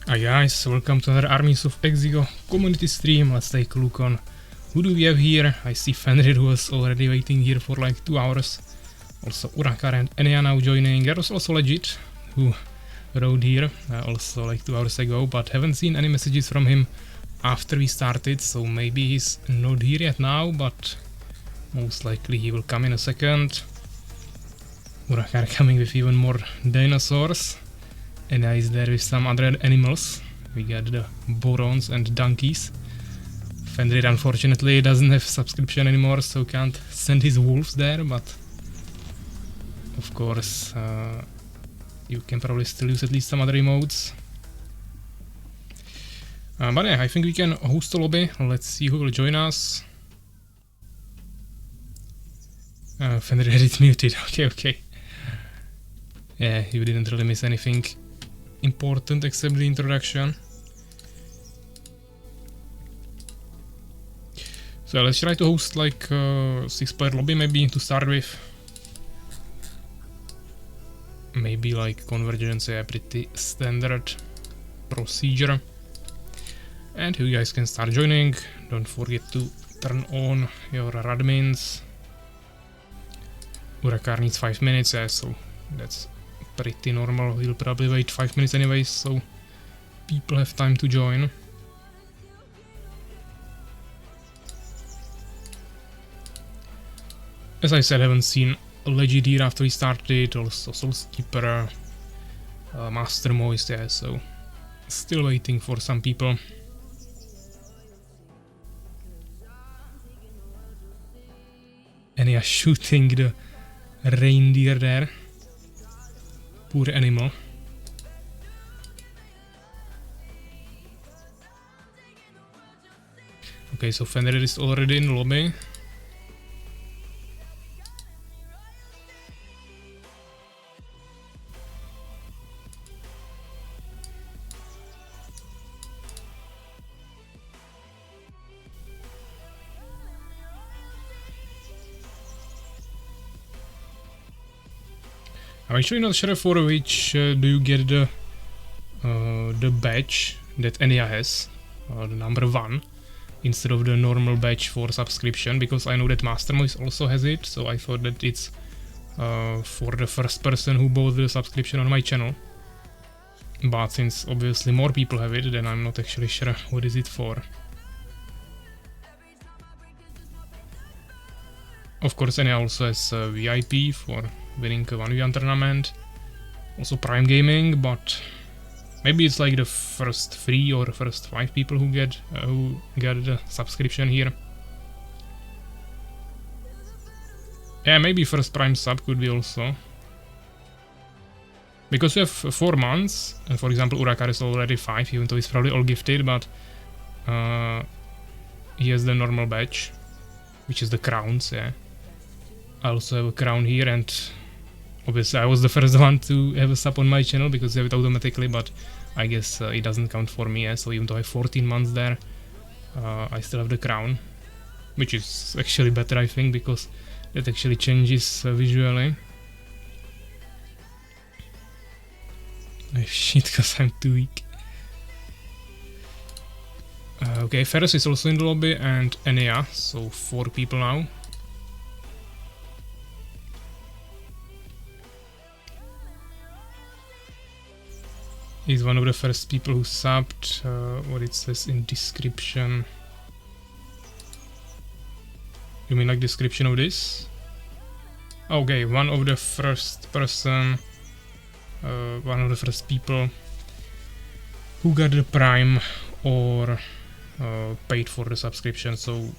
Hi guys, welcome to another Armies of Exigo community stream. Let's take a look on who do we have here. I see Fenrir, who was already waiting here for like 2 hours. Also Urakar and Enea now joining. There was also Legit, who rode here also like 2 hours ago, but haven't seen any messages from him after we started, so maybe he's not here yet now, but most likely he will come in a second. Urakar coming with even more dinosaurs. And is there with some other animals. We got the borons and donkeys. Fenrir unfortunately doesn't have subscription anymore, so can't send his wolves there, but of course you can probably still use at least some other emotes. But yeah, I think we can host a lobby. Let's see who will join us. Fenrir had it muted. Okay. Yeah, you didn't really miss anything important except the introduction. So let's try to host like a 6-player lobby maybe to start with. Maybe like convergence, yeah, pretty standard procedure. And you guys can start joining. Don't forget to turn on your admins. Urakar needs 5 minutes, yeah, so that's pretty normal. He'll probably wait 5 minutes anyways, so people have time to join. As I said, I haven't seen a Legit here after we started, also Soulskeeper, Master Moist, yeah, so still waiting for some people. And yeah, shooting the reindeer there. Poor animal. Okay, so Fenrir is already in the lobby. I'm actually not sure for which do you get the badge that Enea has, the number 1, instead of the normal badge for subscription, because I know that Mastermoist also has it, so I thought that it's for the first person who bought the subscription on my channel. But since obviously more people have it, then I'm not actually sure what is it for. Of course, Enea also has VIP for winning a 1v1 tournament, also Prime Gaming, but maybe it's like the first 3 or first 5 people who get the subscription here. Yeah, maybe first Prime sub could be also. Because we have 4 months, and for example Urakar is already 5, even though he's probably all gifted, but he has the normal badge, which is the crowns, yeah. I also have a crown here, and obviously I was the first one to have a sub on my channel because I have it automatically, but I guess it doesn't count for me, so even though I have 14 months there, I still have the crown, which is actually better, I think, because it actually changes visually. Oh shit, because I'm too weak. Okay, Ferus is also in the lobby, and Enea, so 4 people now. He's one of the first people who subbed, what it says in description. You mean like description of this? Okay, one of the first person, one of the first people who got the Prime or paid for the subscription, so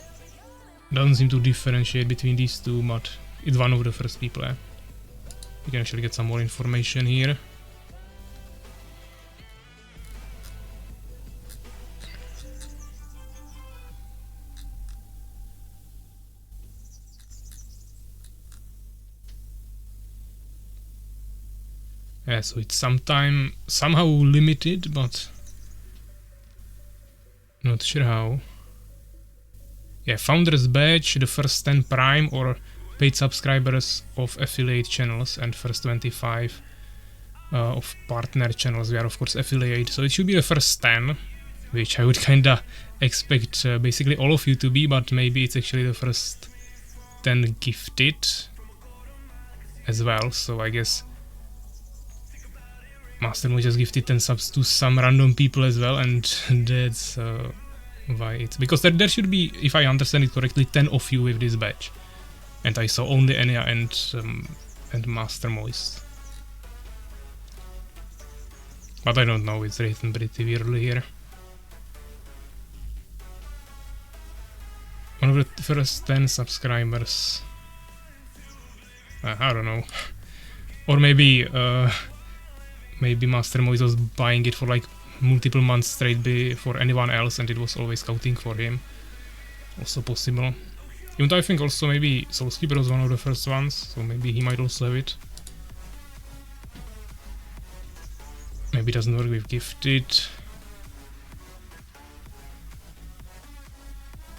doesn't seem to differentiate between these two, but it's one of the first people. You can actually get some more information here. Yeah, so it's somehow limited, but not sure how. Yeah, Founders Badge, the first 10 Prime or paid subscribers of affiliate channels, and first 25 of partner channels. We are of course affiliate, so it should be the first 10, which I would kinda expect basically all of you to be, but maybe it's actually the first 10 gifted as well, so I guess Mastermo just gifted 10 subs to some random people as well, and that's why it's... because there should be, if I understand it correctly, 10 of you with this badge. And I saw only Enya and Master Moist. But I don't know, it's written pretty weirdly here. One of the first 10 subscribers. I don't know. Or maybe maybe Master Moist was buying it for like multiple months straight before anyone else, and it was always counting for him. Also possible. Even though I think also maybe Soulskeeper was one of the first ones, so maybe he might also have it. Maybe it doesn't work with gifted.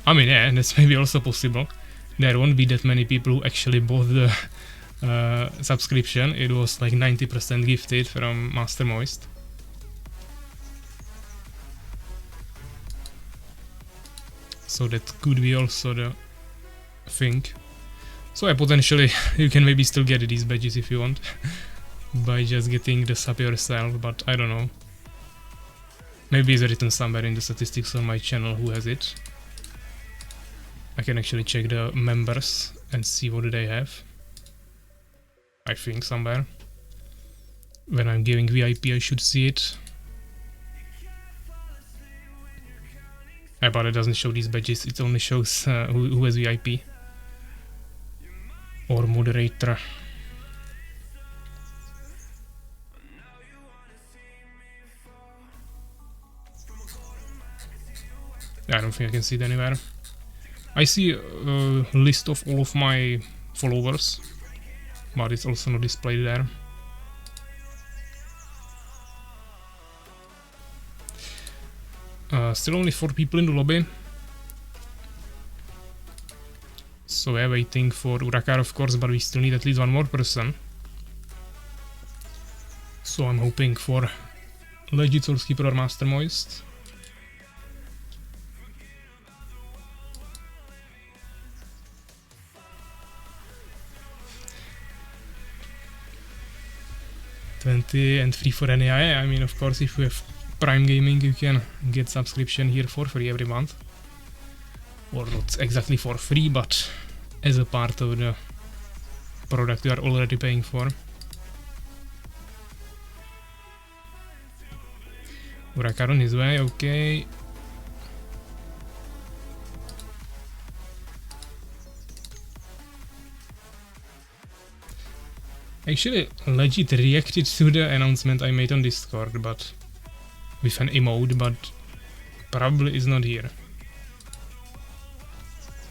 I mean, yeah, that's maybe also possible. There won't be that many people who actually bought the subscription. It was like 90% gifted from Master Moist. So that could be also the thing. So yeah, potentially you can maybe still get these badges if you want by just getting the sub yourself, but I don't know. Maybe it's written somewhere in the statistics on my channel who has it. I can actually check the members and see what they have. I think somewhere. When I'm giving VIP I should see it. But it doesn't show these badges, it only shows who has VIP. Or moderator. I don't think I can see it anywhere. I see a list of all of my followers, but it's also not displayed there. Still only 4 people in the lobby. So we're waiting for Urakar of course, but we still need at least one more person. So I'm hoping for legit Soulskeeper or Master Moist. $20 and free for NAIA. I mean, of course, if you have Prime Gaming, you can get subscription here for free every month. Or not exactly for free, but as a part of the product you are already paying for. Urakar on his way, okay. Actually, legit reacted to the announcement I made on Discord, but with an emote, but probably is not here.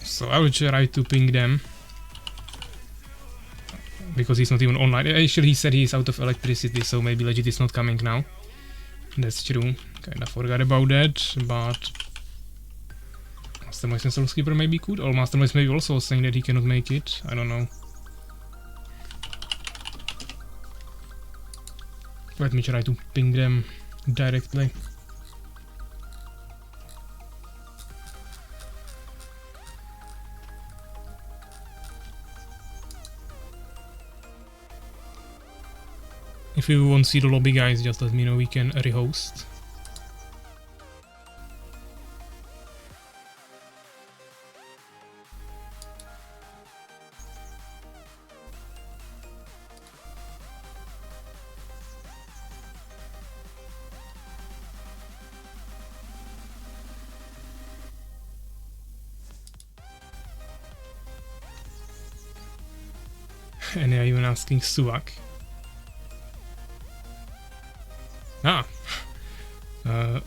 So I will try to ping them, because he's not even online. Actually, he said he's out of electricity, so maybe legit is not coming now. That's true. Kinda forgot about that, but Master Moist and Soulskeeper maybe could, or Master Moist maybe also saying that he cannot make it. I don't know. Let me try to ping them directly. If you won't see the lobby, guys, just let me know, we can rehost. And they are even asking Suvak.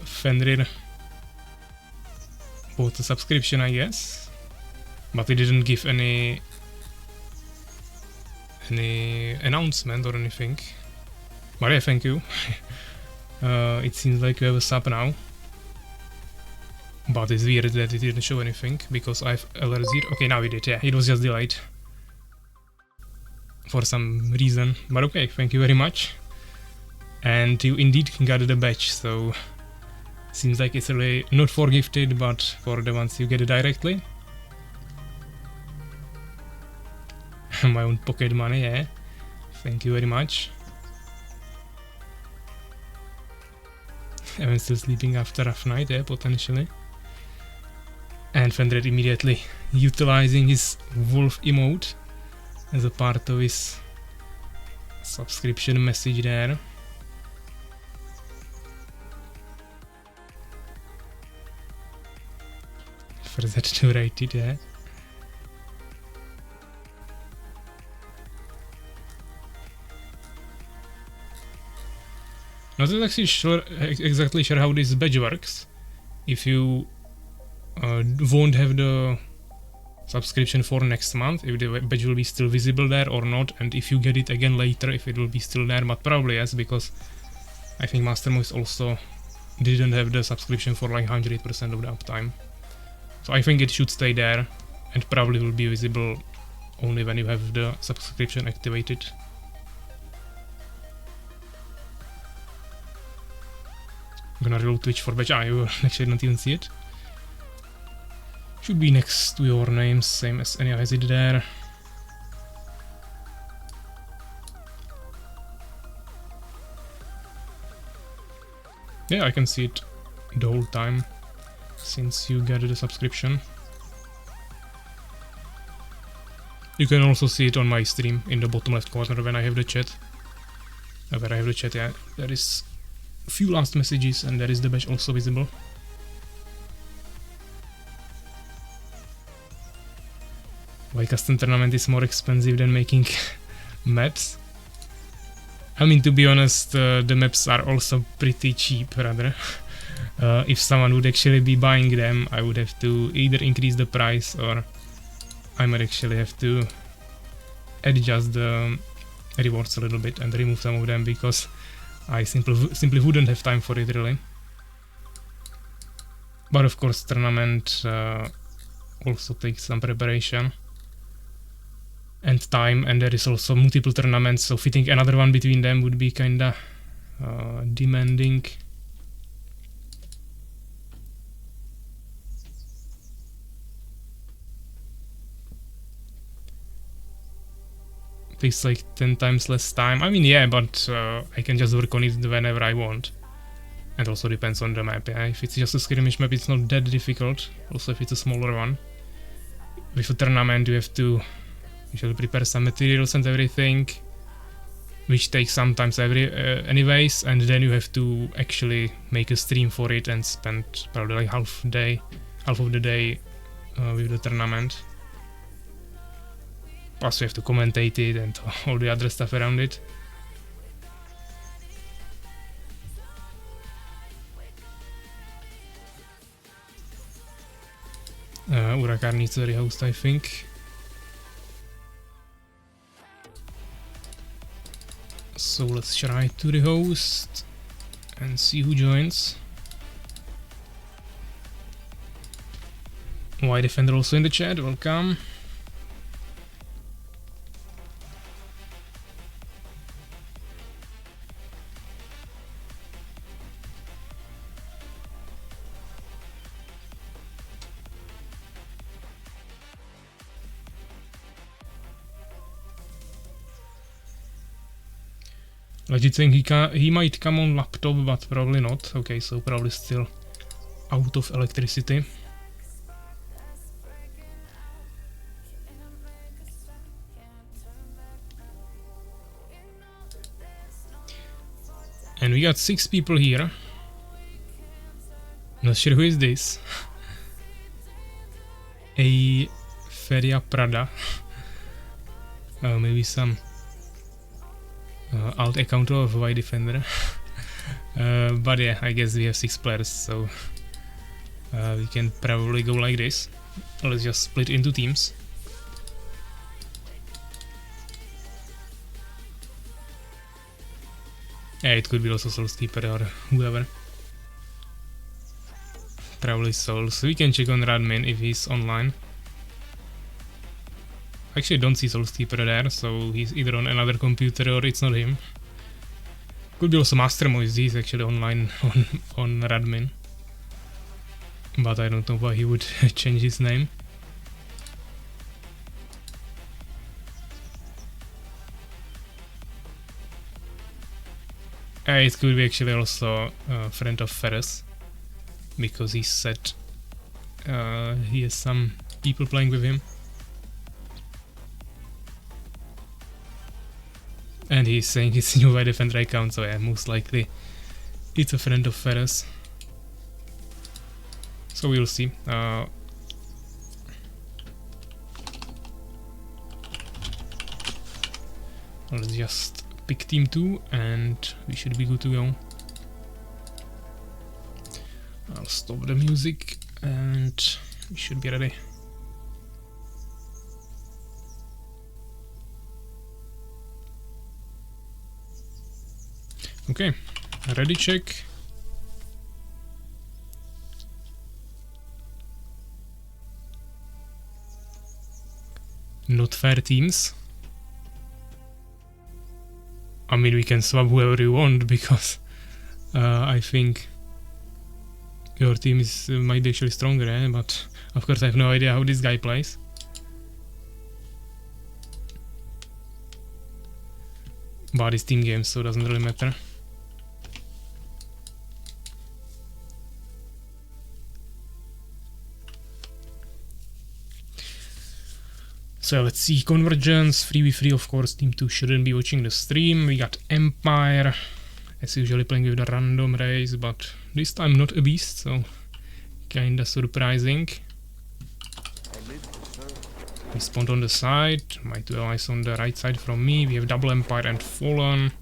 Fenrir bought a subscription, I guess, but he didn't give any announcement or anything. But yeah, thank you. It seems like you have a sub now, but it's weird that it didn't show anything because I have LR0. Okay, now it did. Yeah, it was just delayed for some reason, but okay, thank you very much. and you indeed got the badge, so seems like it's really not for gifted, but for the ones you get it directly. My own pocket money, yeah. Thank you very much. I'm still sleeping after a rough night, yeah, potentially. And Fenrir immediately utilizing his wolf emote as a part of his subscription message there. For that to write it, yeah. Not exactly sure how this badge works. If you won't have the subscription for next month, if the badge will be still visible there or not, and if you get it again later, if it will be still there, but probably yes, because I think Master Moist also didn't have the subscription for like 100% of the uptime. So I think it should stay there, and probably will be visible only when you have the subscription activated. I'm gonna reload Twitch for badge. You actually don't even see it. Should be next to your names, same as any has it there. Yeah, I can see it the whole time since you got the subscription. You can also see it on my stream in the bottom left corner when I have the chat. Where I have the chat, yeah, there is a few last messages and there is the badge also visible. Why custom tournament is more expensive than making maps? I mean, to be honest, the maps are also pretty cheap, rather. If someone would actually be buying them, I would have to either increase the price or I might actually have to adjust the rewards a little bit and remove some of them, because I simply wouldn't have time for it, really. But of course, tournament also takes some preparation and time, and there is also multiple tournaments, so fitting another one between them would be kinda demanding. Takes like 10 times less time. I mean, yeah, but I can just work on it whenever I want. And also depends on the map, yeah. If it's just a skirmish map, it's not that difficult. Also, if it's a smaller one. With a tournament, you have to usually prepare some materials and everything, which takes sometimes anyways, and then you have to actually make a stream for it and spend probably like half of the day with the tournament. Plus you have to commentate it and all the other stuff around it. Urakar needs a rehost, I think. So let's try to rehost and see who joins. White Defender also in the chat, welcome. Legit saying he might come on laptop, but probably not. Okay, so probably still out of electricity. And we got 6 people here. Not sure who is this. A Feria Prada. Maybe some alt account of White Defender. But yeah, I guess we have 6 players, so we can probably go like this. Let's just split into teams. Yeah, it could be also Soul Steeper or whoever. Probably Soul, so we can check on Radmin if he's online. Actually, don't see Soul Steeper there, so he's either on another computer or it's not him. Could be also Master Moise, he's actually online on Radmin. But I don't know why he would change his name. It could be actually also a friend of Ferus, because he said he has some people playing with him. And he's saying it's new by Defender account, so yeah, most likely it's a friend of Ferus. So we'll see. Let's just pick team 2 and we should be good to go. I'll stop the music and we should be ready. Okay, ready check. Not fair teams. I mean, we can swap whoever we want, because I think your team is might be actually stronger, eh? But of course I have no idea how this guy plays. But it's team games, so it doesn't really matter. So let's see, Convergence, 3v3, of course, team 2 shouldn't be watching the stream. We got Empire, as usually playing with the random race, but this time not a beast, so kinda surprising. We spawned on the side, my 2 allies on the right side from me. We have Double Empire and Fallen.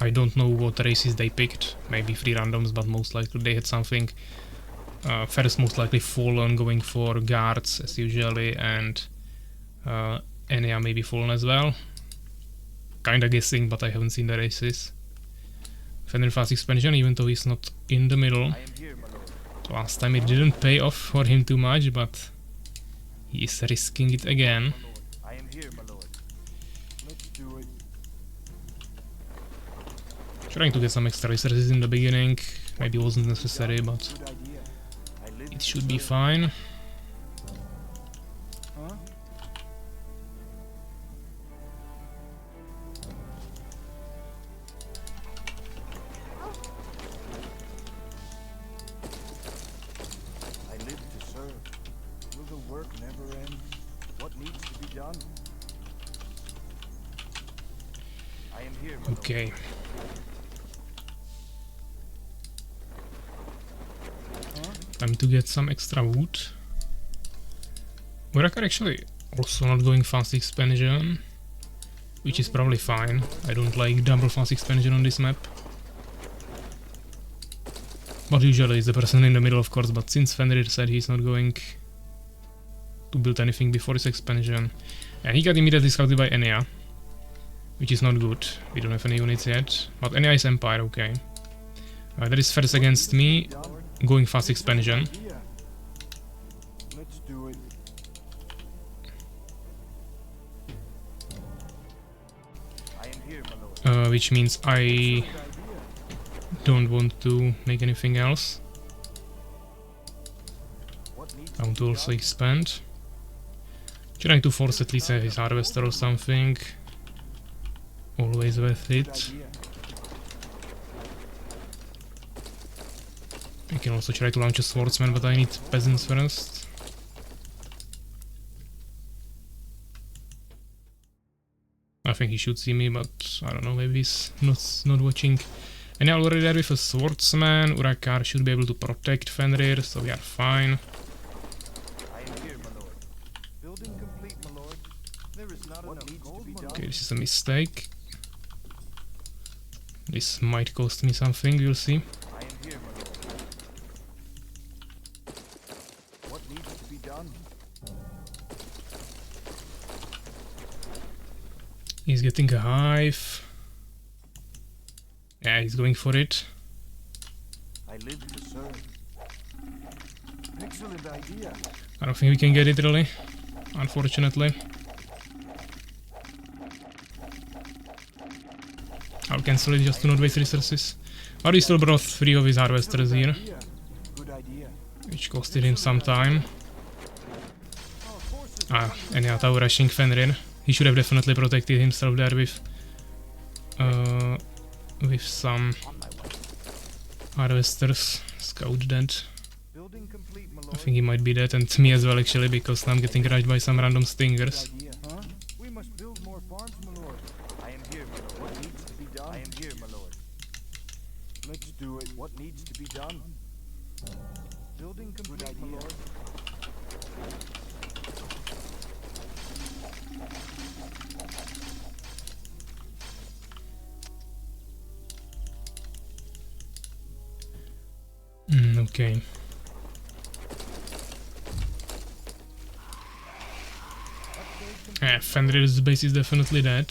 I don't know what races they picked, maybe 3 randoms, but most likely they had something. Ferus most likely Fallen, going for guards as usually, and Enya maybe Fallen as well. Kinda guessing, but I haven't seen the races. Fenrir fast expansion, even though he's not in the middle. Last time it didn't pay off for him too much, but he is risking it again. Trying to get some extra resources in the beginning, maybe wasn't necessary, but it should be fine. Okay. Time to get some extra wood. Urakar actually also not going fast expansion, which is probably fine. I don't like double fast expansion on this map. But usually it's the person in the middle, of course, but since Fenrir said he's not going to build anything before his expansion, and he got immediately scouted by Enya, which is not good. We don't have any units yet, but Enya is Empire, okay. That is Ferus against me, going fast expansion. Which means I don't want to make anything else. I want to also expand. Trying to force at least his harvester or something. Always worth it. I can also try to launch a swordsman, but I need peasants first. I think he should see me, but I don't know, maybe he's not watching. And now already there with a swordsman. Urakar should be able to protect Fenrir, so we are fine. Okay, this is a mistake. This might cost me something, we'll see. He's getting a hive. Yeah, he's going for it. I don't think we can get it really, unfortunately. cancel it just to not waste resources. But he still brought 3 of his harvesters here, which costed him some time. Ah, anyhow, tower rushing Fenrir. He should have definitely protected himself there with some harvesters. Scout dead. I think he might be dead, and me as well actually, because now I'm getting rushed by some random stingers. We must build more farms, my lord. I am here, my lord. What needs to be done? I am here, my lord. Let's do it. What needs to be done? Building complete, my lord. Okay. Fenrir's base is definitely dead.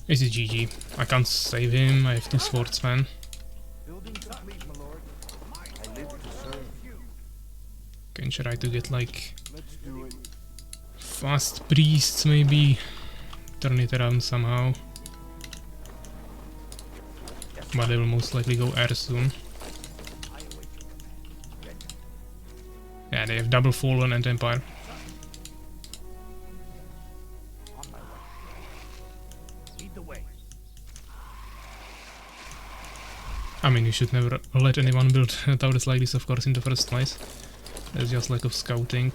This is GG. I can't save him, I have 2 swordsmen. Can try to get like fast priests maybe. Turn it around somehow. But they will most likely go air soon. Yeah, they have double Fallen and Empire. I mean, you should never let anyone build towers like this, of course, in the first place. There's just lack of scouting.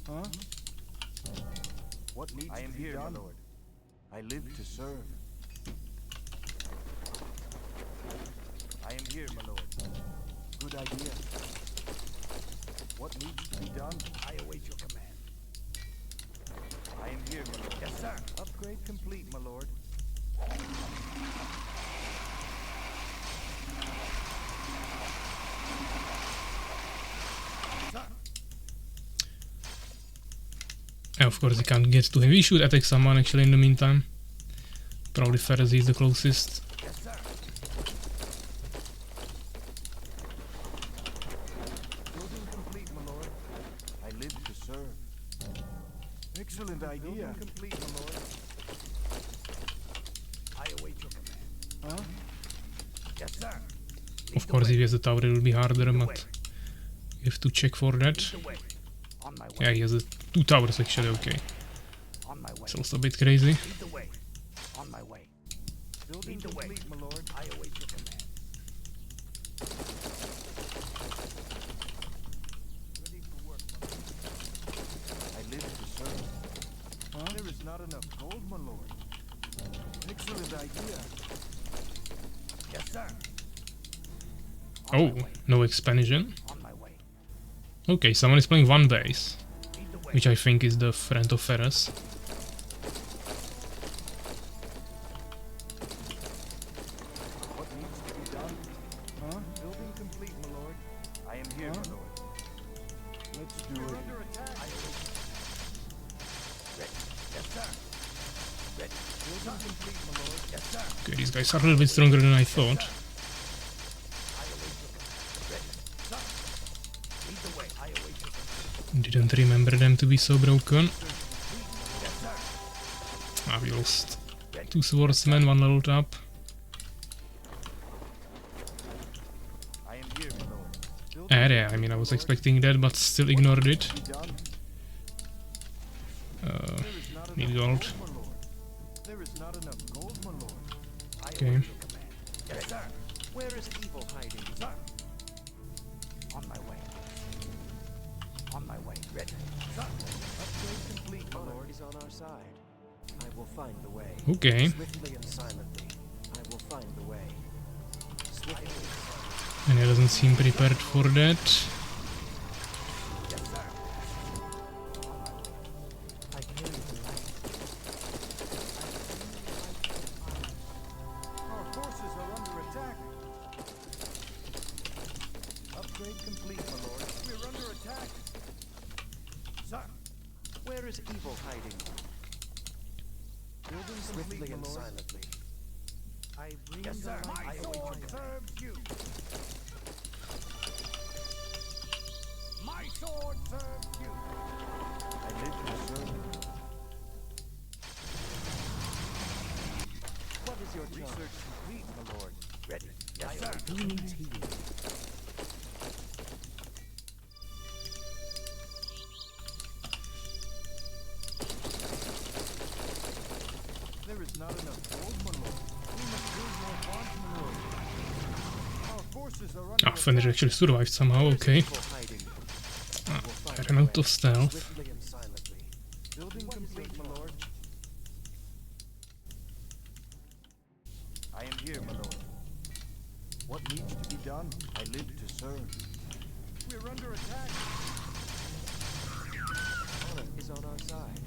Huh? What needs I am here, my lord. I live to serve. I am here, my lord. Good idea. What needs to be done? I await your command. I am here, my lord. Yes, sir. Upgrade complete, my lord. Of course, he can't get to him. We should attack someone actually in the meantime. Probably Ferus is the closest. Yes, sir. Building complete, my lord. I live to serve. Excellent idea. Building complete, my lord. I await your command. Huh? Yes, sir. Of course, if he has a tower, it will be harder, but you have to check for that. Yeah, he has 2 towers actually, okay. It's also a bit crazy. On my way. Building complete, my lord. I await your command. Ready for work, my lord. I live to serve. Huh? There is not enough gold, my lord. Excellent idea. Yes, sir. Oh, no expansion. On my way. Okay, someone is playing 1 base, which I think is the friend of Ferus. What needs to be done? Huh? Building complete, my lord. I am here, my lord. Let's do it. Under attack. Ready. Yes, sir. Ready. Building complete, my lord. Yes, sir. Okay, these guys are a little bit stronger than I thought. Didn't remember them to be so broken. Ah, we lost 2 swordsmen, 1 leveled up. Yeah, I mean, I was expecting that, but still ignored it. Need gold. Okay. Where is evil hiding? On my way. On my way. Ready. Upgrade complete, my lord. Is on our side. I will find the way. Okay. Swiftly and silently. I will find the way. Swiftly. And he doesn't seem prepared for that. Yes, sir. I carry the light. Our forces are under attack. Upgrade complete, my lord. We're under attack. Sir, where is evil hiding? Building swiftly and silently. I bring yes, sir. My sword serves you. My sword serves you. I live to serve you. He needs healing. There is not enough gold, my lord. We must build more farms, my lord. Our forces are under Fenrir actually survived somehow, okay. I ran out of stealth. swiftly and silently. Building complete, my lord. I am here, my lord. What needs to be done? I live to serve. We're under attack. Honor is on our side.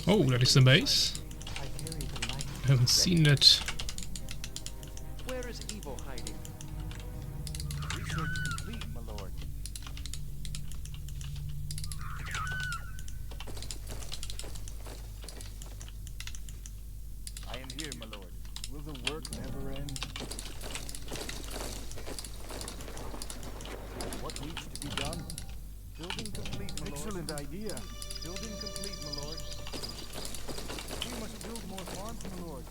Oh, that is the base. I carry the light. I haven't seen that. Where is evil hiding? Research complete, my lord. I am here, my lord. Will the work never end? What needs to be done? Building complete, my lord. Excellent idea. Building complete, my lord. We must build more farms, my lord.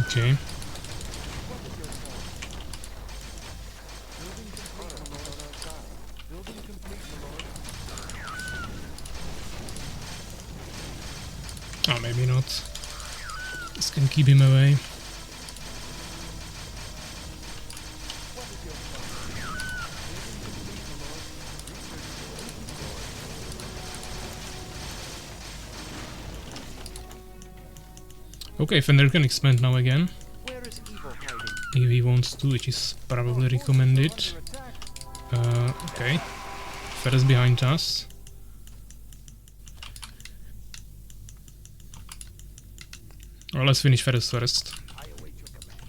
Okay. Oh, maybe not. This can keep him away. Okay, Fenrir can expand now again. Where is evil hiding? If he wants to, which is probably recommended. Okay. Ferus behind us. Well, let's finish Ferus first. I await your command.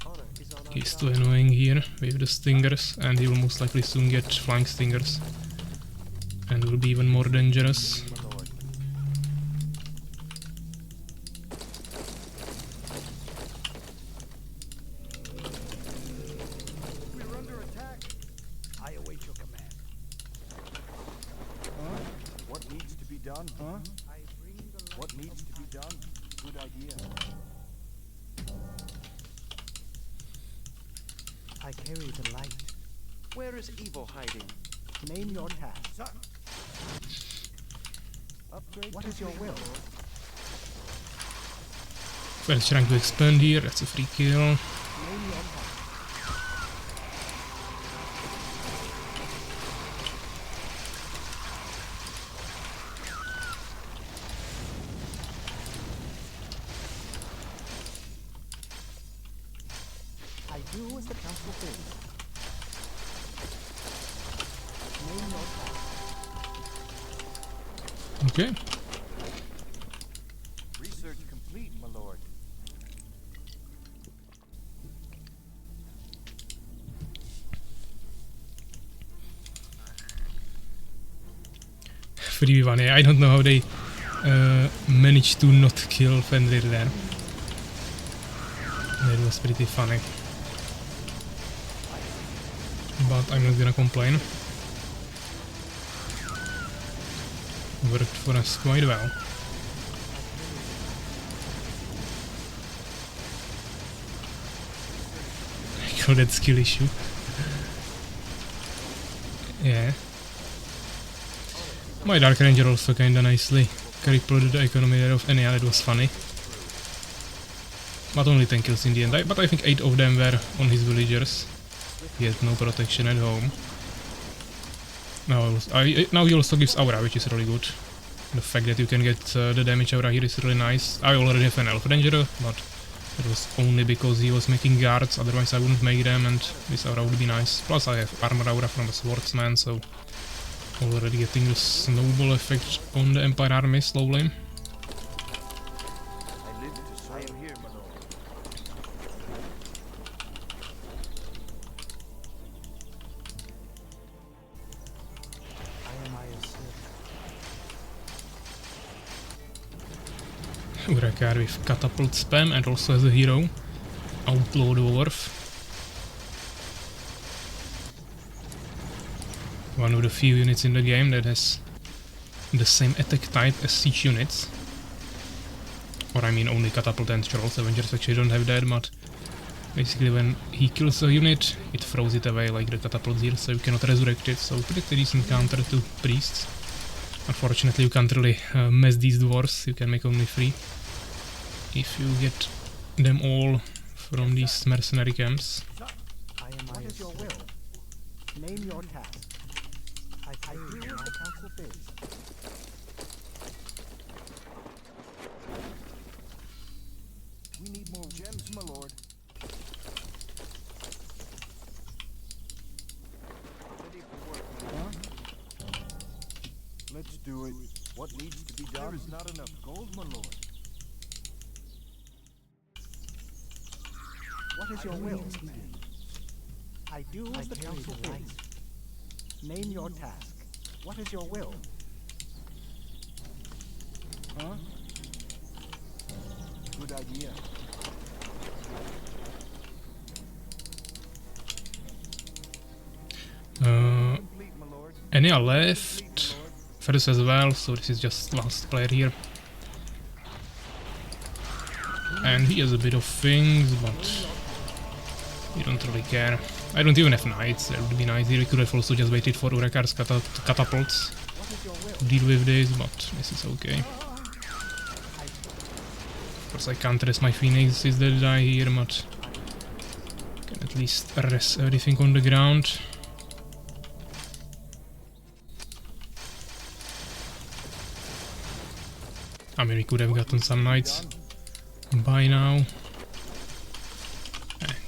Honor is on our He's too annoying here with the stingers, and he will most likely soon get flying stingers. And will be even more dangerous. my lord. We're under attack. I await your command. What needs to be done? I bring the light. What needs to be done? Good idea. I carry the light. Where is evil hiding? Name your task. Upgrade. What is your will? Ferus trying to expand here, that's a free kill. Name your task. I do as the council says. Name your task. Okay. Research complete, my lord. Free one, I don't know how they managed to not kill Fenrir there. That was pretty funny. But I'm not gonna complain. Worked for us quite well. I call that skill issue. Yeah. My Dark Ranger also kinda nicely crippled the economy there of Enya, that was funny. But only 10 kills in the end, but I think 8 of them were on his villagers. He had no protection at home. Now he also gives aura, which is really good. The fact that you can get the damage aura here is really nice. I already have an Elf Ranger, but it was only because he was making guards, otherwise I wouldn't make them, and this aura would be nice. Plus I have armor aura from the Swordsman, so already getting the snowball effect on the Empire army slowly. I am here, my lord. I am Urakar with catapult spam and also as a hero. outlaw dwarf. One of the few units in the game that has the same attack type as siege units. Or I mean only catapult and trolls. Avengers actually don't have that, but basically when he kills a unit, it throws it away like the catapult here, so you cannot resurrect it, so pretty decent counter to priests. Unfortunately you can't really mess these dwarves, you can make only 3. If you get them all from these mercenary camps. What is your will? Name your task. I do as the council bids. We need more gems, my lord. Ready for work, huh? Let's do it. What needs to be done? There is not enough gold, my lord. What is your will? I do as the council bids. Name your task. What is your will? Huh? Good idea. Enya left. Ferus as well, so this is just last player here. And he has a bit of things, but we don't really care. I don't even have knights, that would be nice. Here we could have also just waited for Urakar's catapults to deal with this, but this is okay. Of course I can't rest my phoenixes that die here, but can at least rest everything on the ground. I mean, we could have gotten some knights by now.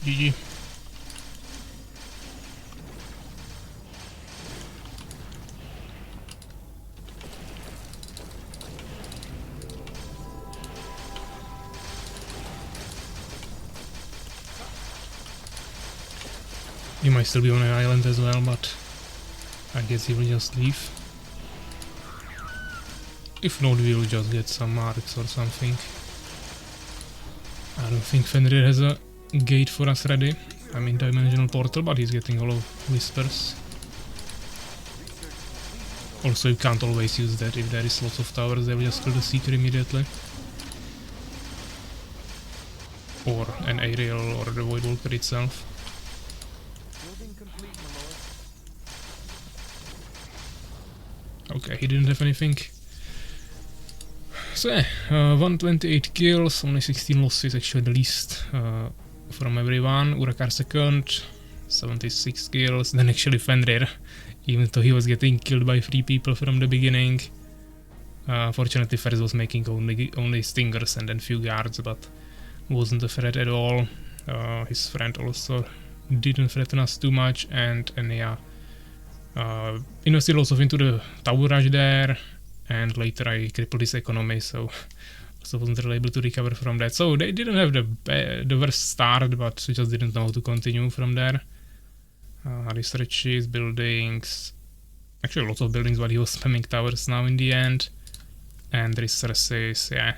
GG. He might still be on an island as well, but I guess he will just leave. If not, we will just get some marks or something. I don't think Fenrir has a gate for us ready. I mean dimensional portal, but he's getting all of whispers. Also, you can't always use that. If there is lots of towers, they will just kill the seeker immediately. Or an aerial or the void walker itself. Okay, he didn't have anything. So yeah, 128 kills, only 16 losses, actually the least from everyone. Urakar second, 76 kills, then actually Fenrir, even though he was getting killed by 3 people from the beginning. Fortunately Ferus was making only stingers and then few guards, but wasn't a threat at all. His friend also didn't threaten us too much, and yeah, invested lots of into the tower rush there. And later I crippled his economy, so also wasn't really able to recover from that. So they didn't have the worst start, but we just didn't know how to continue from there. Researches, buildings, actually lots of buildings, but he was spamming towers now in the end. And resources, yeah.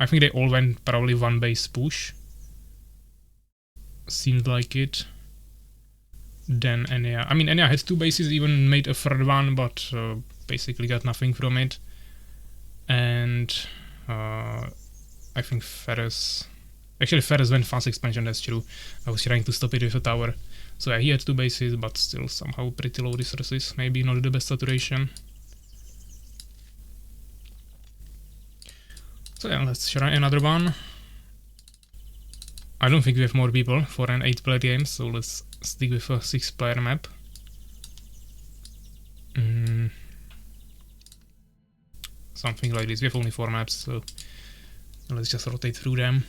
I think they all went probably one base push. Seemed like it. Then Enya, I mean Enya had 2 bases, even made a third one, but basically got nothing from it. And I think Ferus... Actually Ferus went fast expansion, that's true. I was trying to stop it with a tower. So yeah, he had 2 bases, but still somehow pretty low resources. Maybe not the best saturation. So yeah, let's try another one. I don't think we have more people for an 8-player game, so let's stick with a 6-player map. Something like this. We have only 4 maps, so let's just rotate through them.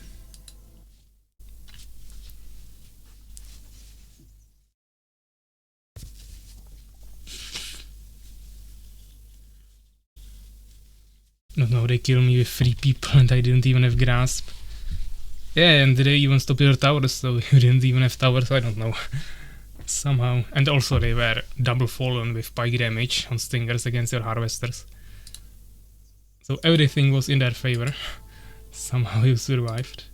No, they killed me with 3 people and I didn't even have grasp. Yeah, and they even stopped your towers, so you didn't even have towers, I don't know. Somehow. And also they were double fallen with pike damage on stingers against your harvesters. So everything was in their favor. Somehow you survived.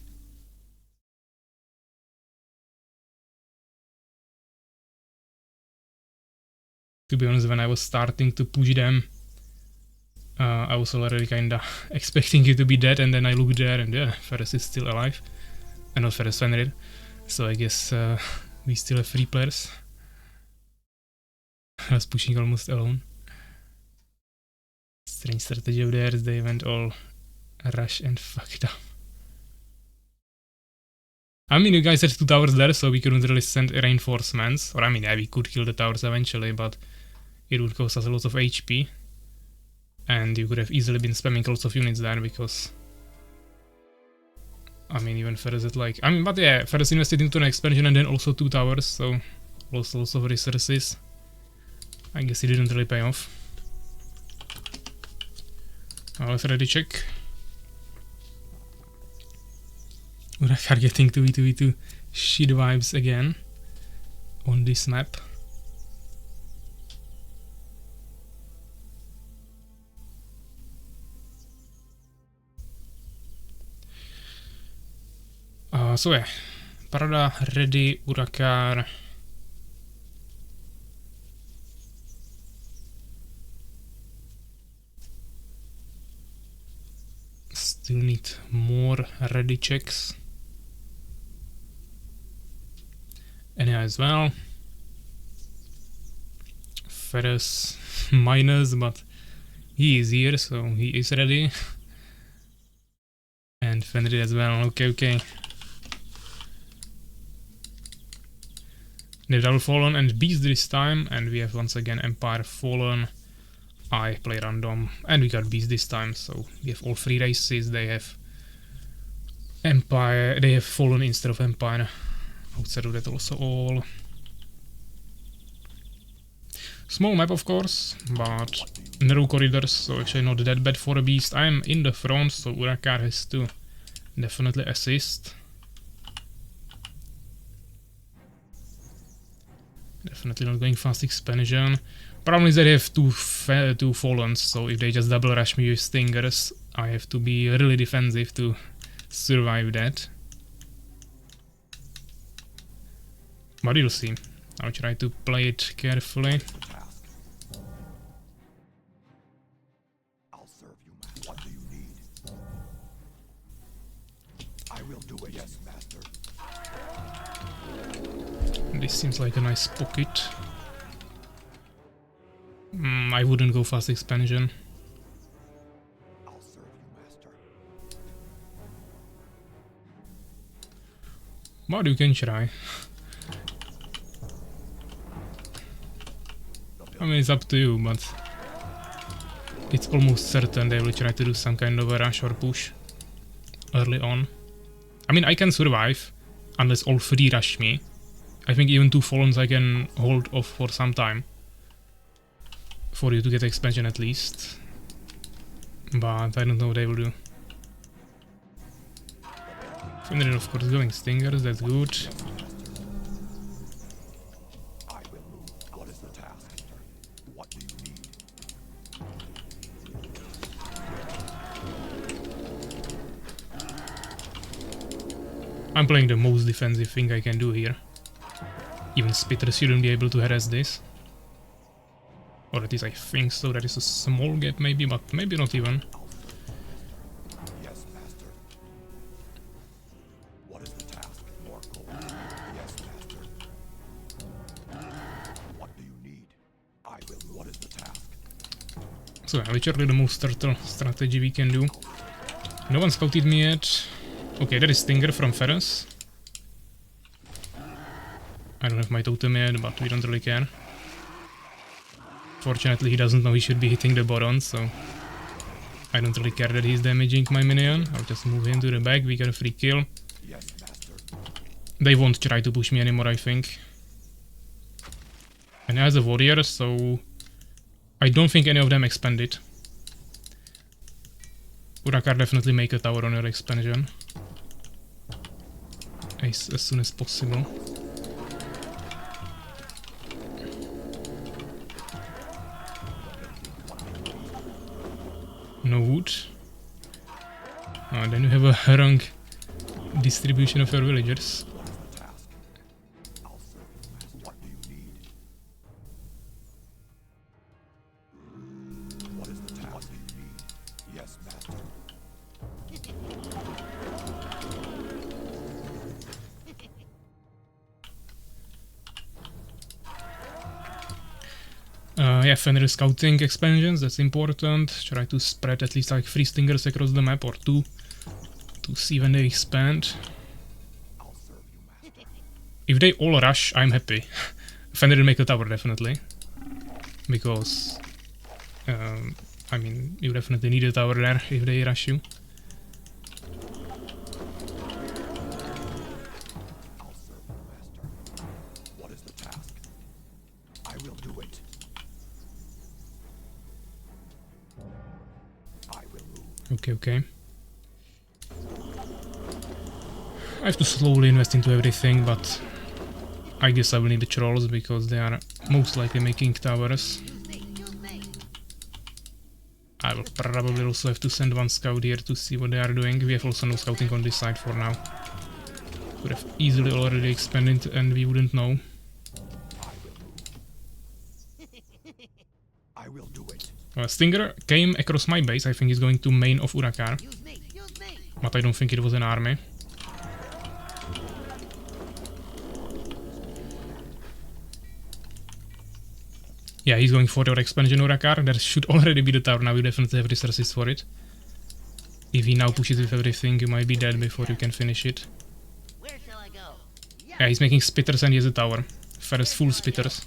To be honest, when I was starting to push them, I was already kinda expecting it to be dead, and then I looked there and yeah, Ferus is still alive. And not Ferus, Fenrir. So I guess we still have 3 players. I was pushing almost alone. Strange strategy of theirs, they went all rush and fucked up. I mean, you guys had 2 towers there, so we couldn't really send reinforcements. Or I mean, yeah, we could kill the towers eventually, but it would cost us a lot of HP. And you could have easily been spamming lots of units there, because... I mean, even Ferus had like... I mean, but yeah, Ferus invested into an expansion and then also 2 towers, so... lost lots of resources. I guess it didn't really pay off. Let's ready check. Urakar getting 2v2v2 shit vibes again on this map. So yeah, Parada ready, Urakar. Still need more ready checks. And yeah, as well. Ferus minus, but he is here, so he is ready. And Fenrir as well. Okay. They've double fallen and beast this time, and we have once again Empire fallen. I play random, and we got beast this time, so we have all 3 races. They have Empire, they have fallen instead of Empire. Outside of that also all. Small map of course, but narrow corridors, so actually not that bad for a beast. I'm in the front, so Urakar has to definitely assist. Definitely not going fast expansion. Problem is that they have two fallens, so if they just double rush me with stingers, I have to be really defensive to survive that. But you'll see. I'll try to play it carefully. I'll serve you, master. What do you need? I will do it, yes, master. This seems like a nice pocket. I wouldn't go fast expansion. I'll serve you, master. But you can try. I mean, it's up to you, but it's almost certain they will try to do some kind of a rush or push early on. I mean, I can survive unless all 3 rush me. I think even 2 fallens I can hold off for some time. For you to get expansion at least. But I don't know what they will do. Fenrir of course going stingers, that's good. I will move. What is the task? What do you need? I'm playing the most defensive thing I can do here. Even Spitters shouldn't be able to harass this. Or at least I think so. There is a small gap maybe, but maybe not even. Yes, master. What is the task? More gold. Yes, master. What do you need? I will. What is the task? So yeah, literally the most turtle strategy we can do. No one scouted me yet. Okay, there is Stinger from Ferus. I don't have my totem yet, but we don't really care. Fortunately, he doesn't know he should be hitting the bottom, so I don't really care that he's damaging my minion. I'll just move him to the back. We got a free kill. Yes, master. They won't try to push me anymore, I think. And as a warrior, so I don't think any of them expanded. Urakar definitely make a tower on your expansion. As soon as possible. No wood. Then you have a wrong distribution of your villagers. What is the task? I'll serve you, master. What do you need? Yeah, Fenrir scouting expansions, that's important. Try to spread at least like 3 stingers across the map or 2 to see when they expand. If they all rush, I'm happy. Fenrir will make a tower definitely. Because I mean, you definitely need a tower there if they rush you. Okay. I have to slowly invest into everything, but I guess I will need the trolls because they are most likely making towers. I will probably also have to send one scout here to see what they are doing. We have also no scouting on this side for now. Could have easily already expanded and we wouldn't know. Stinger came across my base. I think he's going to main of Urakar. But I don't think it was an army. Yeah, he's going for your expansion Urakar. There should already be the tower now. You definitely have resources for it. If he now pushes with everything, you might be dead before you can finish it. Yeah, he's making spitters and he has a tower. Ferus full spitters.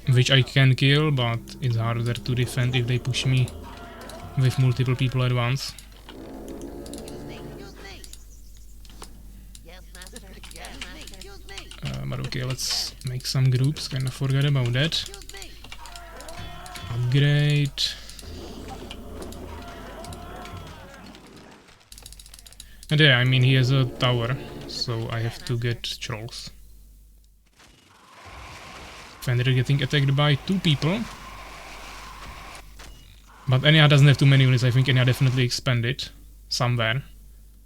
Which I can kill, but it's harder to defend if they push me with multiple people at once. But okay, let's make some groups, kinda forget about that. Upgrade. And yeah, I mean he has a tower, so I have to get trolls. Fenrir getting attacked by 2 people. But Enya doesn't have too many units. I think Enya definitely expanded somewhere.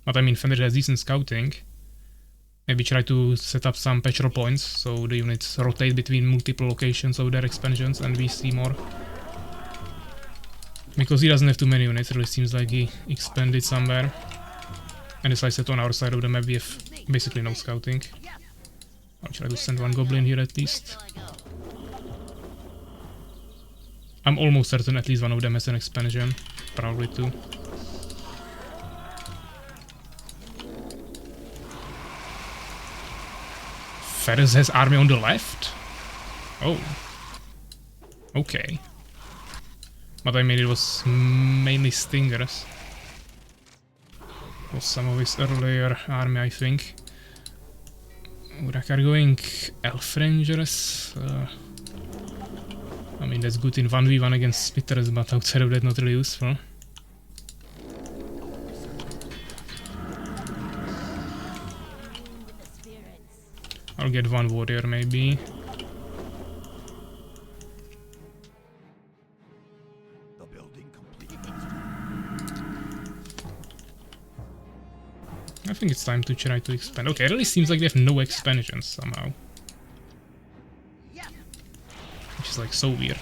But I mean Fenrir has decent scouting. Maybe try to set up some patrol points so the units rotate between multiple locations of their expansions and we see more. Because he doesn't have too many units, it really seems like he expanded somewhere. And as I said, on our side of the map we have basically no scouting. I'll try to send one goblin here at least. I'm almost certain at least one of them has an expansion. Probably 2. Ferus has army on the left? Oh. Okay. But I mean it was mainly stingers. It was some of his earlier army, I think. Urakar going elf rangers. I mean that's good in 1v1 against spitters, but outside of that not really useful. I'll get one warrior maybe. I think it's time to try to expand. Okay, it really seems like they have no expansions somehow. Which is like so weird.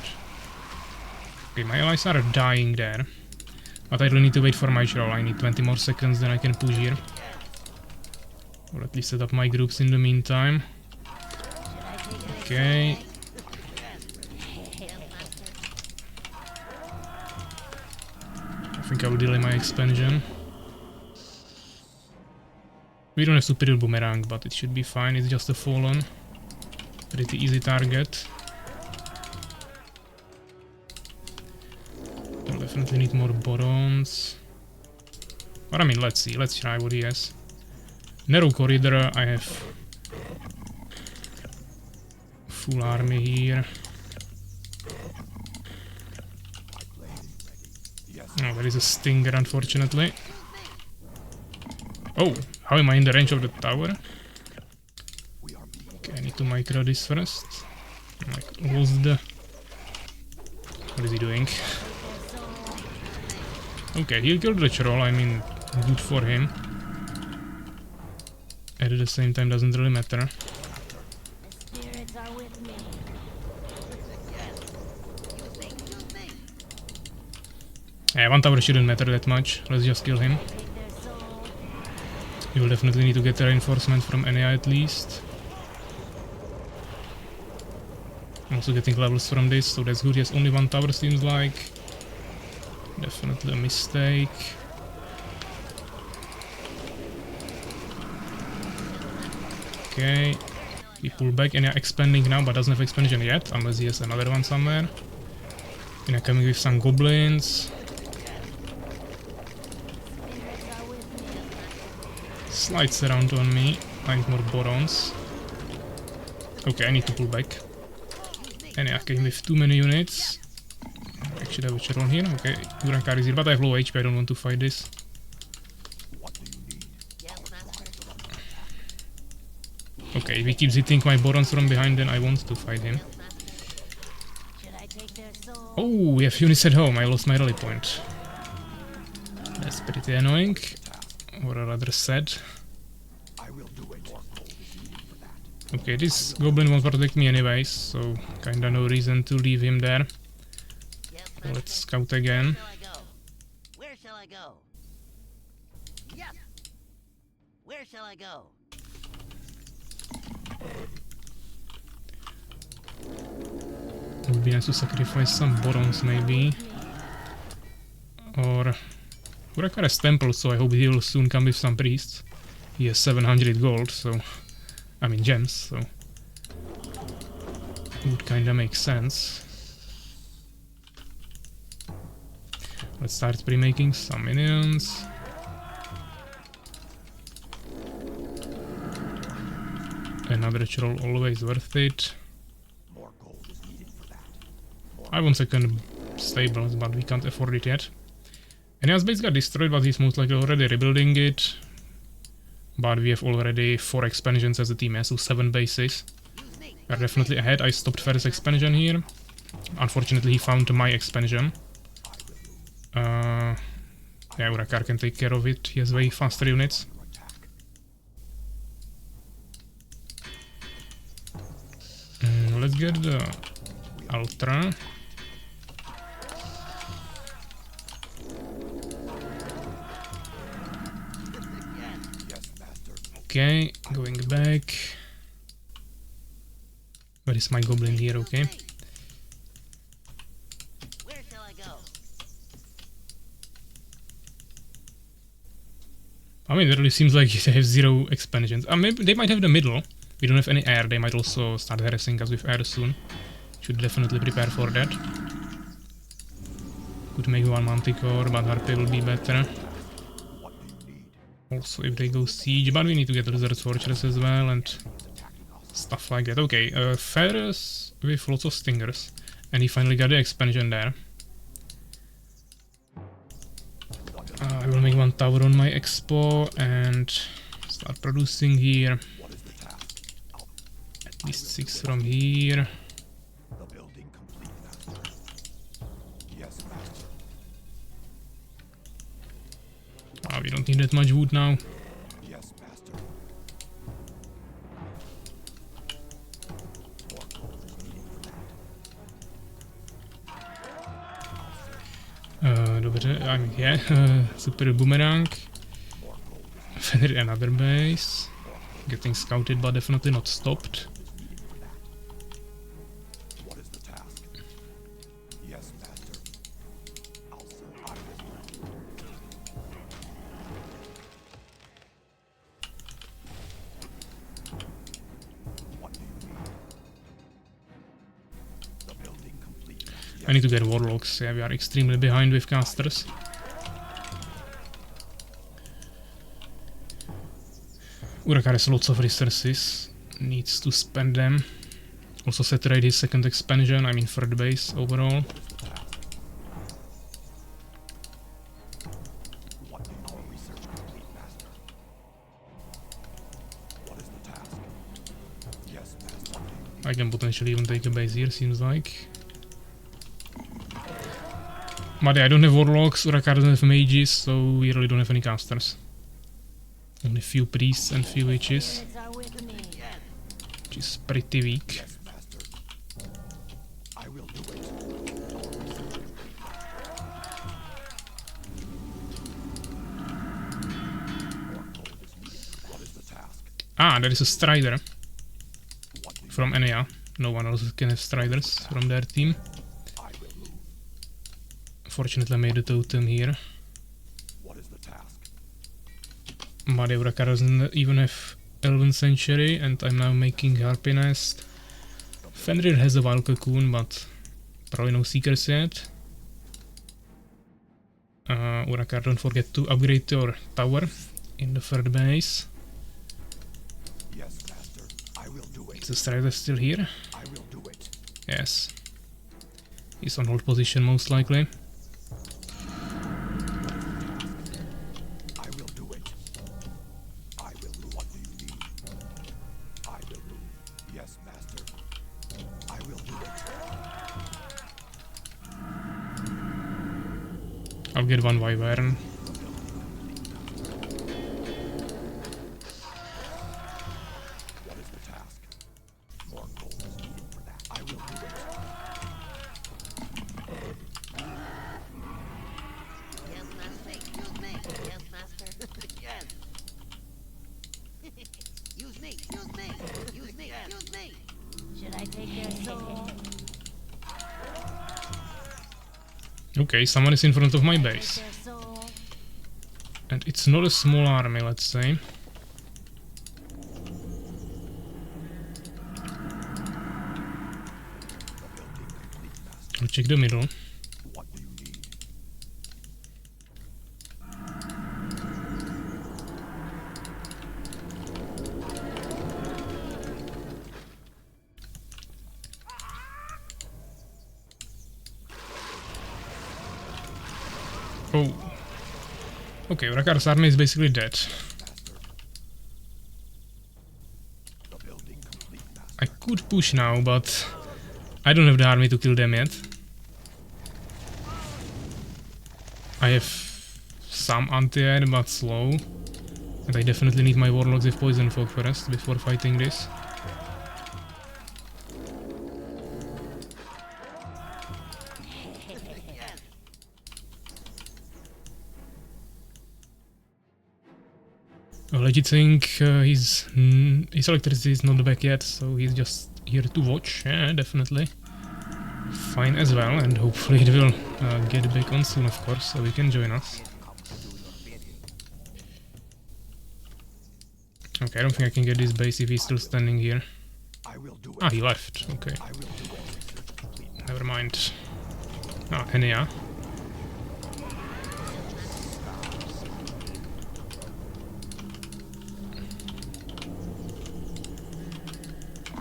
Okay, my allies are dying there. But I really need to wait for my troll. I need 20 more seconds, then I can push here. Or at least set up my groups in the meantime. Okay. I think I will delay my expansion. We don't have Superior Boomerang, but it should be fine. It's just a fallen. Pretty easy target. I'll definitely need more Borons. But I mean, let's see. Let's try what he has. Narrow corridor, I have full army here. Oh, there is a stinger, unfortunately. Oh, how am I in the range of the tower? Okay, I need to micro this first. What is he doing? Okay, he killed the troll, I mean, good for him. At the same time, doesn't really matter. Yeah, one tower shouldn't matter that much. Let's just kill him. You will definitely need to get a reinforcement from Enya at least. I'm also getting levels from this, so that's good. Yes, only one tower seems like. Definitely a mistake. Okay. We pull back and are expanding now, but doesn't have expansion yet, unless he has another one somewhere. And are coming with some goblins. Slides around on me. I need more borons. Okay, I need to pull back. And yeah, came with too many units. Actually, have a channel here. Okay, Urankar is here, but I have low HP. I don't want to fight this. Okay, if he keeps hitting my borons from behind, then I want to fight him. Oh, we have units at home. I lost my rally point. That's pretty annoying. Or rather sad. Okay, this goblin won't protect me anyways, so kinda no reason to leave him there. So let's scout again. Where shall I go? Yes. Where shall I go? It would be nice to sacrifice some borons maybe. Or Urakar has temple, so I hope he will soon come with some priests. He has 700 gold, so I mean gems, so it would kinda make sense. Let's start pre-making some minions. Another troll, always worth it. I want second stables, but we can't afford it yet. And his base got destroyed, but he's most likely already rebuilding it. But we have already 4 expansions as a team, so 7 bases. We are definitely ahead. I stopped Ferus' expansion here. Unfortunately, he found my expansion. Yeah, Urakar can take care of it. He has way faster units. Let's get the Ultra. Okay, going back. Where is my goblin here? Okay. Where shall I go? I mean, it really seems like they have 0 expansions. Maybe they might have the middle. We don't have any air. They might also start harassing us with air soon. Should definitely prepare for that. Could make 1 manticore, but Harpy will be better. Also, if they go siege, but we need to get Lizard Fortress as well and stuff like that. Okay, Ferus with lots of stingers, and he finally got the expansion there. I will make 1 tower on my expo and start producing here. At least 6 from here. We don't need that much wood now. Yes, master. Dobře, I'm here. Super boomerang. Fenrir another base. Getting scouted, but definitely not stopped. I need to get warlocks. Yeah, we are extremely behind with casters. Urakar has lots of resources. Needs to spend them. Also saturate his second expansion, I mean third base overall. I can potentially even take a base here, seems like. But yeah, I don't have warlocks, Urakar doesn't have mages, so we really don't have any casters. Only few priests and few witches, which is pretty weak. Ah, there is a Strider from Enea. No one else can have striders from their team. Fortunately, I made a totem here. What is the task? But Eureka doesn't even have Elven Sanctuary, and I'm now making Harpy Nest. Fenrir has a wild cocoon, but probably no seekers yet. Urakar, don't forget to upgrade your tower in the third base. Yes, master. I will do it. Is the strider still here? I will do it. Yes. He's on hold position most likely. I will do it. I will do. What do you need? I will do. Yes, master. I will do it. I'll get one wyvern. What is the task? More gold is needed for that. I will do it. Yes, master. Use me. Yes, master. Yes. Use me. Use me. Use me. Use me. Should I take their soul? Okay, someone is in front of my Take base. their soul? And it's not a small army, let's say. I'll check the middle. What do you need? Oh. Okay, Urakar's army is basically dead. The building complete, master. I could push now, but I don't have the army to kill them yet. I have some anti-air, but slow. And I definitely need my warlocks with poison fog first before fighting this. Well, I think his electricity is not back yet, so he's just here to watch. Yeah, definitely. Fine as well, and hopefully it will get back on soon, of course, so he can join us. Okay, I don't think I can get this base if he's still standing here. I will do it. Ah, he left. Okay, I will do it. Research complete. never mind. Ah, Enea.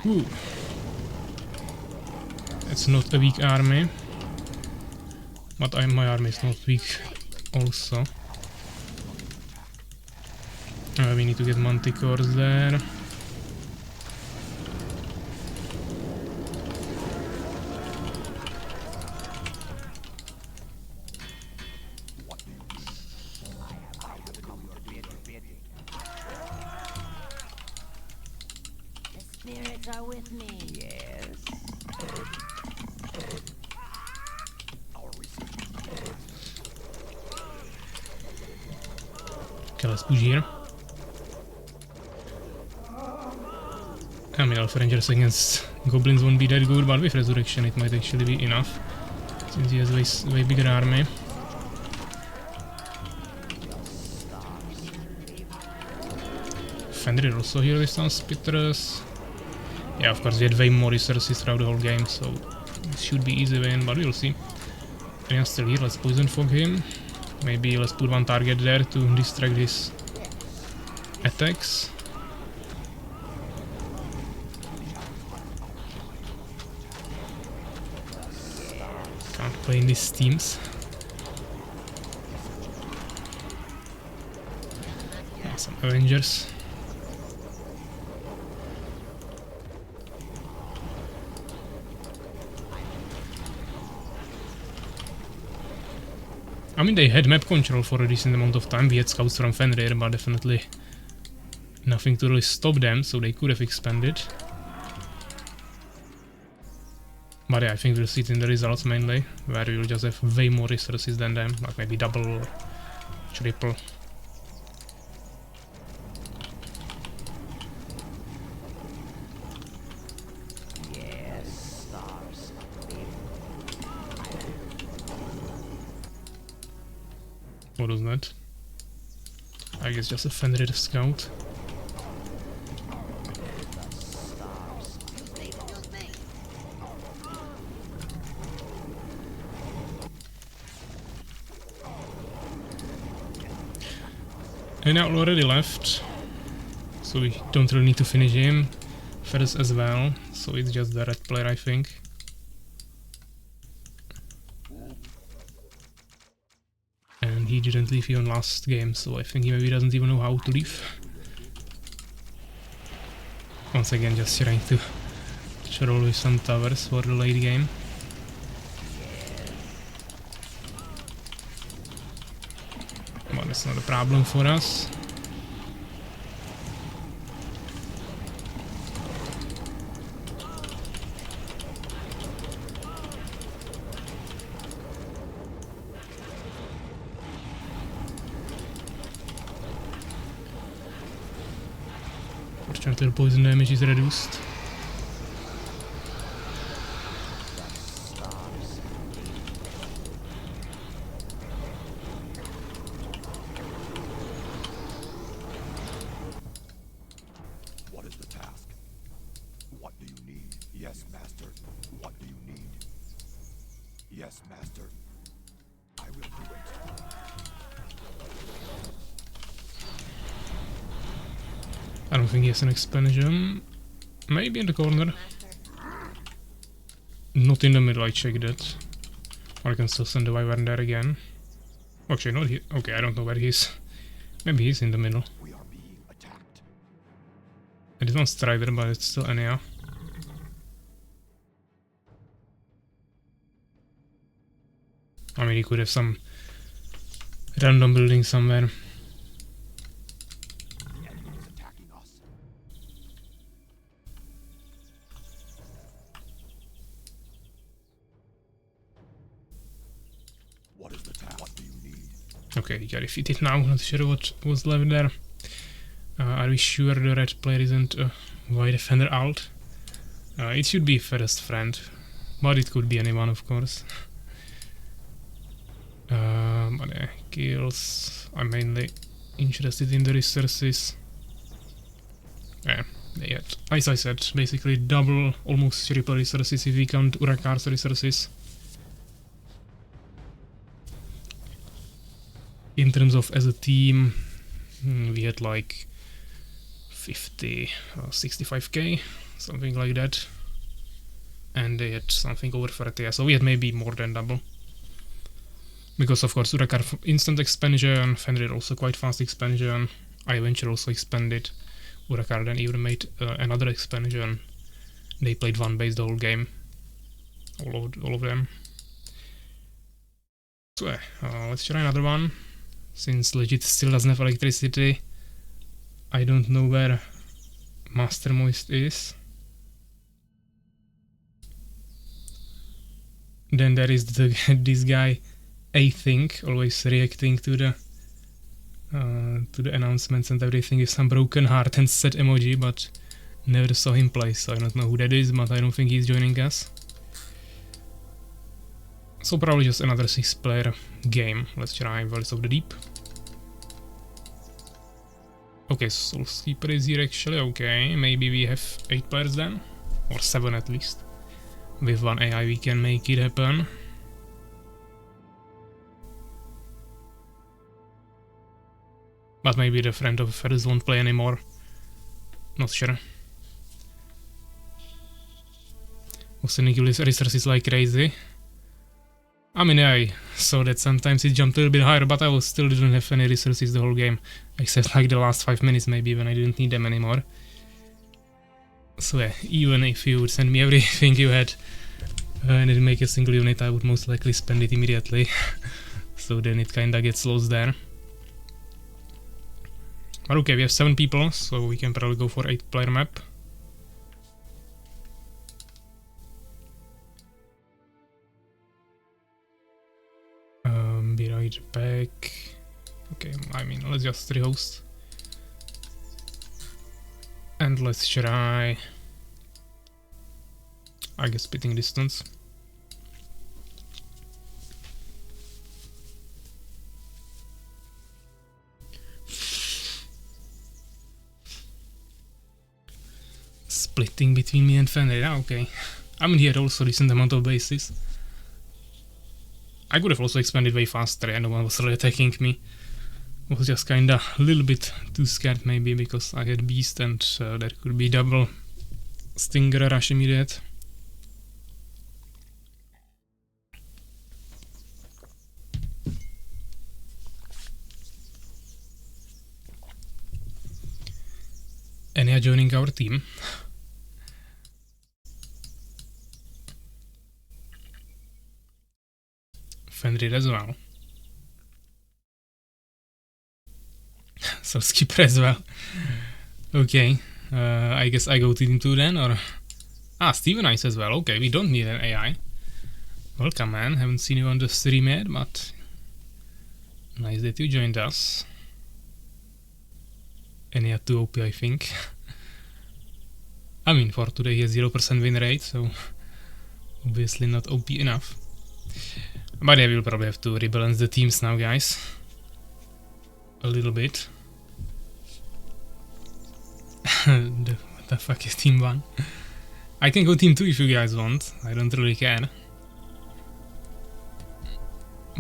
Ooh. It's not a weak army. But my army is not weak also. We need to get manticores there. The spirits are with me. Yes. Our research. Okay, let's push here. I mean, Alpha Rangers against Goblins won't be that good, but with Resurrection it might actually be enough. Since he has a way bigger army. Fenrir also here with some spitters. Yeah, of course, we had way more resources throughout the whole game, so it should be easy win, but we'll see. Anyone's still here, let's poison fog him. Maybe let's put one target there to distract his attacks. Can't play in these teams. Yeah, some Avengers. I mean, they had map control for a decent amount of time. We had scouts from Fenrir, but definitely nothing to really stop them, so they could have expanded. But yeah, I think we'll see it in the results mainly, where we'll just have way more resources than them, like maybe double or triple. Yes. What was that? I guess just a Fenrir scout. And now already left, so we don't really need to finish him. Ferus as well, so it's just the red player, I think. And he didn't leave even last game, so I think he maybe doesn't even know how to leave. Once again, just trying to troll with some towers for the late game. But it's not a problem for us. Fortunately, the poison damage is reduced. What is the task? What do you need? Yes, master. What do you need? Yes, master. I will do it. I don't think he has an expansion. Maybe in the corner. Not in the middle, I checked it. Or I can still send the wyvern there again. Actually, not here. Okay, I don't know where he is. Maybe he's in the middle. We are being attacked. It is not Strider, but it's still Enea. I mean, he could have some random building somewhere. The enemy is attacking us. What is the task? What do you need? Okay, he got defeated now. Not sure what was left there. Are we sure the red player isn't a white defender alt? It should be first friend, but it could be anyone, of course. But kills. I'm mainly interested in the resources. Yeah, they had, as I said, basically double, almost triple resources if we count Urakar's resources. In terms of as a team, we had like 50, 65k, something like that. And they had something over 30, so we had maybe more than double. Because of course Urakar instant expansion, Fenrir also quite fast expansion, I eventually also expanded. Urakar then even made another expansion. They played one base the whole game. All of them. So let's try another one. Since Legit still doesn't have electricity, I don't know where Master Moist is. Then there is this guy, I think, always reacting to the announcements and everything with some broken heart and sad emoji, but never saw him play, so I don't know who that is, but I don't think he's joining us. So probably just another 6-player game. Let's try Wells of the Deep. Okay, Soul Sleeper is here actually, okay, maybe we have 8 players then, or 7 at least. With one AI we can make it happen. But maybe the friend of Ferus won't play anymore. Not sure. Was sending you resources like crazy. I mean, I saw that sometimes it jumped a little bit higher, but I still didn't have any resources the whole game. Except like the last 5 minutes maybe when I didn't need them anymore. So yeah, even if you would send me everything you had and it make a single unit, I would most likely spend it immediately. So then it kinda gets lost there. But okay, we have 7 people, so we can probably go for 8-player map. Be right back. Okay, I mean, let's just rehost. And let's try, I guess, spitting distance. splitting between me and Fenrir. Ah, okay. I mean, he had also decent amount of bases. I could have also expanded way faster, and no one was really attacking me. I was just kinda a little bit too scared maybe, because I had Beast and there could be double Stinger rush immediate. Enya joining our team. Fenrir as well. So Skipper as well. Okay. I guess I go to team 2 then, or... Ah, Steven Ice as well. Okay, we don't need an AI. Welcome, man. Haven't seen you on the stream yet, but... Nice that you joined us. Enya 2 OP, I think. I mean, for today he has 0% win rate, so... Obviously not OP enough. But yeah, we'll probably have to rebalance the teams now, guys. A little bit. What the fuck is team 1? I can go team 2 if you guys want. I don't really care.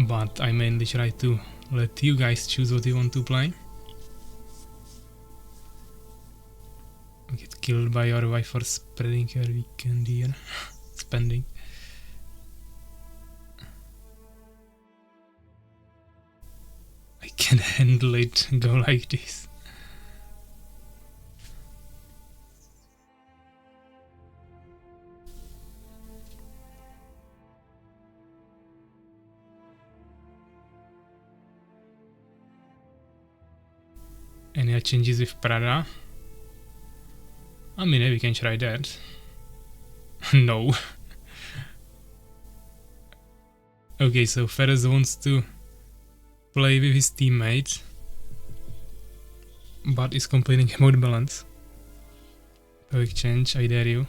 But I mainly try to let you guys choose what you want to play. Get killed by your wife for spreading her weekend here. Spending. I can handle it, go like this. Any changes with Prada? I mean, we can try that. No. Okay, so Ferus wants to play with his teammate, but is complaining about balance. So exchange, I dare you.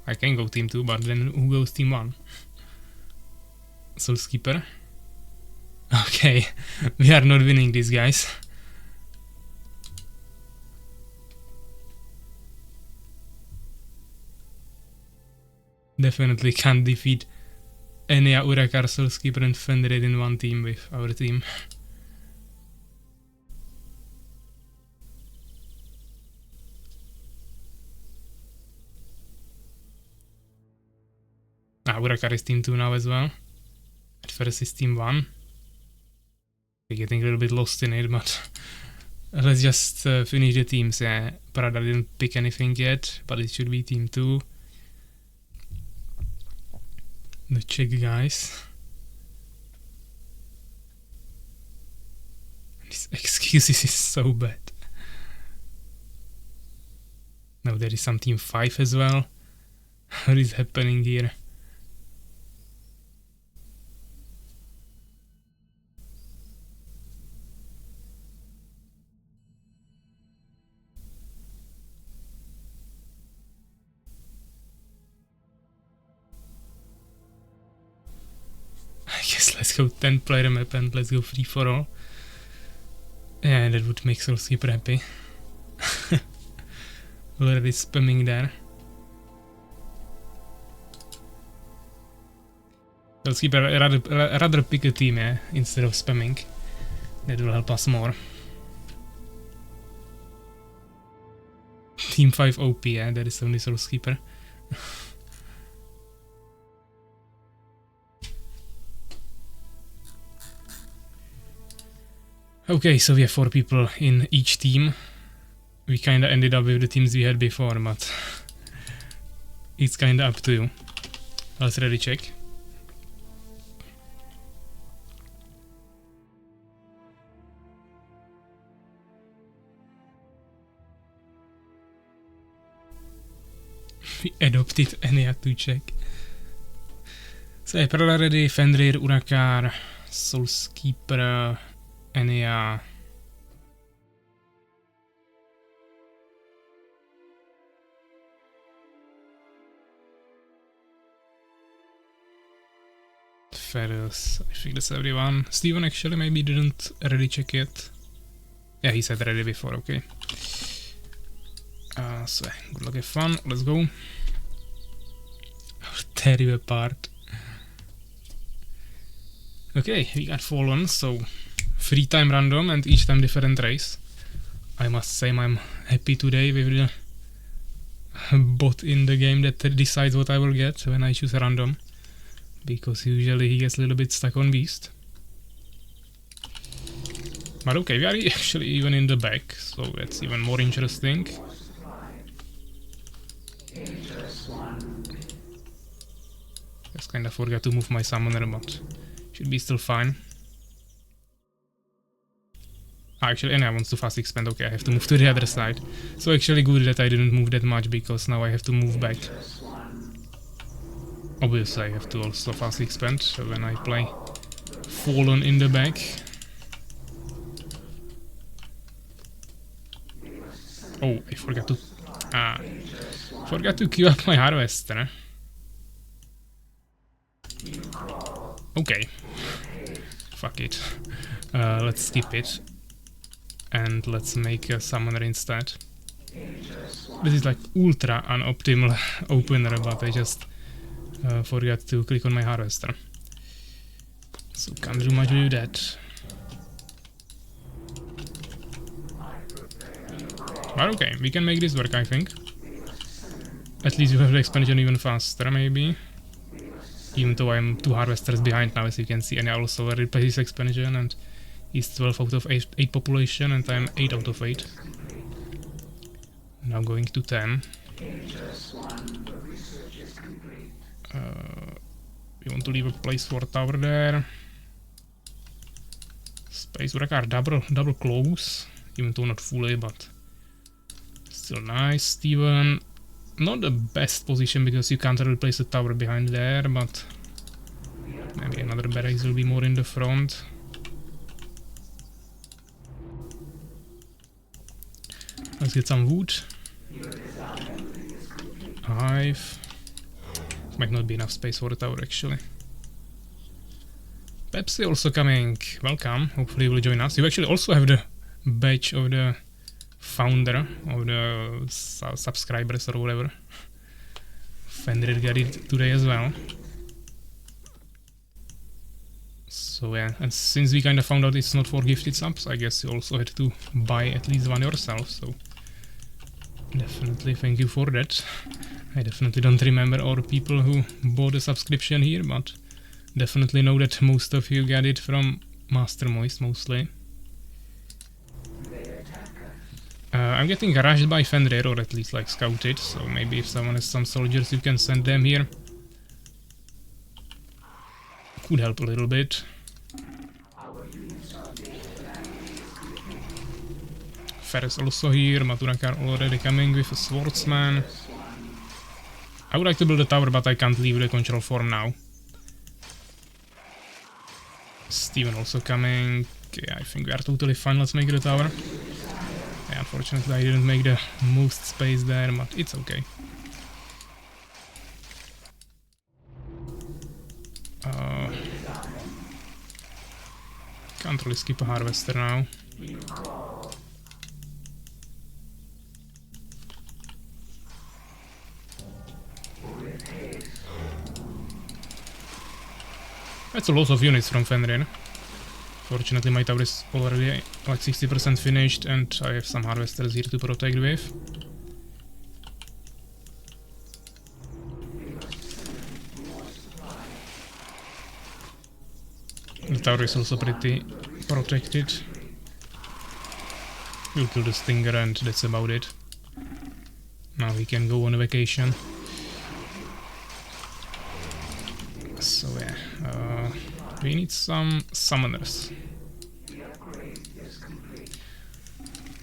I can go team 2, but then who goes team 1? Soul Skipper. Okay, we are not winning this, guys. Definitely can't defeat Enya, Urakar, Soul Skipper and Fenrir in one team with our team. Urakar is team 2 now as well. At first is team 1. We're getting a little bit lost in it, but let's just finish the teams. Yeah, Prada didn't pick anything yet, but it should be team 2. The Czech guys. These excuses is so bad. Now there is some team 5 as well. What is happening here? Let's go 10 player map and let's go free for all. Yeah, that would make Soul Skipper happy. Already spamming there. Soul Skipper rather pick a team, yeah, instead of spamming. That will help us more. Team 5 OP, yeah, that is only Soul Skipper. Okay, so we have 4 people in each team. We kinda ended up with the teams we had before, but it's kinda up to you. Let's ready check. We adopted Enya to check. So je Prada ready, Fenrir, Urakar, Soul Skipper, Enya. Ferus, I think that's everyone. Steven actually maybe didn't ready check yet. Yeah, he said ready before, okay. So, good luck, have fun, let's go. Tear you apart. Okay, we got Fallen, so 3 time random and each time different race. I must say I'm happy today with the bot in the game that decides what I will get when I choose random, because usually he gets a little bit stuck on beast. But okay, we are actually even in the back, so that's even more interesting. Just kinda forgot to move my summoner, but should be still fine. Actually, and I want to fast expand. Okay, I have to move to the other side. So actually good that I didn't move that much, because now I have to move back. Obviously I have to also fast expand when I play Fallen in the back. Oh, I forgot to queue up my harvester. Okay. Fuck it. Let's skip it. And let's make a summoner instead. This is like ultra unoptimal opener, but I just forgot to click on my harvester. So can't do much with that. But okay, we can make this work, I think. At least you have the expansion even faster, maybe. Even though I'm 2 harvesters behind now, as you can see, and I also replace this expansion, and he's 12 out of 8 population, and I'm 8 out of 8. Now going to 10. We want to leave a place for tower there. Space wrecker double close, even though not fully, but still nice. Steven, not the best position because you can't really place a tower behind there, but maybe another barracks will be more in the front. Let's get some wood. Hive. Might not be enough space for the tower actually. Pepsi also coming. Welcome. Hopefully you will join us. You actually also have the badge of the founder of the subscribers or whatever. Fenrir got it today as well. So yeah, and since we kind of found out it's not for gifted subs, I guess you also had to buy at least one yourself, so definitely thank you for that. I definitely don't remember all the people who bought a subscription here, but definitely know that most of you got it from Master Moist mostly. I'm getting rushed by Fenrir, or at least like scouted, so maybe if someone has some soldiers you can send them here. Could help a little bit. Ferus also here, Maturakar already coming with a swordsman. I would like to build a tower, but I can't leave the control form now. Steven also coming. Okay, I think we are totally fine, let's make the tower. Yeah, unfortunately I didn't make the most space there, but it's okay. Can't really skip a harvester now. That's a lot of units from Fenrir. Fortunately my tower is already like 60% finished and I have some harvesters here to protect with. The tower is also pretty protected. We'll kill the stinger and that's about it. Now we can go on a vacation. So yeah, we need some summoners.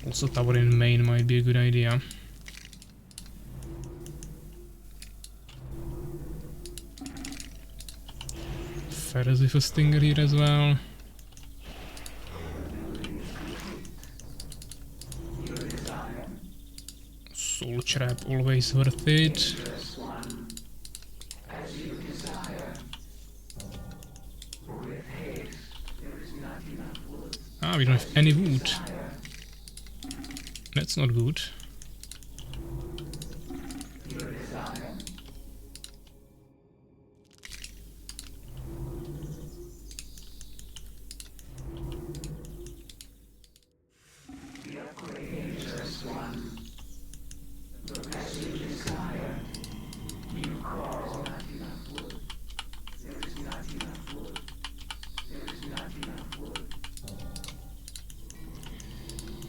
Also tower in main might be a good idea. Ferus with a stinger here as well. Soul trap always worth it. Ah, we don't have any wood. That's not good.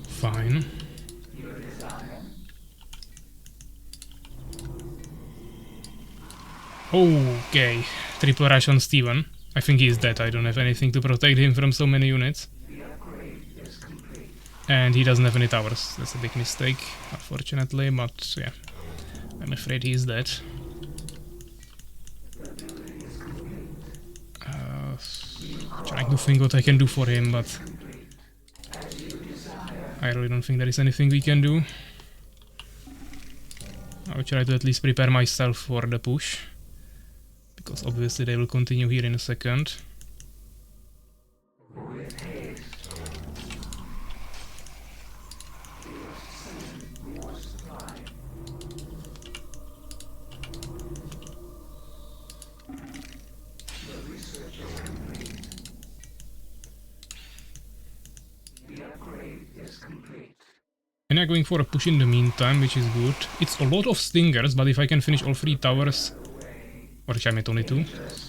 Fine. Okay, triple rush on Steven. I think he's dead. I don't have anything to protect him from so many units. And he doesn't have any towers. That's a big mistake, unfortunately, but yeah. I'm afraid he's dead. Trying to think what I can do for him, but I really don't think there is anything we can do. I'll try to at least prepare myself for the push, because obviously they will continue here in a second. And I'm going for a push in the meantime, which is good. It's a lot of stingers, but if I can finish all 3 towers... Or I meant only 2.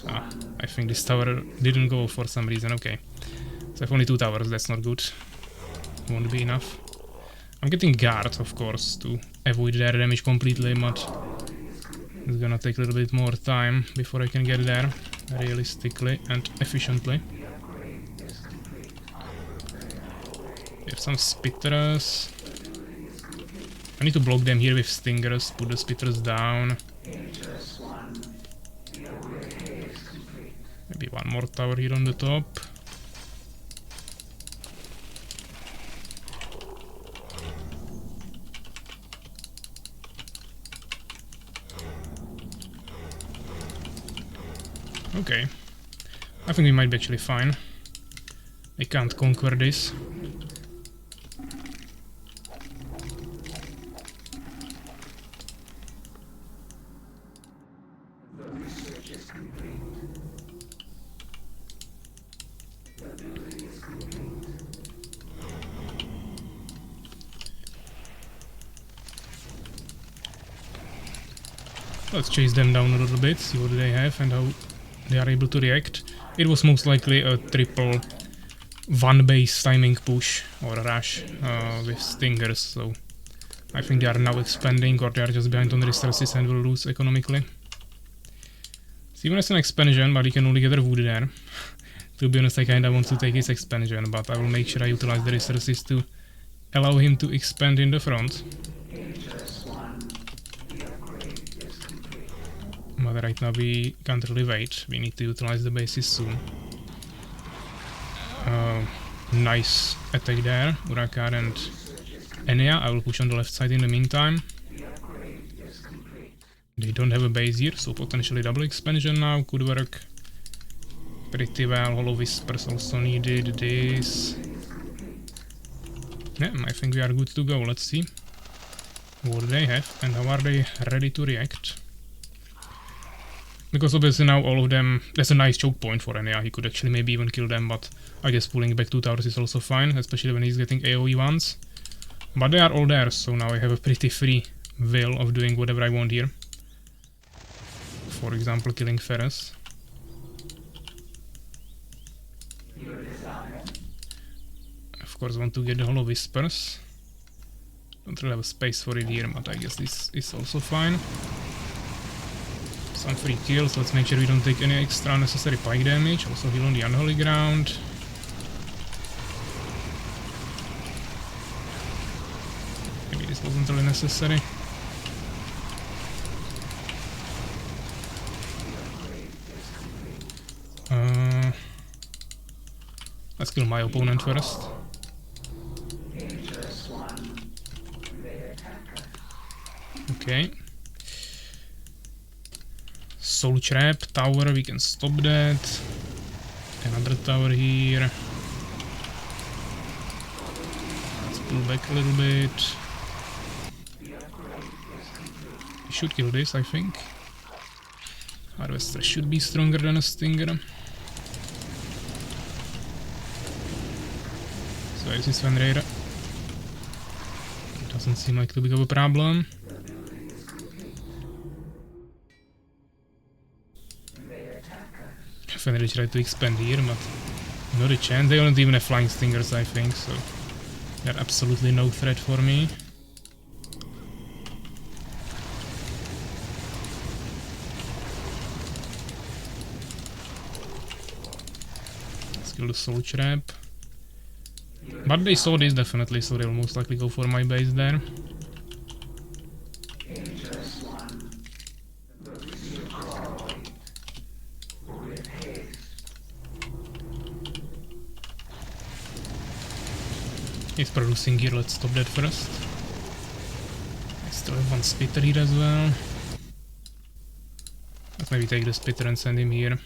Ah, I think this tower didn't go for some reason, okay. So I have only 2 towers, that's not good. Won't be enough. I'm getting guard, of course, to avoid their damage completely, but... It's gonna take a little bit more time before I can get there, realistically and efficiently. We have some spitters. I need to block them here with stingers, put the spitters down. Maybe one more tower here on the top. Okay. I think we might be actually fine. I can't conquer this. Let's chase them down a little bit, see what they have and how they are able to react. It was most likely a triple one-base timing push or rush with stingers, so I think they are now expanding or they are just behind on resources and will lose economically. Steven has an expansion, but he can only get a wood there. To be honest, I kinda want to take his expansion, but I will make sure I utilize the resources to allow him to expand in the front. But right now we can't really wait, we need to utilize the bases soon. Nice attack there, Urakar and Enea. I will push on the left side in the meantime. They don't have a base here, so potentially double expansion now could work pretty well. Hollow Whispers also needed this. Yeah, I think we are good to go. Let's see what they have and how are they ready to react. Because obviously now all of them... That's a nice choke point for Enea, he could actually maybe even kill them, but I guess pulling back 2 towers is also fine, especially when he's getting AoE ones. But they are all there, so now I have a pretty free will of doing whatever I want here. For example, killing Ferus. Of course, want to get the Hollow Whispers. Don't really have a space for it here, but I guess this is also fine. Some free kills, let's make sure we don't take any extra unnecessary pike damage. Also heal on the unholy ground. Maybe this wasn't really necessary. Let's kill my opponent first. Okay. Soul Trap tower, we can stop that. Another tower here. Let's pull back a little bit. We should kill this, I think. Harvester should be stronger than a Stinger. So this is Fenrir. Doesn't seem like too big of a problem. Fenrir tried to expand here, but not a chance. They don't even have flying stingers, I think, so they're absolutely no threat for me. Let's kill the soul trap. But they saw this definitely, so they'll most likely go for my base there. He's producing here, let's stop that first. I still have one spitter here as well. Let's maybe take the spitter and send him here.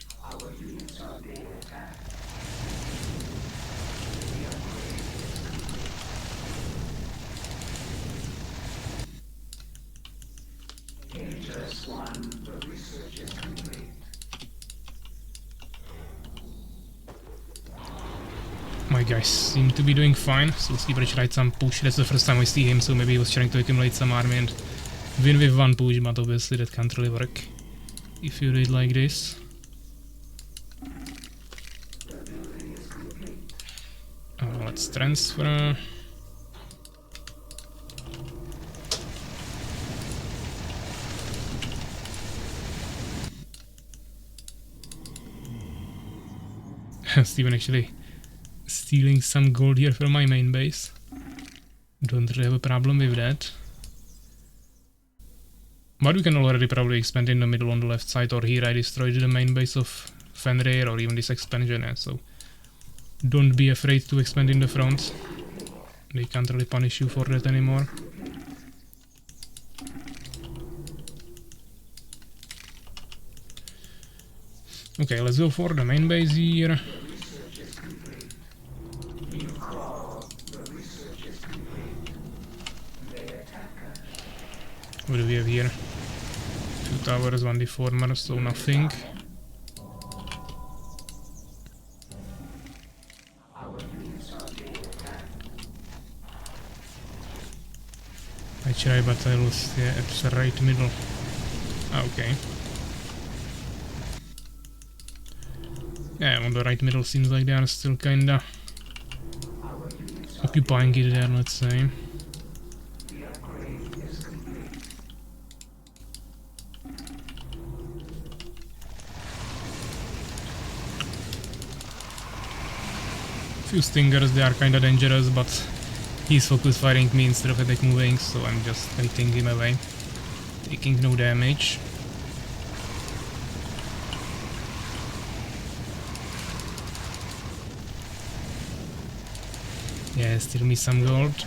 My guys seem to be doing fine, so Sleeper tried some push. That's the first time I see him, so maybe he was trying to accumulate some army and win with one push, but obviously that can't really work if you do it like this. Let's transfer. Steven actually stealing some gold here from my main base. Don't really have a problem with that. But we can already probably expand in the middle on the left side, or here I destroyed the main base of Fenrir, or even this expansion, so don't be afraid to expand in the front. They can't really punish you for that anymore. Okay, let's go for the main base here. What do we have here? 2 towers, 1 deformer, so nothing. I try, but I lost at the right middle. Okay. Yeah, on the right middle seems like they are still kinda occupying it there, let's say. Few stingers, they are kinda dangerous, but he's focus firing me instead of attack moving, so I'm just hitting him away, taking no damage. Yeah, still miss some gold.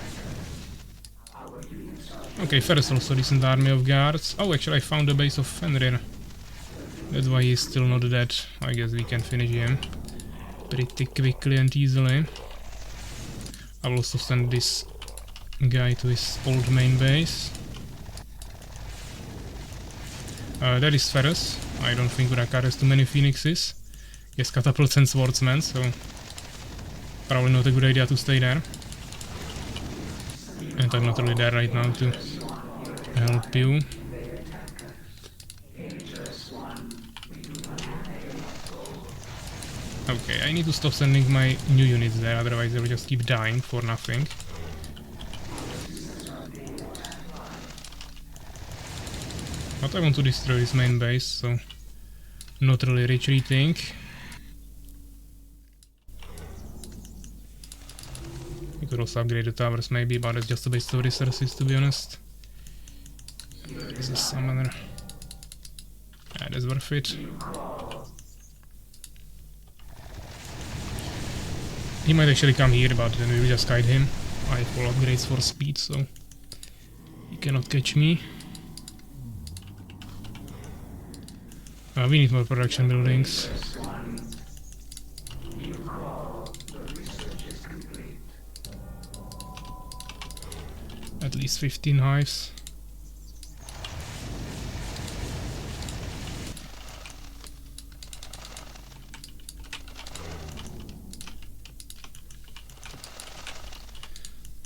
Okay, Ferus also decent army of guards. Oh, actually I found the base of Fenrir. That's why he's still not dead. I guess we can finish him pretty quickly and easily. I will also send this guy to his old main base. That is Ferus. I don't think Urakar has too many phoenixes. He has catapults and swordsmen, so probably not a good idea to stay there. And I'm not really there right now to help you. Okay, I need to stop sending my new units there, otherwise they will just keep dying for nothing. But I want to destroy his main base, so not really retreating. We could also upgrade the towers maybe, but it's just a waste of resources, to be honest. There's a summoner. Yeah, that's worth it. He might actually come here, but then we will just kite him. I have all upgrades for speed, so he cannot catch me. We need more production buildings. At least 15 hives.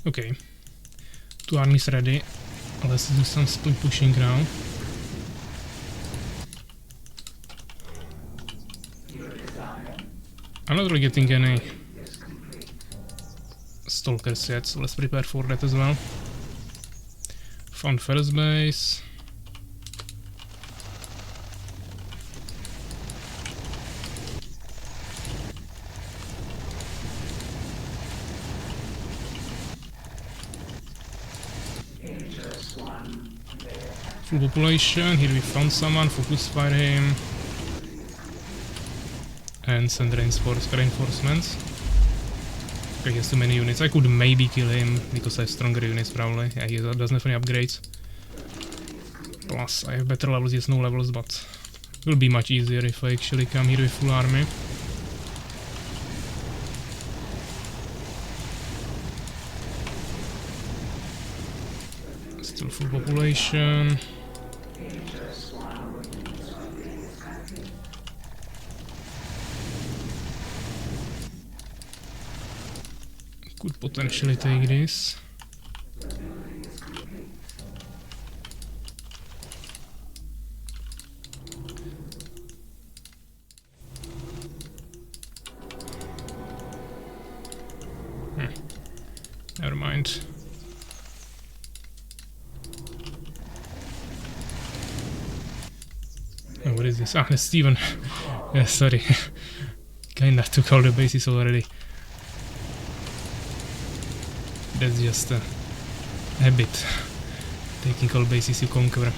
Okay, 2 armies ready. Let's do some split pushing now. I'm not really getting any stalkers yet, so let's prepare for that as well. Found Ferus base. Full population, here we found someone, focus fire him. And send reinforcements. Okay, he has too many units. I could maybe kill him because I have stronger units probably. Yeah, he doesn't have any upgrades. Plus I have better levels, he has no levels, but it will be much easier if I actually come here with full army. Still full population. Could potentially take this. Never mind. Oh, what is this? Ah, that's Steven. Yeah, sorry. Kinda took all the bases already. That's just a habit. Taking all bases you conquer.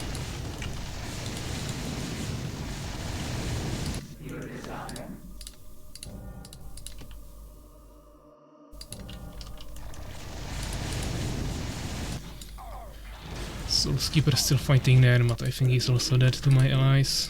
Soulskeeper is still fighting there, but I think he's also dead to my allies.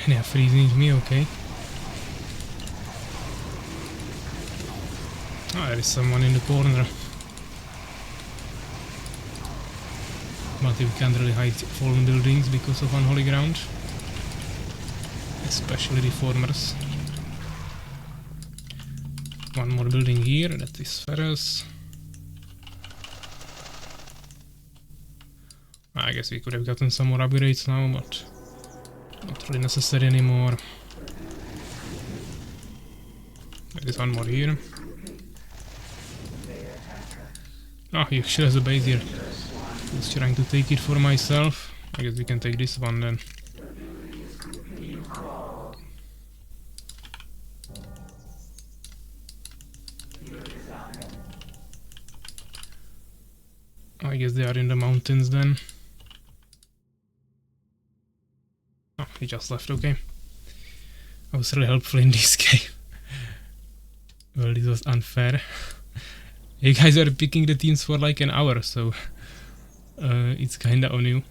And they're freezing me, okay. Ah, there is someone in the corner. But we can't really hide fallen buildings because of unholy ground. Especially reformers. One more building here, that is Ferus. I guess we could have gotten some more upgrades now, but not really necessary anymore. There is one more here. Oh, he actually has a base here. I was trying to take it for myself. I guess we can take this one then. I guess they are in the mountains then. Oh, he just left, okay. I was really helpful in this game. Well, this was unfair. You guys are picking the teams for like an hour, so it's kinda on you.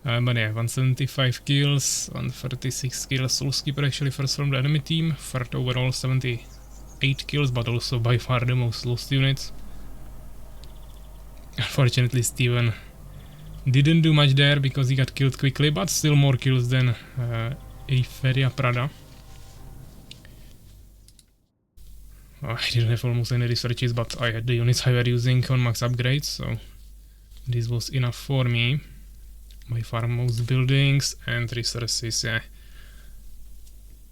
But yeah, 175 kills, 136 kills. Soulskeeper actually first from the enemy team. Third overall, 78 kills, but also by far the most lost units. Unfortunately, Steven didn't do much there because he got killed quickly, but still more kills than Eiferia Prada. Oh, I didn't have almost any researches, but I had the units I were using on max upgrades, so this was enough for me. By far most buildings and resources, yeah.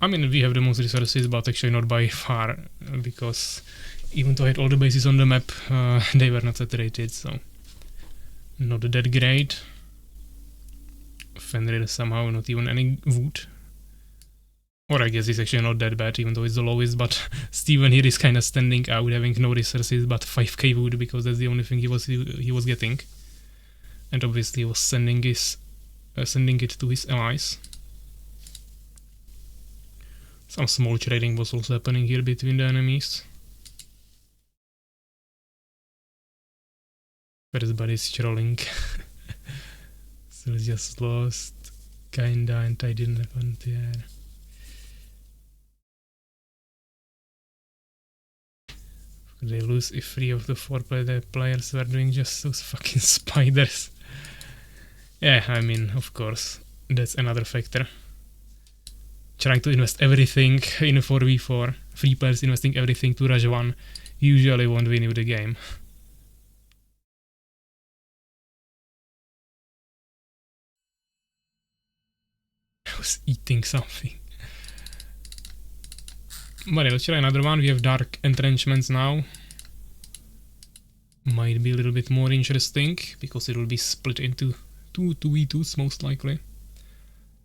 I mean, we have the most resources, but actually not by far, because Even though I had all the bases on the map, they were not saturated, so not that great. Fenrir somehow not even any wood. Or I guess it's actually not that bad, even though it's the lowest, but Steven here is kinda standing out, having no resources but 5k wood, because that's the only thing he was getting. And obviously he was sending it to his allies. Some small trading was also happening here between the enemies. Everybody's trolling. So it's just lost, kinda, and I didn't have anti-air. Could they lose if 3 of the 4 players were doing just those fucking spiders? Yeah, I mean, of course, that's another factor. Trying to invest everything in a 4v4, 3 players investing everything to rush 1, usually won't win you the game. I was eating something. But yeah, let's try another one. We have dark entrenchments now. Might be a little bit more interesting, because it will be split into 2 2v2s most likely.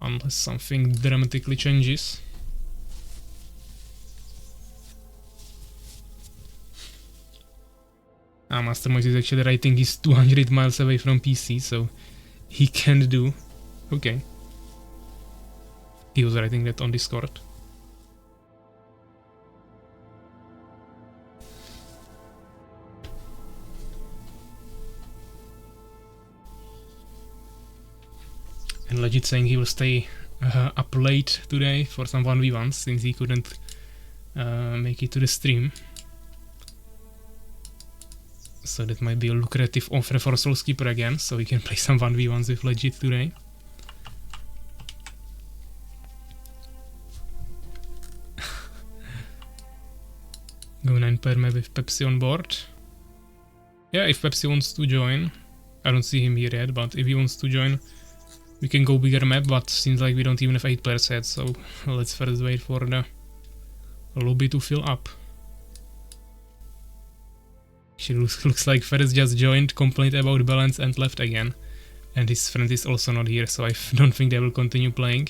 Unless something dramatically changes. Mastermind is actually writing he's 200 miles away from PC, so he can't do. Okay. He was writing that on Discord. And legit saying he will stay up late today for some 1v1s, since he couldn't make it to the stream. So that might be a lucrative offer for Soulskeeper again, so we can play some 1v1s with legit today. Go 9 per map with Pepsi on board. Yeah, if Pepsi wants to join. I don't see him here yet, but if he wants to join, we can go bigger map, but seems like we don't even have 8 players yet, so let's first wait for the lobby to fill up. She looks like Ferus just joined, complained about balance and left again. And his friend is also not here, so I don't think they will continue playing.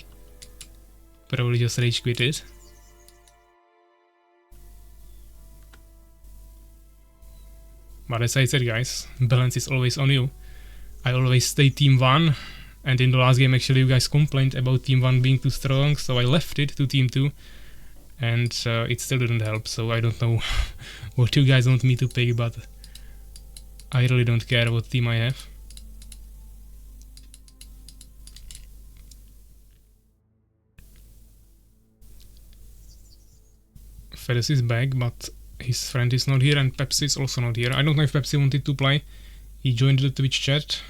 Probably just rage quitted. But as I said, guys, balance is always on you. I always stay team 1, and in the last game actually you guys complained about team 1 being too strong, so I left it to team 2. And it still didn't help, so I don't know what you guys want me to pick, but I really don't care what team I have. Ferus is back, but his friend is not here, and Pepsi is also not here. I don't know if Pepsi wanted to play. He joined the Twitch chat.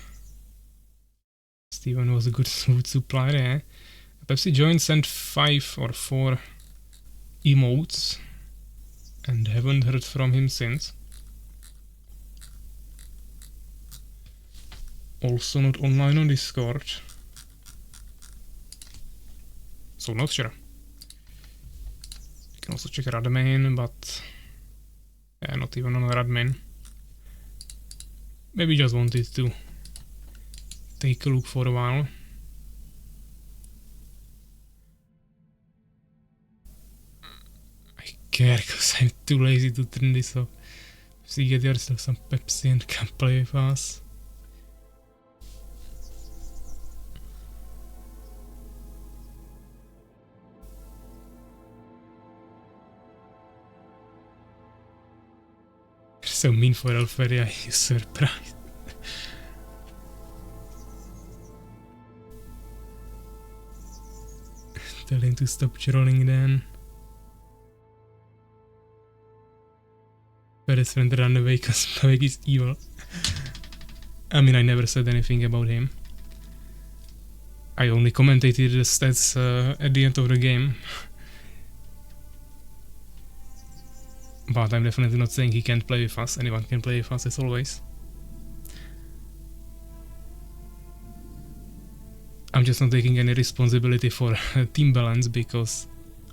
Steven was a good supplier, eh? Pepsi joined, sent 5 or 4 emotes, and haven't heard from him since. Also not online on Discord. So not sure. You can also check Radmain, but yeah, not even on Radmain. Maybe just wanted to take a look for a while. I care because I'm too lazy to turn this off. So you get yourself some Pepsi and can play with us. You're so mean for Alferia, you're surprised. Tell him to stop trolling then. Ferus friend ran away because Pavek is evil. I mean, I never said anything about him. I only commentated the stats at the end of the game. But I'm definitely not saying he can't play with us. Anyone can play with us as always. I'm just not taking any responsibility for team balance because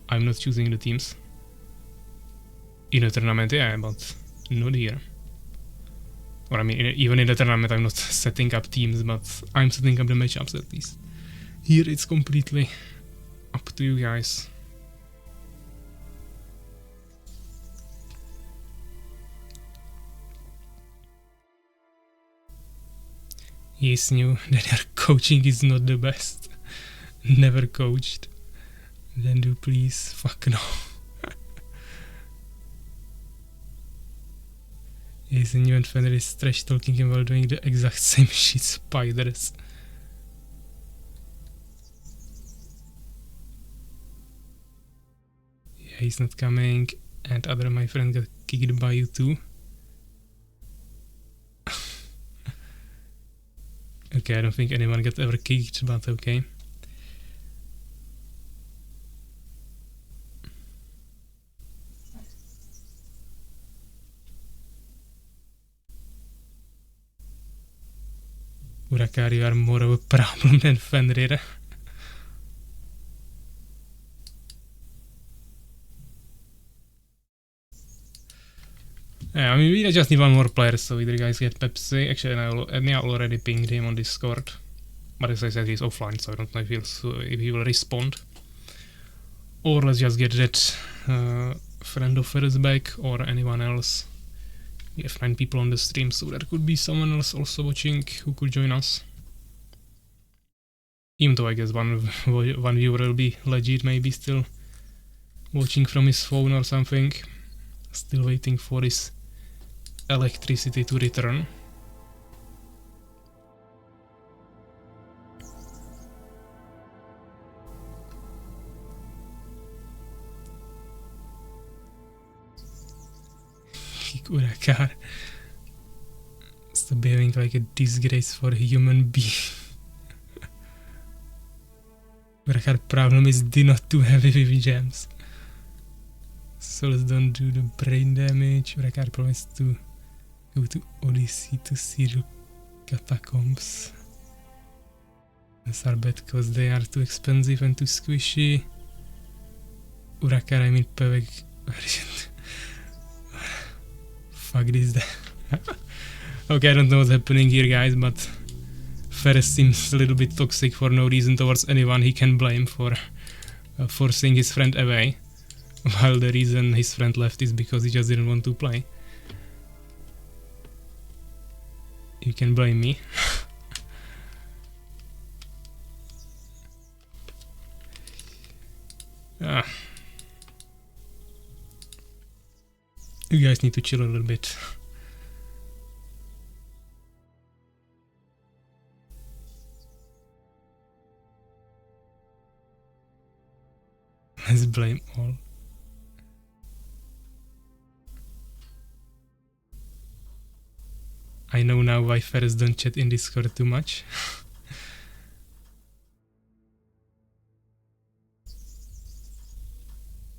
I'm not choosing the teams. In a tournament, yeah, but not here. Or I mean, even in the tournament I'm not setting up teams, but I'm setting up the matchups at least. Here it's completely up to you guys. He's new that their coaching is not the best. Never coached. Then do please. Fuck no. He's new and Fenrir is trash talking him while doing the exact same shit. Spiders. Yeah, he's not coming. And other my friend got kicked by you too. Okay, I don't think anyone got ever kicked, but okay. Urakar, you are more of a problem than Fenrir. Yeah, I mean, we just need one more player, so either guys get Pepsi. Actually, I already pinged him on Discord. But as I said, he's offline, so I don't know if he will respond. Or let's just get that friend of Ferus back, or anyone else. We have 9 people on the stream, so there could be someone else also watching who could join us. Even though I guess one viewer will be legit, maybe still watching from his phone or something. Still waiting for his electricity to return. Urakar. Stop behaving like a disgrace for a human being. Urakar problem is not too heavy with gems. Souls don't do the brain damage. Urakar promised to go to Odyssey to see the catacombs. Those are bad because they are too expensive and too squishy. Urakar, I mean Pevek. Fuck this. Okay, I don't know what's happening here, guys, but Ferus seems a little bit toxic for no reason towards anyone he can blame for forcing his friend away. While the reason his friend left is because he just didn't want to play. You can blame me. You guys need to chill a little bit. Let's blame all. I know now why Ferus don't chat in Discord too much.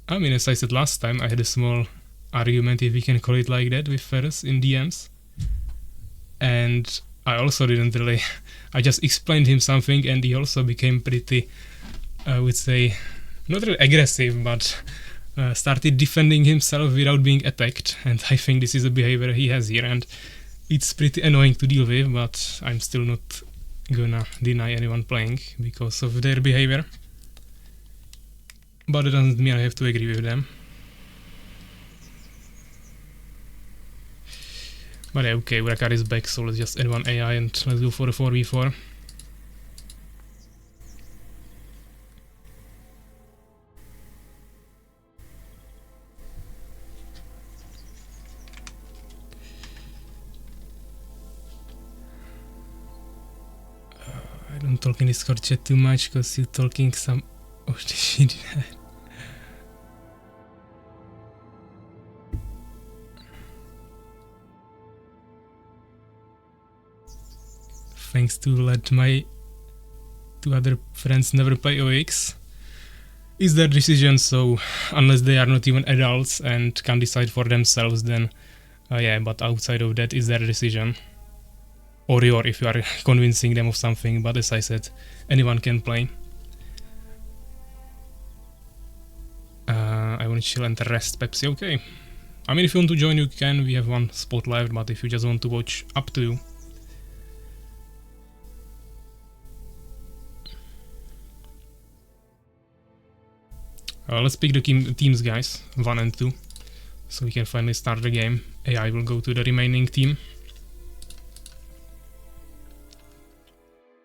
I mean, as I said last time, I had a small argument, if we can call it like that, with Ferus in DMs. And I also didn't really... I just explained him something and he also became pretty, I would say, not really aggressive, but started defending himself without being attacked. And I think this is a behavior he has here, and it's pretty annoying to deal with, but I'm still not gonna deny anyone playing because of their behavior. But it doesn't mean I have to agree with them. But yeah, okay, Urakar is back, so let's just add one AI and let's go for a 4v4. I don't talk in Discord chat too much because you're talking some... Oh shit. Thanks to let my 2 other friends never play OX. It's their decision, so unless they are not even adults and can decide for themselves, then yeah, but outside of that, it's their decision. Or your, if you are convincing them of something, but as I said, anyone can play. I want to chill and rest, Pepsi, okay. I mean, if you want to join, you can. We have one spot left, but if you just want to watch, up to you. Let's pick the teams, guys, 1 and 2, so we can finally start the game. AI will go to the remaining team.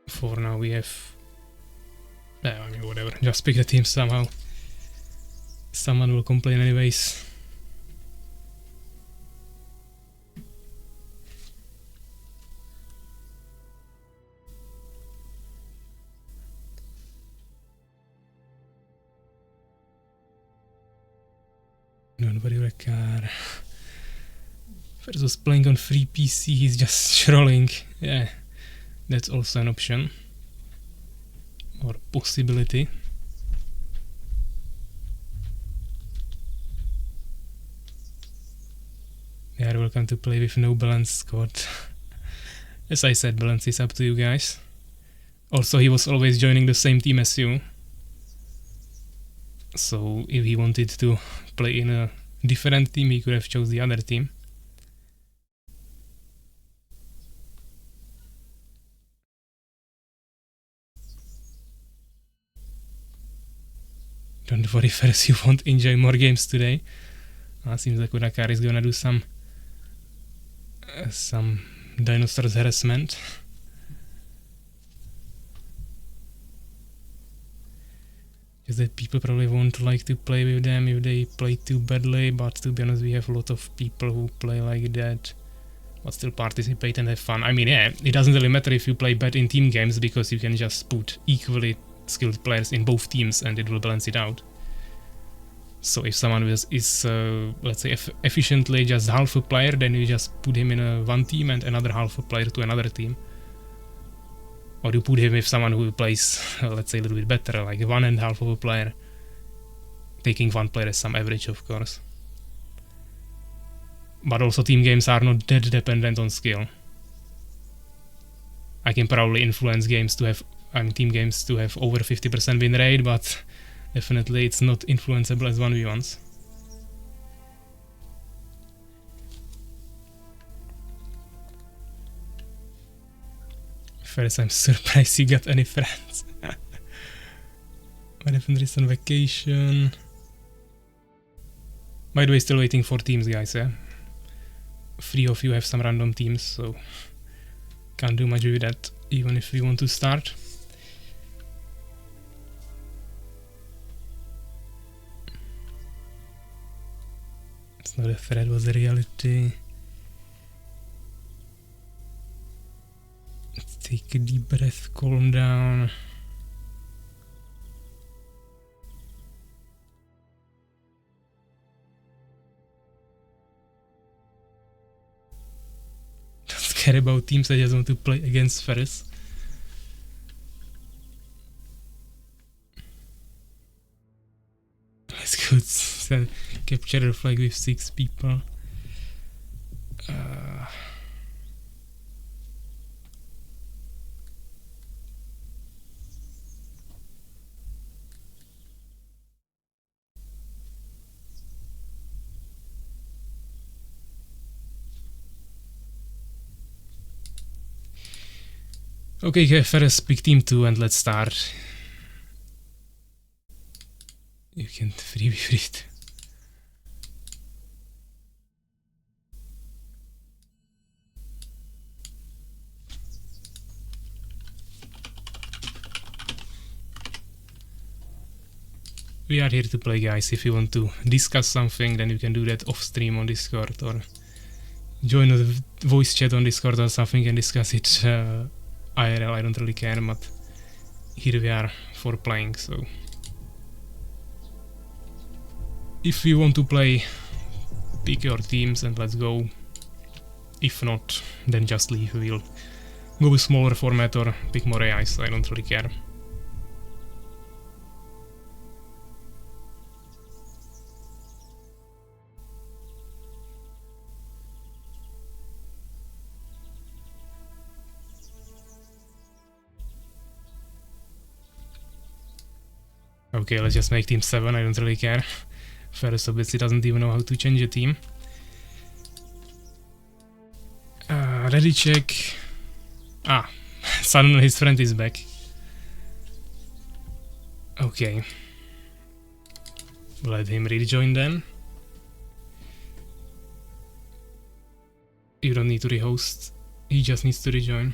For now, we have... I mean, whatever, just pick the team somehow. Someone will complain anyways. Nobody will care. Ferus was playing on free PC, he's just trolling. Yeah, that's also an option. Or possibility. You are welcome to play with no balance squad. As I said, balance is up to you guys. Also, he was always joining the same team as you. So if he wanted to play in a different team, he could have chose the other team. Don't worry, Ferus, you won't enjoy more games today. Seems like Urakar is gonna do some dinosaurs harassment. Just that people probably won't like to play with them if they play too badly, but to be honest, we have a lot of people who play like that, but still participate and have fun. I mean, yeah, it doesn't really matter if you play bad in team games, because you can just put equally skilled players in both teams and it will balance it out. So if someone is let's say, efficiently just half a player, then you just put him in one team and another half a player to another team. Or you put him with someone who plays, let's say, a little bit better, like 1.5 of a player. Taking one player as some average, of course. But also team games are not that dependent on skill. I can probably influence games to have, team games to have over 50% win rate, but definitely it's not influenceable as 1v1s. Ferus, I'm surprised you got any friends. My defender is on vacation. By the way, still waiting for teams, guys, yeah? 3 of you have some random teams, so can't do much with that, even if we want to start. It's not a threat, it was a reality. Let's take a deep breath, calm down. Don't care about teams, I just want to play against Ferus. Let's go capture the flag with 6 people. Okay, Ferus, pick team 2 and let's start. You can freebie read. We are here to play, guys. If you want to discuss something, then you can do that off stream on Discord, or join a voice chat on Discord or something and discuss it IRL. I don't really care, but here we are for playing, so if you want to play, pick your teams and let's go. If not, then just leave. We'll go with smaller format or pick more AIs, I don't really care. Okay, let's just make team 7, I don't really care. Ferus obviously doesn't even know how to change a team. Ready check. Ah, suddenly his friend is back. Okay. Let him rejoin then. You don't need to rehost. He just needs to rejoin.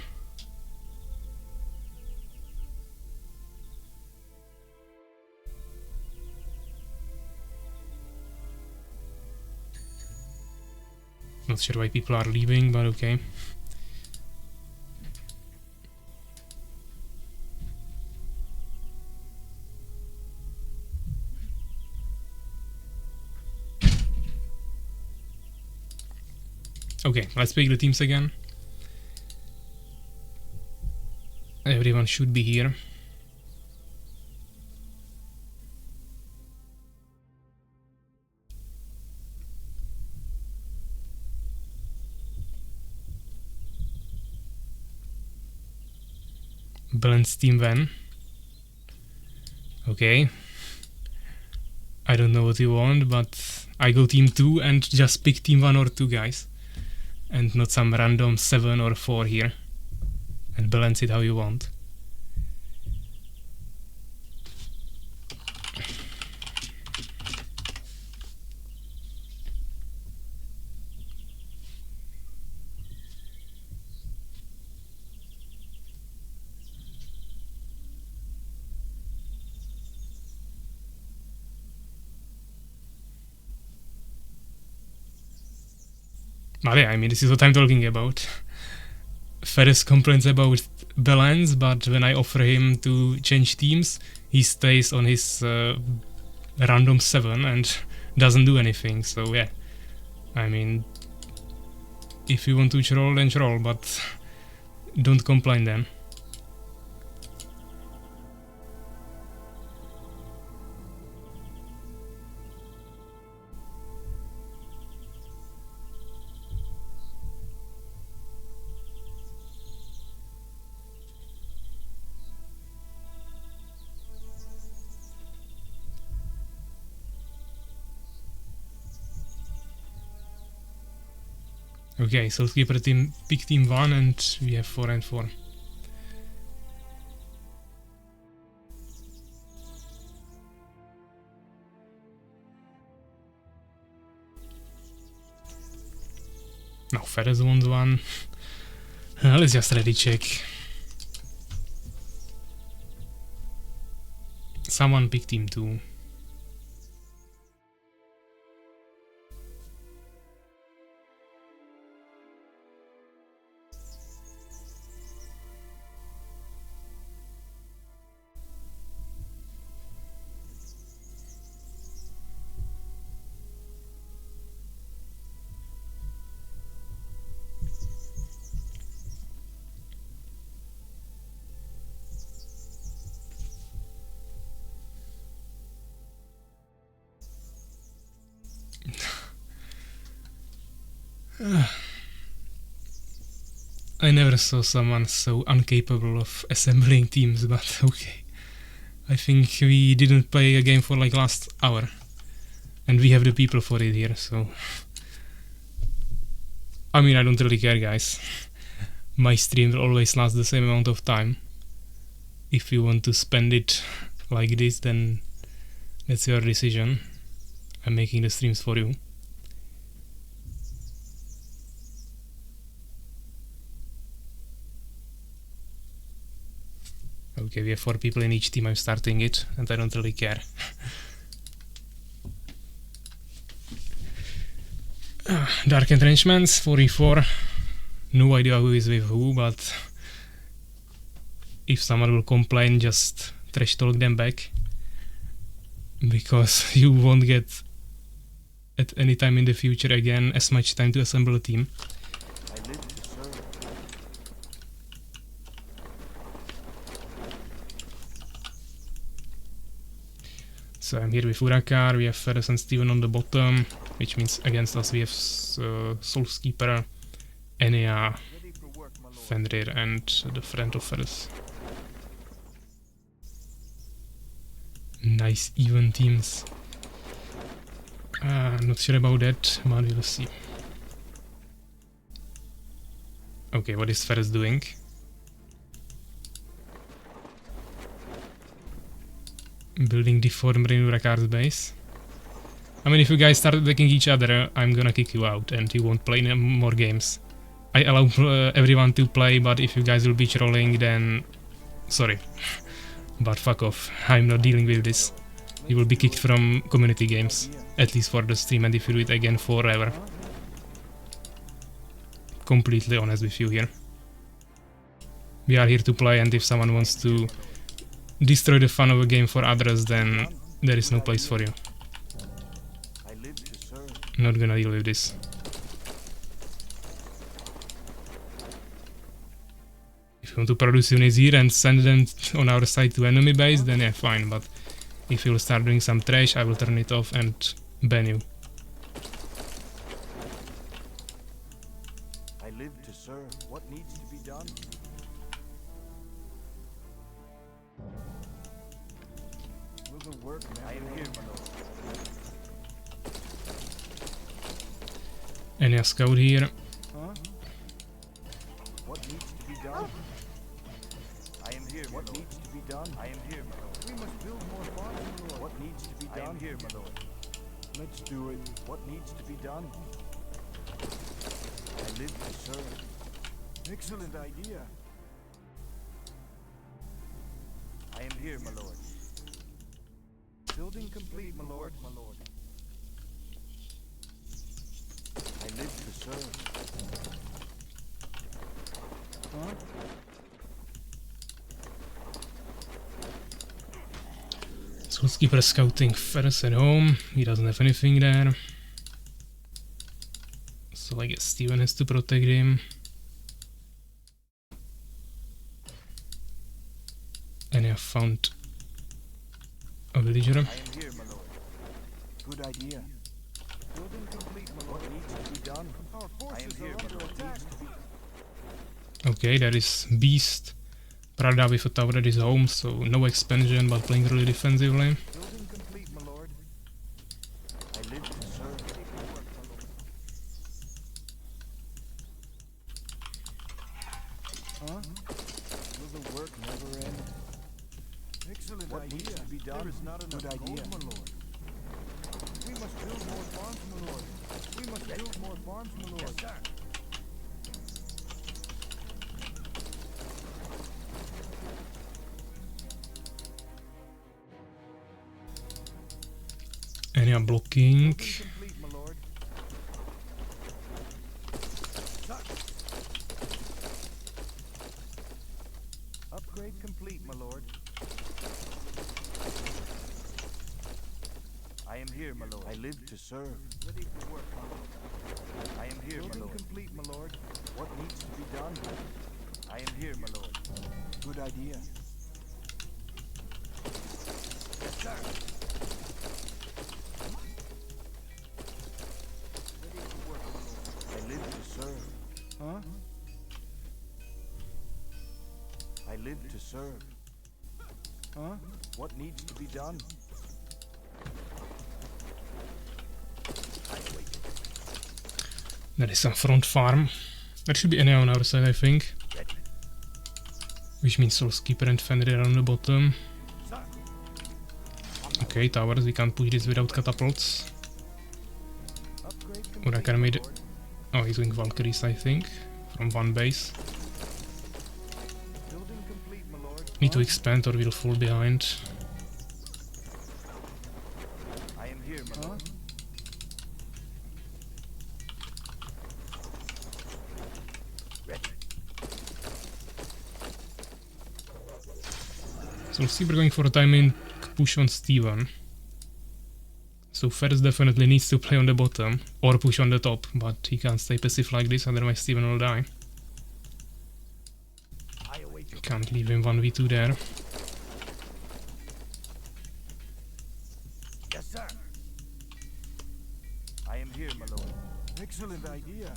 Not sure why people are leaving, but okay. Okay, let's pick the teams again. Everyone should be here. Balance team van. Okay. I don't know what you want, but I go team 2 and just pick team 1 or 2 guys. And not some random 7 or 4 here. And balance it how you want. But yeah, I mean, this is what I'm talking about. Ferus complains about balance, but when I offer him to change teams, he stays on his random 7 and doesn't do anything. So yeah, I mean, if you want to troll, then troll, but don't complain then. Okay, Soulkeeper team pick team 1 and we have 4 and 4. Now Ferus wants one. Let's just ready check. Someone pick team 2. I never saw someone so incapable of assembling teams, but okay. I think we didn't play a game for like last hour. And we have the people for it here, so... I mean, I don't really care, guys. My stream will always last the same amount of time. If you want to spend it like this, then that's your decision. I'm making the streams for you. Okay, we have 4 people in each team, I'm starting it, and I don't really care. Dark Entrenchments, 4v4. No idea who is with who, but if someone will complain, just trash talk them back. Because you won't get at any time in the future again as much time to assemble a team. I live to serve. So I'm here with Urakar, we have Ferus and Steven on the bottom, which means against us we have Soulkeeper, Enea, Ready for work, my lord. Fenrir and the friend of Ferus. Nice even teams. Not sure about that, but we'll see. Okay, what is Ferus doing? Building deformer in Urakkar's base. I mean, if you guys start attacking each other, I'm gonna kick you out and you won't play any more games. I allow everyone to play, but if you guys will be trolling, then... sorry. But fuck off, I'm not dealing with this. You will be kicked from community games, at least for the stream, and if you do it again, forever. Completely honest with you here. We are here to play, and if someone wants to destroy the fun of a game for others, then there is no place for you. Not gonna deal with this. If you want to produce units here and send them on our side to enemy base, then yeah, fine, but if you'll start doing some trash, I will turn it off and ban you. I live to serve. What needs to be done? Will the work never I am here, my lord. Any scout here? Huh? What needs to be done? I am here, what needs to be done? I am here, my lord. We must build more farms, my lord. What needs to be done? I am here, my lord. Let's do it. What needs to be done? I live to serve. Excellent idea. I am here, my lord. Building complete, my lord, my lord. I live to serve. Huh? So let's keep scouting Ferus at home. He doesn't have anything there. So I guess Steven has to protect him. And I have found a villager. I am here, my lord. Good idea. Building complete, my lord. What needs to be done? Our forces are under attack. Okay, there is Beast. Prada with a tower at his home, so no expansion, but playing really defensively. Building complete, my lord. I live to serve. Huh? Will the work never end? Excellent what idea. Needs to be done? There is not enough good idea, my lord. We must build more farms, my lord. We must build more farms, my lord. Yes, sir. Any are blocking. Complete, my lord. Upgrade complete, my lord. I am here, my lord. I live to serve. Ready for work, my lord. I am here, my lord. Complete, my lord. What needs to be done? I am here, my lord. Good idea. Yes, sir. Ready for work, my lord. I live to serve. Huh? I live to serve. Huh? What needs to be done? There is some front farm. There should be any on our side, I think. Which means Soulskeeper and Fenrir on the bottom. Okay, towers, we can't push this without catapults. Urakkar made... oh, he's doing Valkyries, I think. From one base. Need to expand or we'll fall behind. I am here, my lord. So Soulskeeper going for a timing push on Steven. So Ferus definitely needs to play on the bottom or push on the top, but he can't stay passive like this, otherwise Steven will die. Can't leave him 1v2 there. Yes, sir. I am here, my lord. Excellent idea.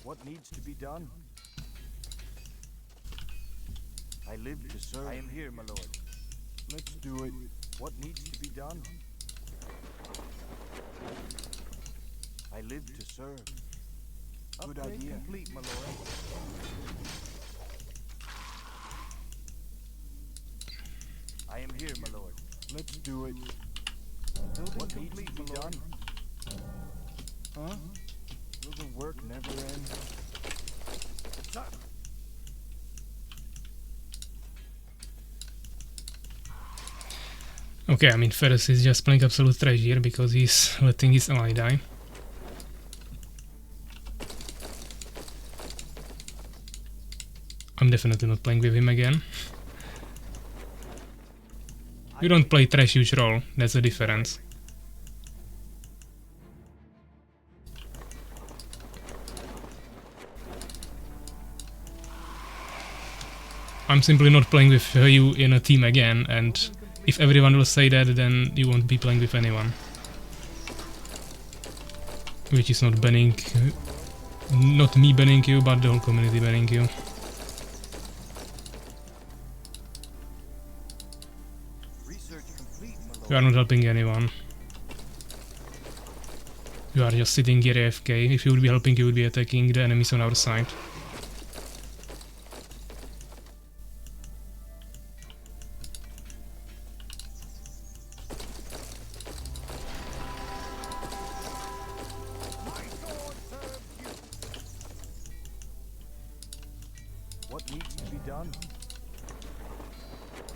What needs to be done? I live to serve. I am here, my lord. Let's do it. What needs to be done? I live to serve. Good idea. Complete, my lord. I am here, my lord. Let's do it. What needs to be done? Huh? Will the work never end? Sir. Okay, I mean, Ferus is just playing absolute trash here because he's letting his ally die. I'm definitely not playing with him again. You don't play trash huge role, that's the difference. I'm simply not playing with you in a team again, and if everyone will say that, then you won't be playing with anyone. Which is not banning... not me banning you, but the whole community banning you. You are not helping anyone. You are just sitting here AFK. If you would be helping, you would be attacking the enemies on our side. What needs to be done?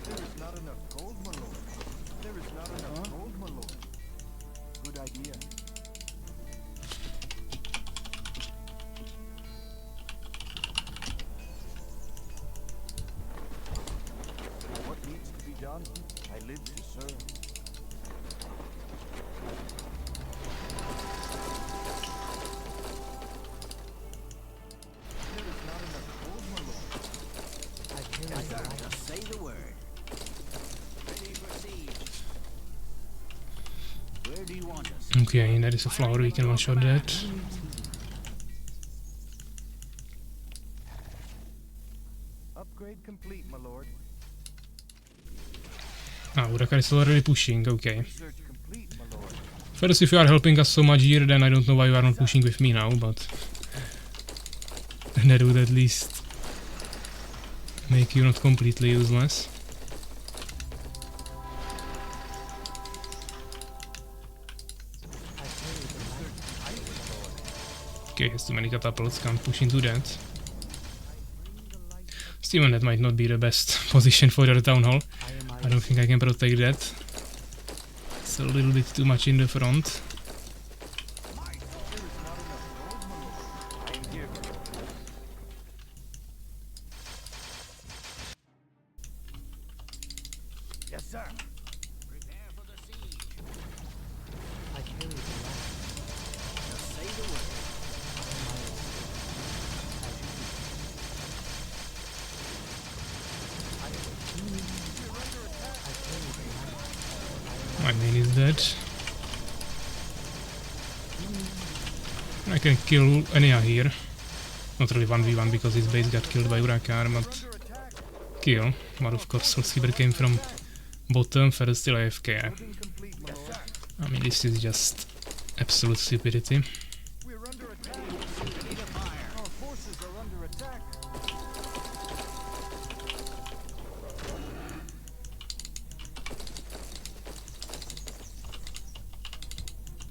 There is not enough gold, my lord. There is not enough gold, my lord. Good idea. What needs to be done? I live to serve. There is not enough gold, my lord. Just say the word. Ready for siege. Where do you want us? Okay, that is a flower, we can one-shot that. Upgrade complete, my lord. Ah, Urakar is already pushing, okay. Research complete, my lord. First, if you are helping us so much here, then I don't know why you are not pushing with me now, but... that would at least... make you not completely useless. Okay, has too many catapults, can't push into that. Steven, that might not be the best position for your town hall. I don't think I can protect that. It's a little bit too much in the front. Yes, sir. Prepare for the siege. I carry the light. Just say the word. My main is dead. I can kill Enya here. Not really 1v1 because his base got killed by Urakar, but kill. But of course, Solskjaer came from bottom, Ferus still AFK. I mean, this is just absolute stupidity. We're under attack. Our forces are under attack.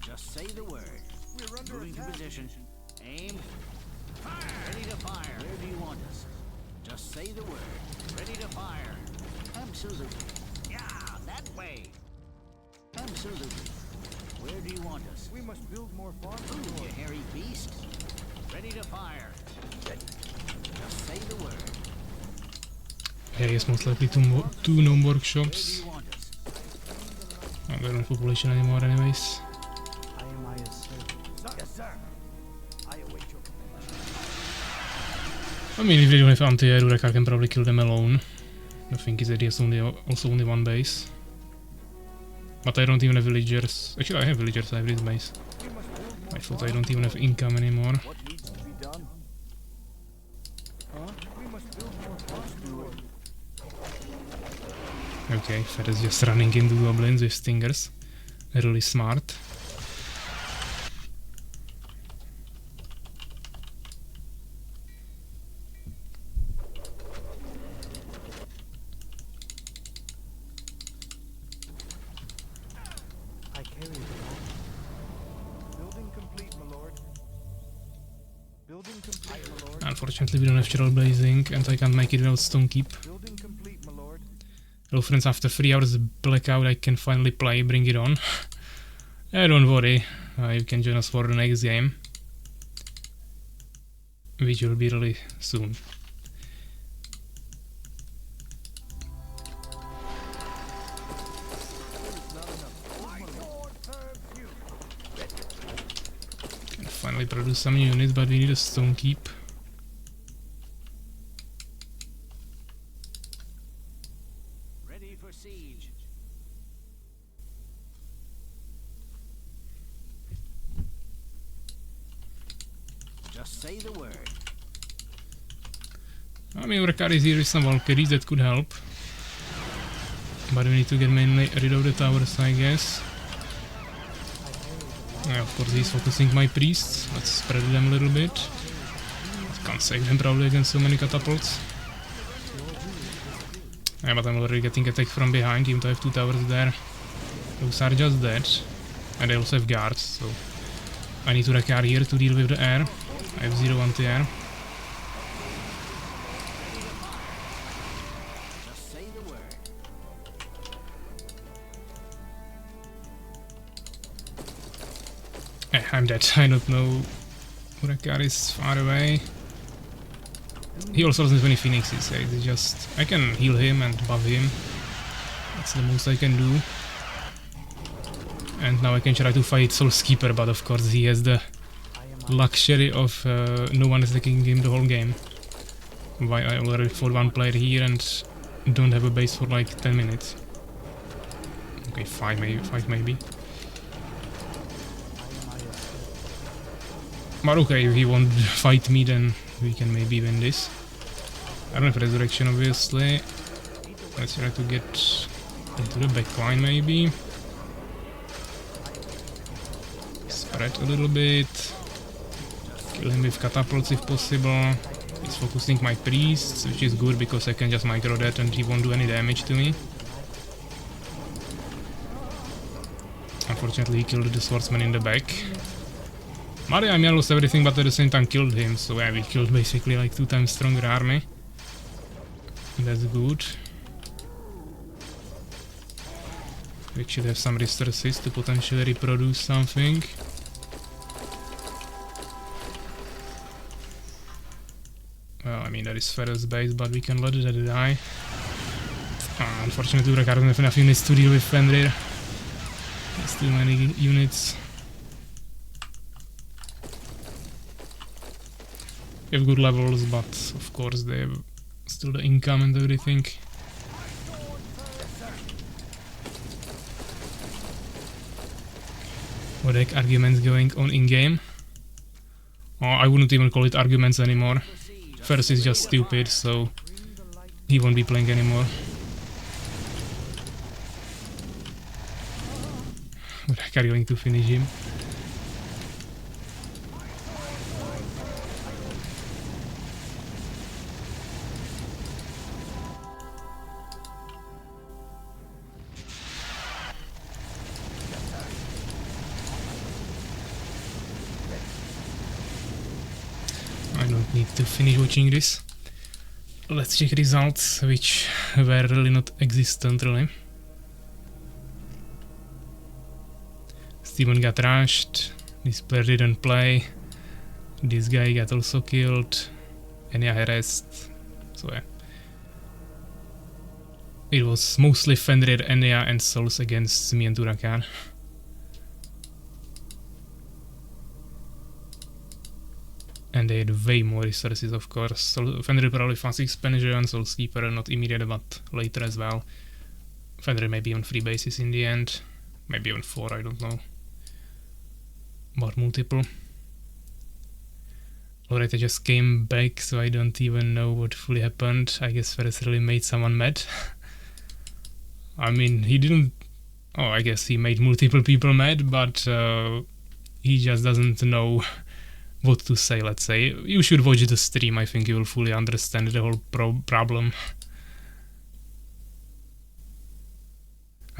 Just say the word. We're under Moving to attack. position. Aim. Fire. Ready to fire. Where do you want us? Just say the word. Ready to fire. Absolutely. Yeah, that way. Absolutely. Where do you want us? We must build more farms. Ooh, you hairy beast. Ready to fire. Just say the word. Here is most likely two gnome Where do workshops. you want us? I don't have population anymore anyways. Yes, sir. I await your command. I mean, if they don't have anti-air, Urakar can probably kill them alone. The thing is that he has also only one base. But I don't even have villagers. Actually, I have villagers, I have this base. We must build more I thought I don't even have income anymore. What needs to be done? Huh? We must build more farms. Do it. Okay, Ferus just running into goblins with stingers. Really smart. I carry the light. Building complete, my lord. Building complete, my lord. Unfortunately, we don't have trailblazing, and I can't make it without stone keep. Building complete, my lord. Hello friends, after 3 hours blackout I can finally play, bring it on. Don't worry, you can join us for the next game, which will be really soon. Can finally produce some units, but we need a stone keep. Ready for siege. Just say the word. I mean, retard is here with some Valkyries that could help. But we need to get mainly rid of the towers, I guess. Yeah, of course he's focusing my priests. Let's spread them a little bit. Can't save them probably against so many catapults. Yeah, but I'm already getting attacked from behind, even though I have 2 towers there. Those are just dead. And they also have guards, so I need to retard here to deal with the air. I have 0 anti-air. Just say the word. I'm dead. I don't know. Urakar is far away. He also doesn't have any phoenixes. It's just I can heal him and buff him. That's the most I can do. And now I can try to fight Soul's Keeper, but of course he has the luxury of no one is attacking him the whole game. Why I already fought 1 player here and don't have a base for like 10 minutes. Okay, 5 maybe. But okay, if he won't fight me, then we can maybe win this. I don't have resurrection, obviously. Let's try to get into the back line, maybe. Spread a little bit. Kill him with catapults if possible. He's focusing my priests, which is good because I can just micro that and he won't do any damage to me. Unfortunately, he killed the swordsman in the back. Maria, I mean, I lost everything, but at the same time killed him, so yeah, we killed basically like 2 times stronger army. That's good. We should have some resources to potentially reproduce something. Well, I mean, that is Ferus base, but we can let that die. Unfortunately, Urakar doesn't have enough units to deal with Fenrir. There's too many units. We have good levels, but of course they have still the income and everything. What the heck arguments going on in game? Oh, I wouldn't even call it arguments anymore. Ferus is just stupid, so he won't be playing anymore. What are you going to finish him? Need to finish watching this. Let's check results, which were really not existent, really. Steven got rushed, this player didn't play, this guy got also killed, Enya harassed, so yeah. It was mostly Fenrir, Enya and Souls against me and Urakar. And they had way more resources, of course. So Fenrir probably fast expansion, Soul's Keeper not immediate, but later as well. Fenrir maybe even 3 bases in the end. Maybe even 4, I don't know. But multiple. Alright, I just came back, so I don't even know what fully happened. I guess Ferus really made someone mad. I mean, he didn't... Oh, I guess he made multiple people mad, but he just doesn't know what to say, let's say. You should watch the stream, I think you will fully understand the whole problem.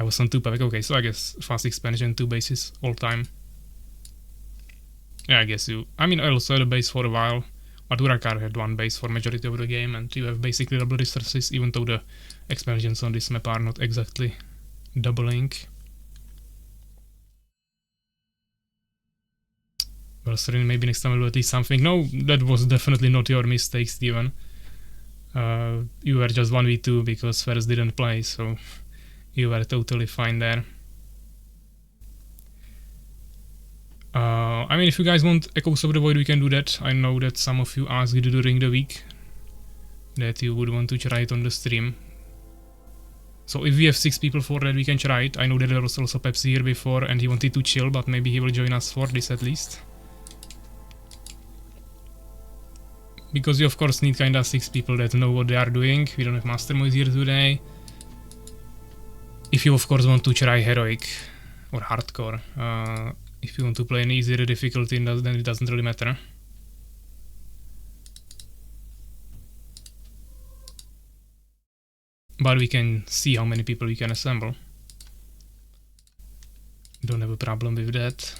I was on 2 pack. Okay, so I guess fast expansion, 2 bases all time. Yeah, I guess you... I mean, I also had a base for a while, but Urakar had 1 base for majority of the game, and you have basically double resources, even though the expansions on this map are not exactly doubling. Well, Serin, maybe next time I'll at least something. No, that was definitely not your mistake, Steven. You were just 1v2 because Ferus didn't play, so you were totally fine there. I mean, if you guys want Echoes of the Void, we can do that. I know that some of you asked during the week that you would want to try it on the stream. So if we have 6 people for that, we can try it. I know that there was also Pepsi here before and he wanted to chill, but maybe he will join us for this at least. Because you of course need kinda 6 people that know what they are doing. We don't have Master Moise here today. If you of course want to try Heroic or Hardcore. If you want to play an easier difficulty, then it doesn't really matter. But we can see how many people we can assemble. Don't have a problem with that.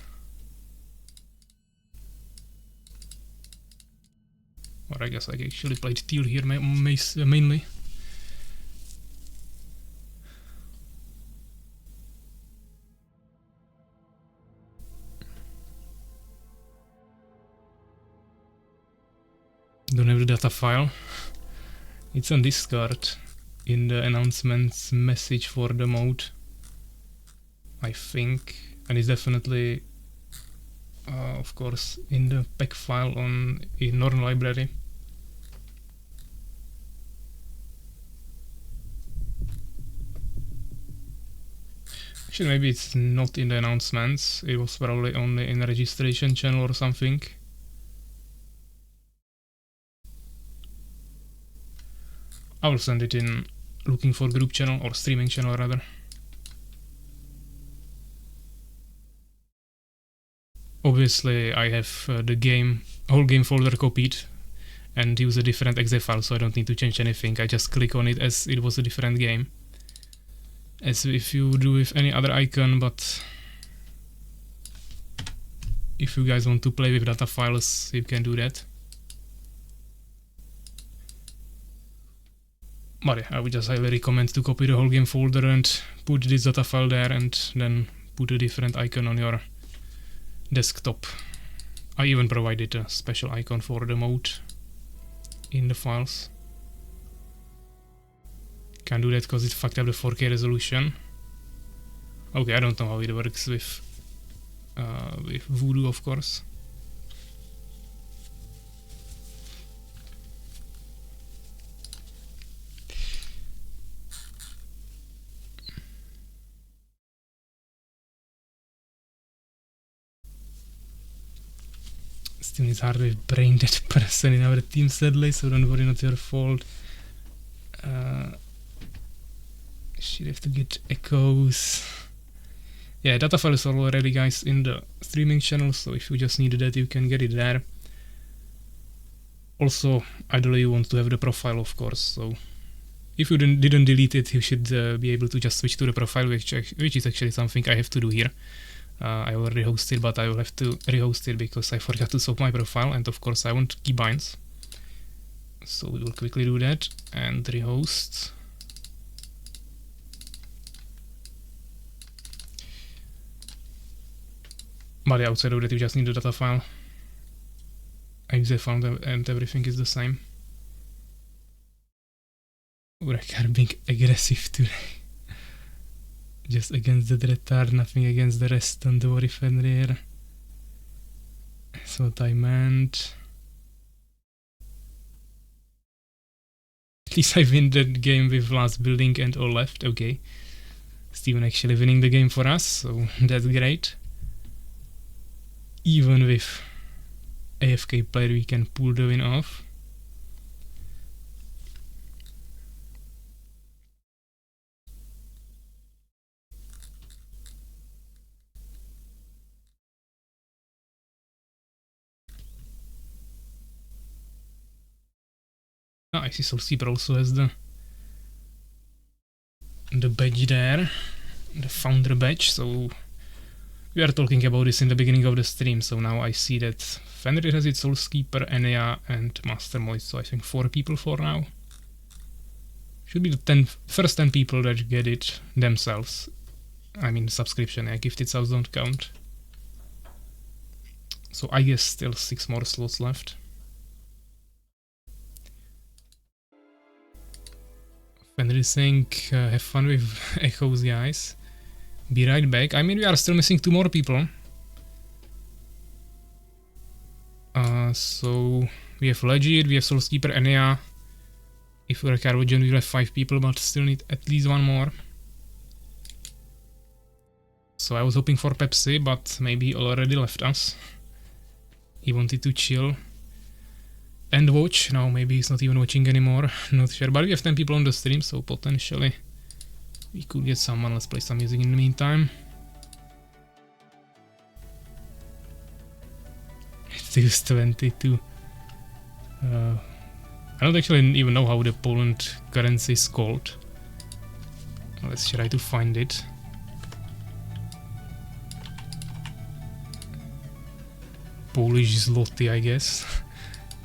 Or I guess I actually played Teal here mainly. Don't have the data file. It's on Discord in the announcements message for the mode, I think, and it's definitely of course in the pack file in Northern Library. Actually, maybe it's not in the announcements. It was probably only in the registration channel or something. I will send it in looking for group channel or streaming channel rather. Obviously I have the whole game folder copied and use a different exe file, so I don't need to change anything. I just click on it as it was a different game. As if you do with any other icon, but if you guys want to play with data files, you can do that. But yeah, I would just highly recommend to copy the whole game folder and put this data file there and then put a different icon on your desktop. I even provided a special icon for the mode in the files. Can't do that because it fucked up the 4K resolution. Okay, I don't know how it works with Voodoo, of course. Still it's hard with brain dead person in our team sadly, so don't worry, not your fault. Should have to get echoes. Yeah, data file is already guys in the streaming channel, so if you just need that you can get it there. Also, ideally you want to have the profile, of course, so if you didn't delete it, you should be able to just switch to the profile, which is actually something I have to do here. I already hosted, but I will have to rehost it because I forgot to swap my profile, and of course I want keybinds. So we will quickly do that and rehost. But outside of that you just need the data file. Exe file and everything is the same. Urakar being aggressive today. Just against the retard, nothing against the rest, don't worry Fenrir. That's what I meant. At least I win that game with last building and all left, okay. Steven actually winning the game for us, so that's great. Even with AFK player we can pull the win off. I see Soul Sleeper also has the badge there. the founder badge, so we are talking about this in the beginning of the stream, so now I see that Fenrir has it, Soulskeeper, Enea, and Master Moist, so I think 4 people for now. Should be the first 10 people that get it themselves. I mean subscription, yeah, gifted subs don't count. So I guess still 6 more slots left. Fenrir is saying, have fun with echoes, guys. Be right back. I mean, we are still missing 2 more people. So we have Legit, we have Soulskeeper, Enea. If we're a Carvogen, we'll have 5 people, but still need at least 1 more. So I was hoping for Pepsi, but maybe he already left us. He wanted to chill and watch. Now maybe he's not even watching anymore. Not sure, but we have 10 people on the stream, so potentially we could get someone. Let's play some music in the meantime. It's 22. I don't actually even know how the Poland currency is called. Let's try to find it. Polish zloty, I guess,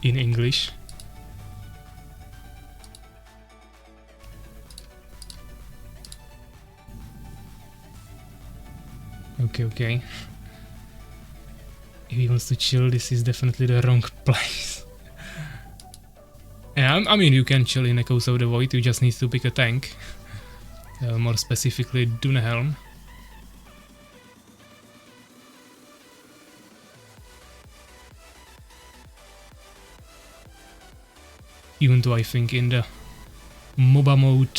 in English. Okay. If he wants to chill, this is definitely the wrong place. Yeah, I mean, you can chill in Echoes of the Void, you just need to pick a tank. More specifically, Dunehelm. Even though I think in the MOBA mode,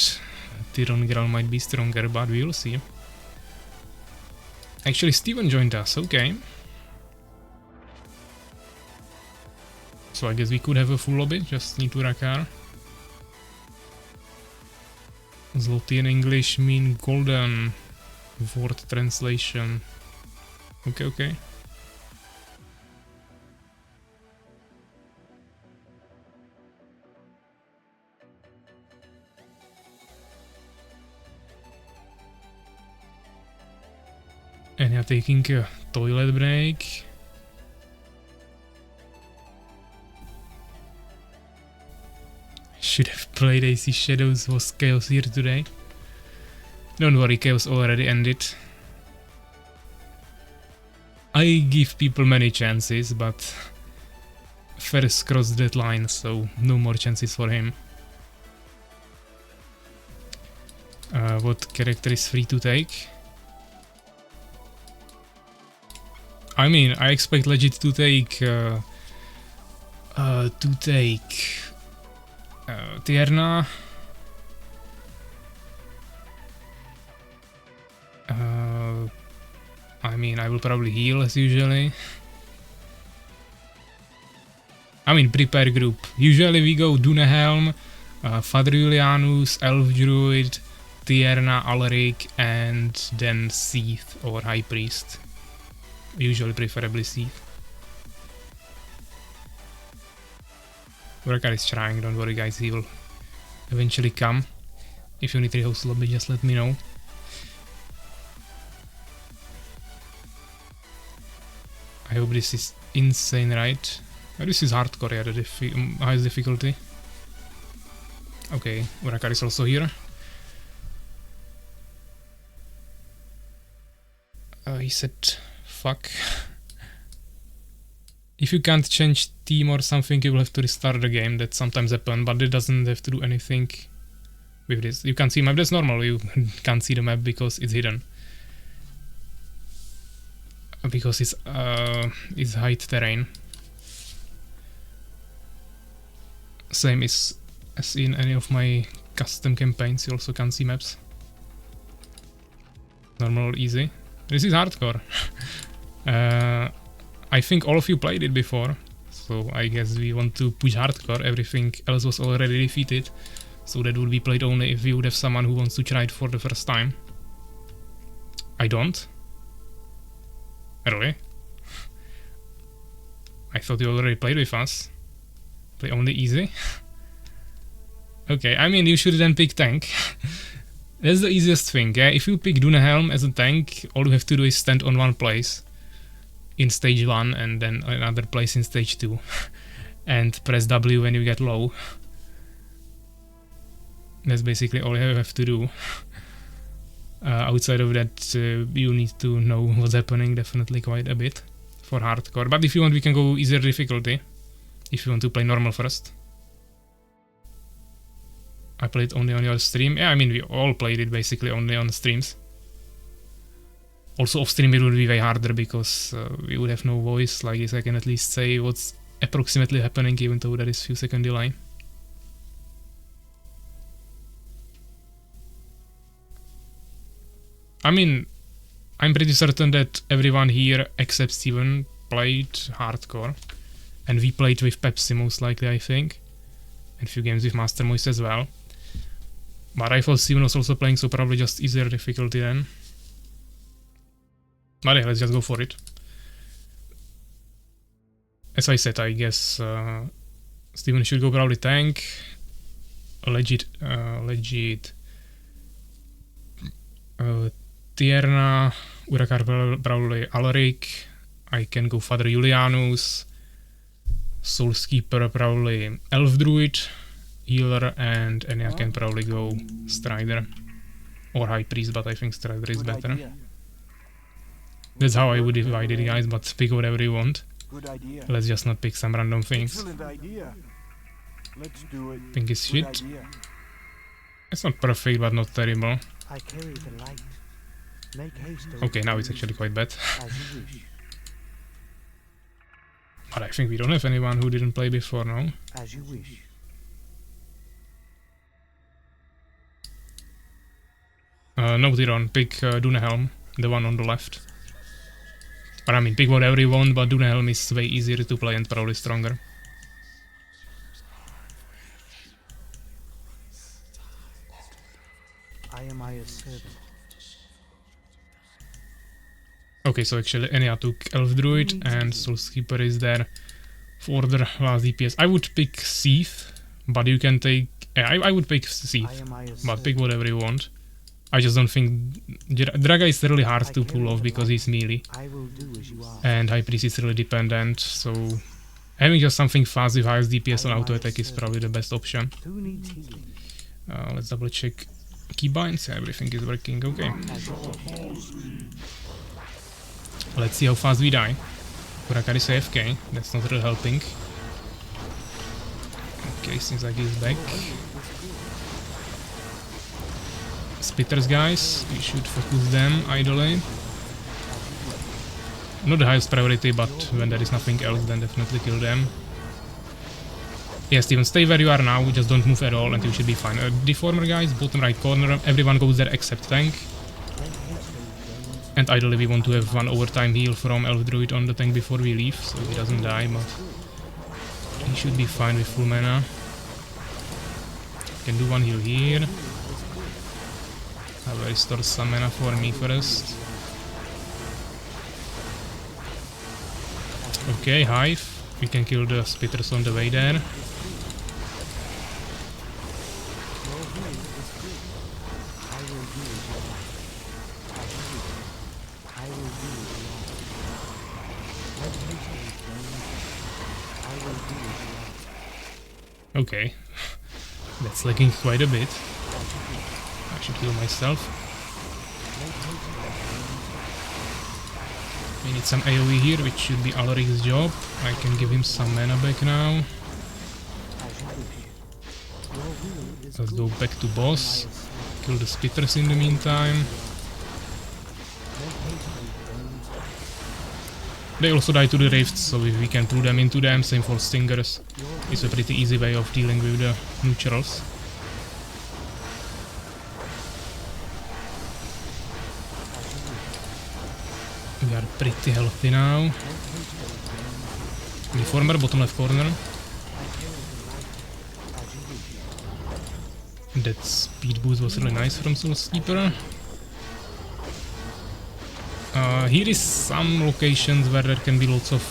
Tyron Graal might be stronger, but we'll see. Actually, Steven joined us, okay. So I guess we could have a full lobby, just need to Rakar. Zloty in English mean golden. Word translation. Okay. And you're taking a toilet break. Should have played AC Shadows, was Chaos here today? Don't worry, Chaos already ended. I give people many chances, but Ferus crossed that line, so no more chances for him. What character is free to take? I mean, I expect Legit to take Tierna. I mean, I will probably heal as usually. I mean, prepare group. Usually we go Dunehelm, Father Julianus, Elf Druid, Tierna, Alaric, and then Seath or High Priest. Usually preferably Seath. Urakar is trying, don't worry guys, he will eventually come. If you need to host lobby, just let me know. I hope this is insane, right? This is hardcore, yeah, the highest difficulty. Okay, Urakar is also here. He said, fuck. If you can't change team or something, you will have to restart the game. That sometimes happens, but it doesn't have to do anything with this. You can't see map, that's normal, you can't see the map because it's hidden. Because it's height terrain. Same as in any of my custom campaigns, you also can't see maps. Normal, easy. This is hardcore. I think all of you played it before, so I guess we want to push hardcore. Everything else was already defeated, so that would be played only if we would have someone who wants to try it for the first time. I don't. Really? I thought you already played with us. Play only easy? Okay, I mean, you should then pick tank. That's the easiest thing, yeah? If you pick Dunehelm as a tank, all you have to do is stand on one place in stage 1 and then another place in stage 2 and press W when you get low. That's basically all you have to do. Outside of that, you need to know what's happening definitely quite a bit for hardcore. But if you want, we can go easier difficulty. If you want to play normal first. I played only on your stream. Yeah, I mean, we all played it basically only on streams. Also off stream it would be way harder because we would have no voice. Like this, I can at least say what's approximately happening, even though there is few second delay. I mean, I'm pretty certain that everyone here except Steven played hardcore. And we played with Pepsi most likely, I think. And a few games with Master Moist as well. But I thought Steven was also playing, so probably just easier difficulty then. But yeah, let's just go for it. As I said, I guess Steven should go probably tank. Legit Tierna, Urakar probably Alaric. I can go Father Julianus. Soulskeeper probably Elf Druid, Healer, and I can probably go Strider. Or High Priest, but I think Strider is better. That's how I would divide it, guys, but pick whatever you want. Good idea. Let's just not pick some random things. Excellent idea. Let's do it. Think it's Good shit. idea. It's not perfect, but not terrible. I carry the light. Make haste. Okay, now it's actually quite bad. As you wish. But I think we don't have anyone who didn't play before, no? As you wish. No, Tyron, pick Dunehelm, the one on the left. But I mean, pick whatever you want, but Dunehelm is way easier to play and probably stronger. I am Aya's servant. Okay, so actually Enya took Elf Druid and Soulskeeper is there for the last DPS. I would pick Seath, but you can take... I would pick Seath, but pick whatever you want. I just don't think... Draga is really hard to pull off because he's melee. And High Priest is really dependent, so... Having just something fast with highest DPS on auto attack is probably the best option. Let's double check keybinds. Yeah, everything is working okay. Let's see how fast we die. Urakar is AFK, that's not really helping. Okay, seems like he's back. Spitters, guys, we should focus them ideally. Not the highest priority, but when there is nothing else, then definitely kill them. Yeah, Steven, stay where you are now, just don't move at all and you should be fine. Deformer, guys, bottom right corner, everyone goes there except tank. And ideally we want to have one overtime heal from Elf Druid on the tank before we leave, so he doesn't die, but he should be fine with full mana. Can do one heal here. I will restore some mana for me first. Okay, Hive. We can kill the Spitters on the way there. Okay, that's lagging quite a bit. I should heal myself. We need some AoE here, which should be Alaric's job. I can give him some mana back now. Let's go back to boss. Kill the Spitters in the meantime. They also die to the rifts, so if we can pull them into them, same for Stingers. It's a pretty easy way of dealing with the neutrals. We are pretty healthy now. Deformer, bottom left corner. That speed boost was really nice from Soulskeeper. Here is some locations where there can be lots of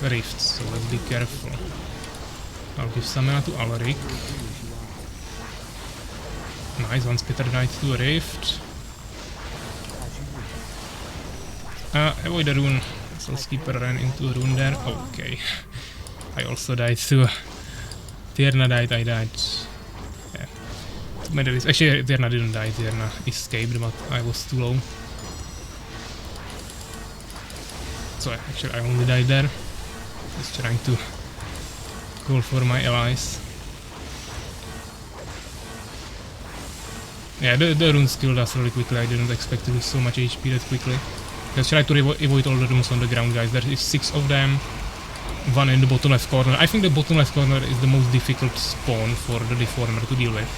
rifts, so let's be careful. I'll give some mana to Alaric. Now Nice, one spitter died to a rift. Avoid a rune. Soul Skipper ran into a rune there. Okay. I also died too. Tierna died, I died. Yeah. Too many risks. Actually, Tierna didn't die, Tierna escaped, but I was too low. So actually I only died there. Just trying to call for my allies. Yeah, the rune skill does really quickly. I didn't expect to lose so much HP that quickly. Just try to avoid all the runes on the ground, guys. There is 6 of them. One in the bottom left corner. I think the bottom left corner is the most difficult spawn for the Deformer to deal with.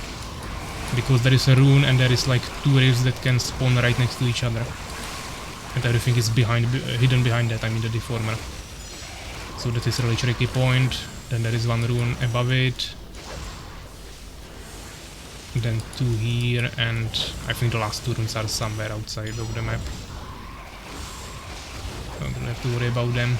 Because there is a rune and there is like 2 rifts that can spawn right next to each other. And everything is hidden behind that, I mean the Deformer. So that is a really tricky point. Then there is 1 rune above it. Then 2 here, and I think the last 2 runes are somewhere outside of the map. I don't have to worry about them.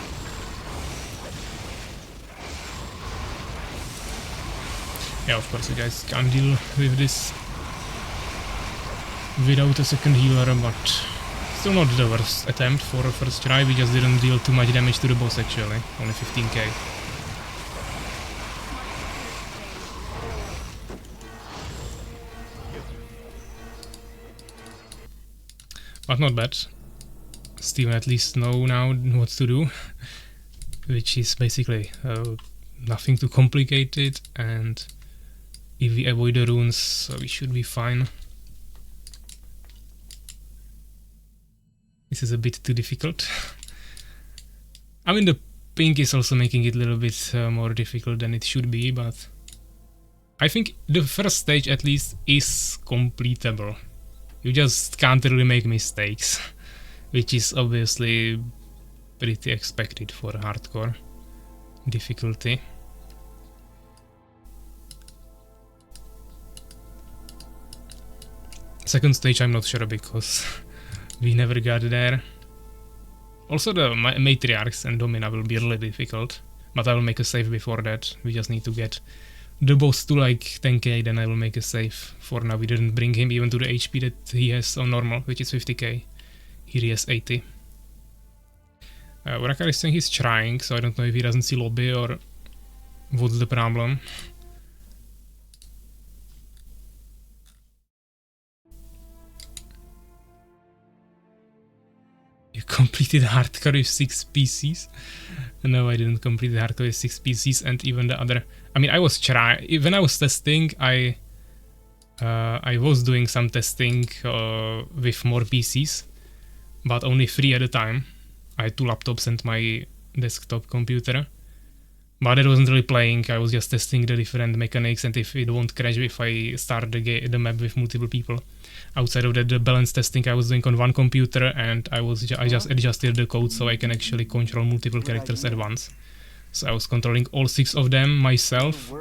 Yeah, of course you guys can't deal with this without a second healer, but still not the worst attempt for a first try. We just didn't deal too much damage to the boss actually, only 15k. But not bad. Steven at least know now what to do, which is basically nothing too complicated, and if we avoid the runes, we should be fine. This is a bit too difficult. I mean, the pink is also making it a little bit more difficult than it should be, but I think the first stage at least is completable. You just can't really make mistakes, which is obviously pretty expected for hardcore difficulty. Second stage I'm not sure because we never got there. Also the Matriarchs and Domina will be really difficult, but I will make a save before that. We just need to get the boss to like 10k, then I will make a save. For now we didn't bring him even to the HP that he has on normal, which is 50k. Here he has 80. Urakar is saying he's trying, so I don't know if he doesn't see lobby or what's the problem. You completed hardcore with 6 PCs? No, I didn't complete the hardcore with 6 PCs, and even the other... I mean, I was trying... When I was testing, I was doing some testing with more PCs, but only 3 at a time. I had 2 laptops and my desktop computer. But it wasn't really playing, I was just testing the different mechanics and if it won't crash if I start the map with multiple people. Outside of that, the balance testing I was doing on one computer, and I just adjusted the code so I can actually control multiple characters at once. So I was controlling all 6 of them myself,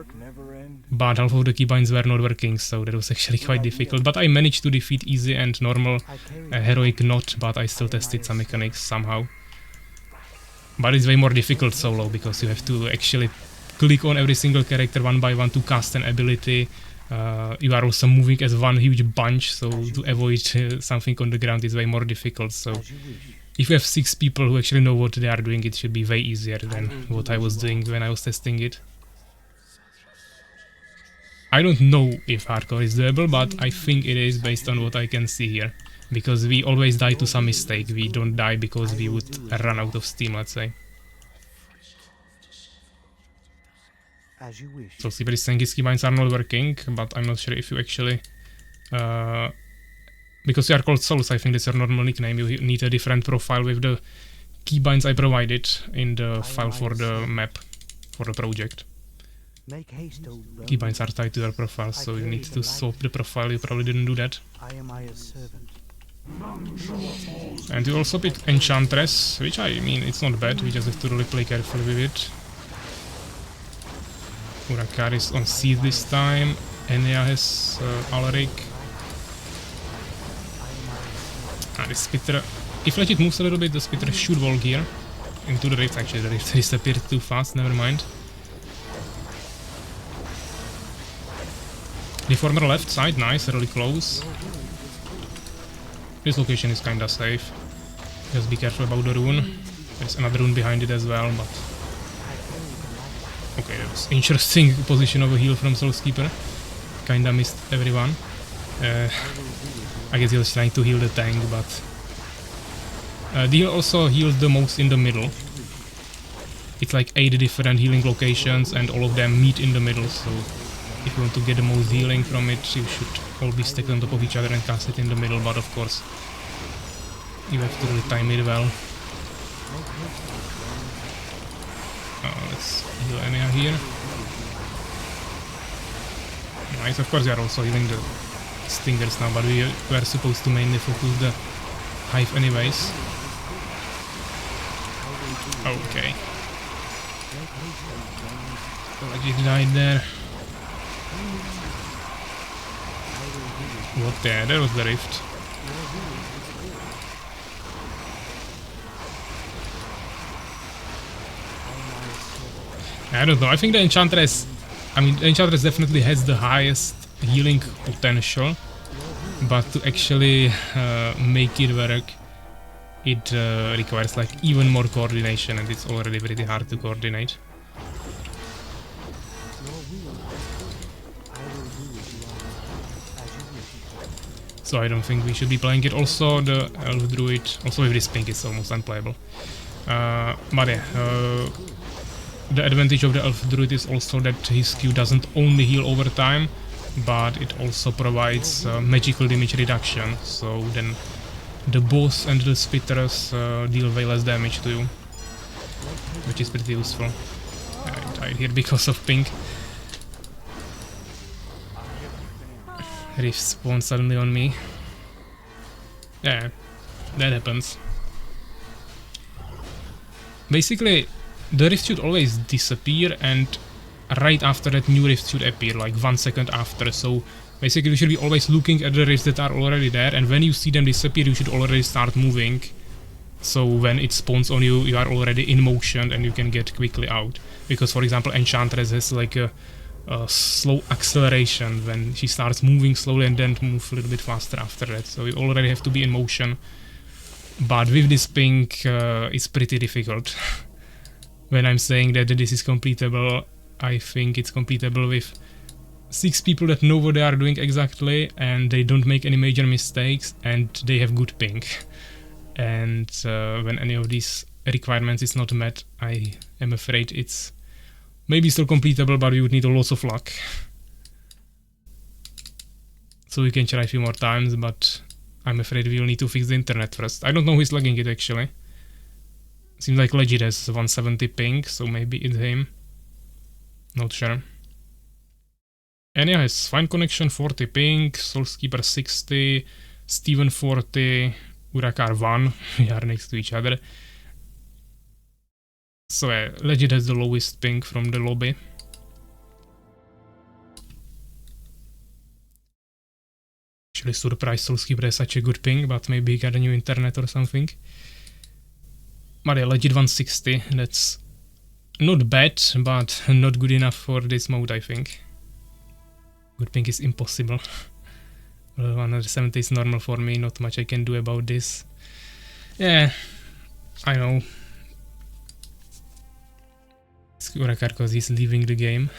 but half of the keybinds were not working, so that was actually quite difficult. But I managed to defeat easy and normal, heroic not, but I still tested some mechanics somehow. But it's way more difficult solo, because you have to actually click on every single character one by one to cast an ability. You are also moving as one huge bunch, so to avoid something on the ground is way more difficult. So if you have 6 people who actually know what they are doing, it should be way easier than what I was doing when I was testing it. I don't know if hardcore is doable, but I think it is based on what I can see here. Because we always die to some mistake, we don't die because we would run out of steam, let's say. As you wish. So Sleeper is saying his keybinds are not working, but I'm not sure if you actually... because you are called Souls, I think that's your normal nickname, you need a different profile with the keybinds I provided in the file for the map, for the project. Make haste, O brother. Keybinds are tied to your profile, so you need to swap the profile, you probably didn't do that. I am Aya's servant. And you also picked Enchantress, which I mean, it's not bad, we just have to really play carefully with it. Urakar is on Seed this time, Enea has Alaric. The Spitter, if Legit moves a little bit, the Spitter should walk here into the rift. Actually, the rift disappeared too fast, never mind. Deformer left side, nice, really close. This location is kinda safe. Just be careful about the rune. There's another rune behind it as well, but... Okay, that's interesting position of a heal from Soulskeeper. Kinda missed everyone. I guess he was trying to heal the tank, but... the heal also heals the most in the middle. It's like 8 different healing locations and all of them meet in the middle, so... If you want to get the most healing from it, you should all be stacked on top of each other and cast it in the middle, but of course... You have to really time it well. Let's heal Enya here. Nice, of course we are also healing the Stingers now, but we were supposed to mainly focus the Hive anyways. Okay. Legit died there. What there? There was the rift. I don't know, I think the Enchantress... I mean, the Enchantress definitely has the highest healing potential, but to actually make it work, it requires like even more coordination, and it's already pretty hard to coordinate. So I don't think we should be playing it. Also, the Elf Druid, also with this pink, is almost unplayable. But yeah, the advantage of the Elf Druid is also that his Q doesn't only heal over time, but it also provides magical damage reduction, so then the boss and the spitters deal way less damage to you, which is pretty useful. I died here because of pink. Rift spawned suddenly on me. Yeah, that happens. Basically, the rift should always disappear, and right after that new rift should appear, like 1 second after. So basically you should be always looking at the rifts that are already there, and when you see them disappear you should already start moving. So when it spawns on you, you are already in motion and you can get quickly out. Because for example Enchantress has like a slow acceleration when she starts moving slowly and then move a little bit faster after that. So you already have to be in motion. But with this pink it's pretty difficult. When I'm saying that this is completable, I think it's completable with 6 people that know what they are doing exactly, and they don't make any major mistakes, and they have good ping. And when any of these requirements is not met, I am afraid it's maybe still completable, but we would need lots of luck. So we can try a few more times, but I'm afraid we'll need to fix the internet first. I don't know who is lagging it actually. Seems like Legit has 170 ping, so maybe it's him. Not sure. Enya has fine connection, 40 ping, Soulskeeper 60, Steven 40, Urakar 1, we are next to each other. So Legit has the lowest ping from the lobby. Actually surprised Soulskeeper has such a good ping, but maybe he got a new internet or something. But yeah, Legit 160, that's not bad, but not good enough for this mode, I think. Good ping is impossible. Well, 170 is normal for me, not much I can do about this. Yeah, I know. It's Urakar because he's leaving the game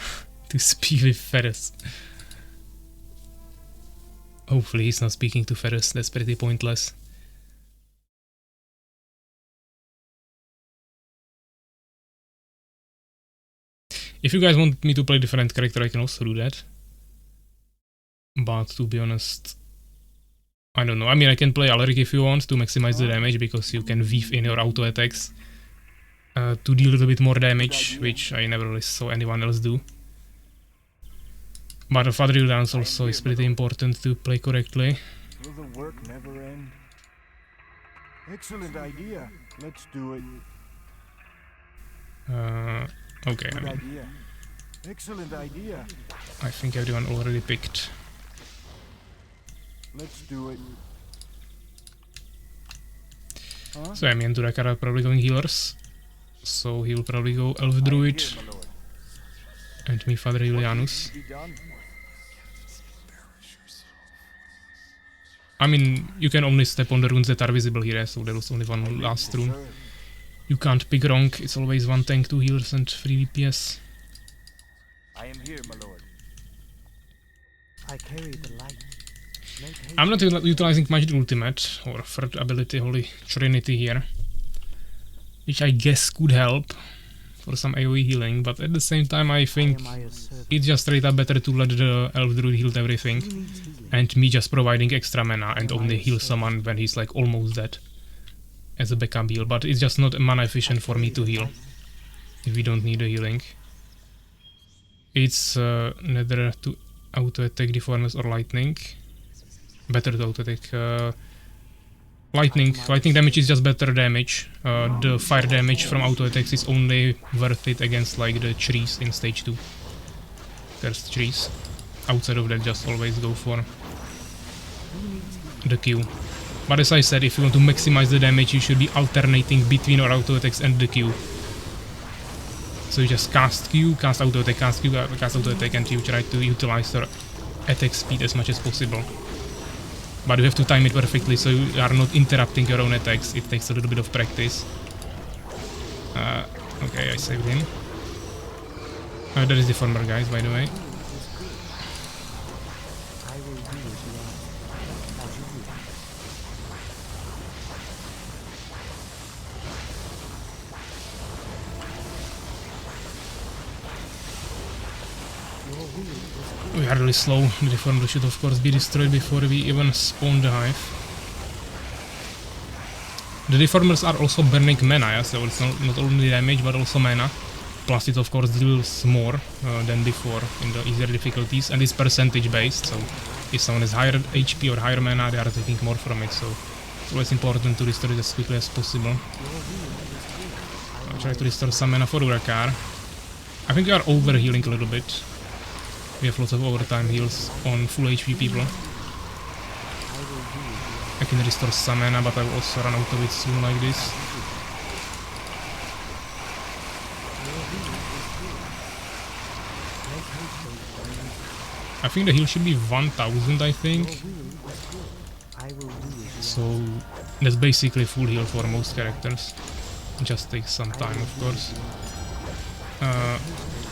to speak with Ferus. Hopefully he's not speaking to Ferus, that's pretty pointless. If you guys want me to play different character, I can also do that. But to be honest, I don't know. I mean, I can play Alaric if you want to maximize the damage, because you can weave in your auto attacks to deal a little bit more damage, which I never really saw anyone else do. But the Father dance also is pretty important to play correctly. Will the work never end? Excellent idea. Let's do it. Okay, I Good mean, idea. Excellent idea. I think everyone already picked. Let's do it. Huh? So me and Durakar are probably going healers. So he'll probably go Elf Druid. Here, my lord. And me Father Julianus. Be done. I mean, you can only step on the runes that are visible here, so there was only one last rune. You can't pick wrong, it's always one tank, 2 healers and 3 DPS. I am here, my lord. I carry the light. I'm not utilizing much the ultimate, or third ability, Holy Trinity here. Which I guess could help for some AoE healing, but at the same time I think it's just straight up better to let the Elf Druid heal everything, and me just providing extra mana and only heal someone when he's like almost dead as a backup heal, but it's just not mana efficient for me to heal if we don't need the healing. It's neither to auto-attack Deformers or Lightning. Better to auto-attack Lightning damage is just better damage. The fire damage from auto-attacks is only worth it against like the trees in stage 2. There's trees. Outside of that just always go for the Q. But as I said, if you want to maximize the damage, you should be alternating between your auto-attacks and the Q. So you just cast Q, cast auto-attack, cast Q, cast auto-attack, and you try to utilize your attack speed as much as possible. But you have to time it perfectly so you are not interrupting your own attacks. It takes a little bit of practice. Okay, I saved him. That is the former guys, by the way. We are really slow. The Deformer should of course be destroyed before we even spawn the hive. The Deformers are also burning mana, yeah? So it's not only damage but also mana. Plus it of course deals more than before in the easier difficulties, and it's percentage based, so if someone has higher HP or higher mana they are taking more from it, so it's always important to restore it as quickly as possible. I'll try to restore some mana for Urakar. I think we are over healing a little bit. We have lots of overtime heals on full HP people. I can restore some mana, but I will also run out of it soon like this. I think the heal should be 1000, I think. So that's basically full heal for most characters. It just takes some time, of course.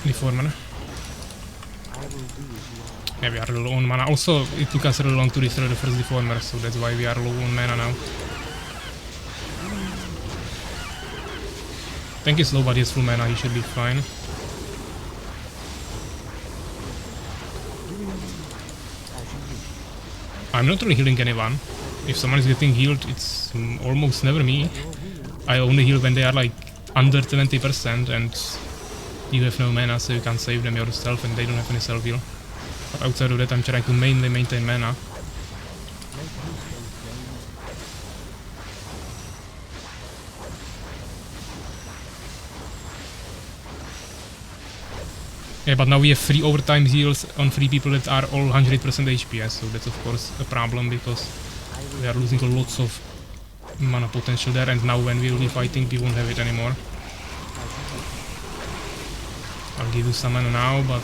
Deformer. Yeah, we are low on mana. Also, it took us really long to destroy the first Deformer, so that's why we are low on mana now. Tank is low, but he has full mana, he should be fine. I'm not really healing anyone. If someone is getting healed, it's almost never me. I only heal when they are like under 20% and you have no mana, so you can't save them yourself and they don't have any self-heal. But outside of that, I'm trying to mainly maintain mana. Yeah, but now we have 3 overtime heals on 3 people that are all 100% HP, so that's of course a problem because we are losing lots of mana potential there, and now when we will be fighting we won't have it anymore. I'll give you some mana now, but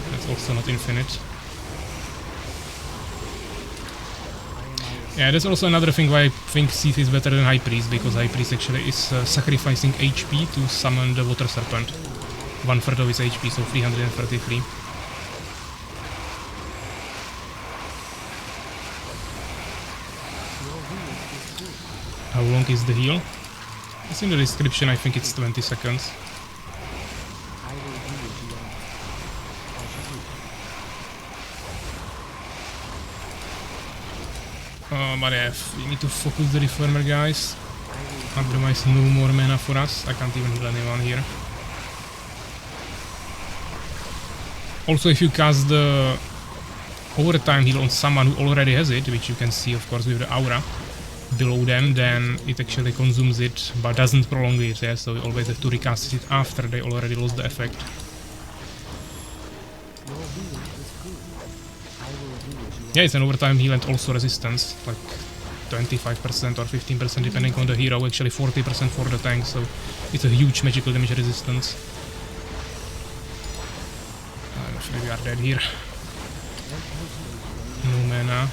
that's also not infinite. Yeah, that's also another thing why I think Sith is better than High Priest, because High Priest actually is sacrificing HP to summon the Water Serpent. 1/3 of his HP, so 333. How long is the heal? It's in the description, I think it's 20 seconds. But yeah, we need to focus the Reformer guys. Otherwise no more mana for us. I can't even heal anyone here. Also, if you cast the overtime heal on someone who already has it, which you can see of course with the aura below them, then it actually consumes it but doesn't prolong it, yeah? So you always have to recast it after they already lost the effect. Yeah, it's an overtime heal and also resistance, like 25% or 15% depending on the hero, actually 40% for the tank, so it's a huge magical damage resistance. I'm afraid we are dead here. No mana.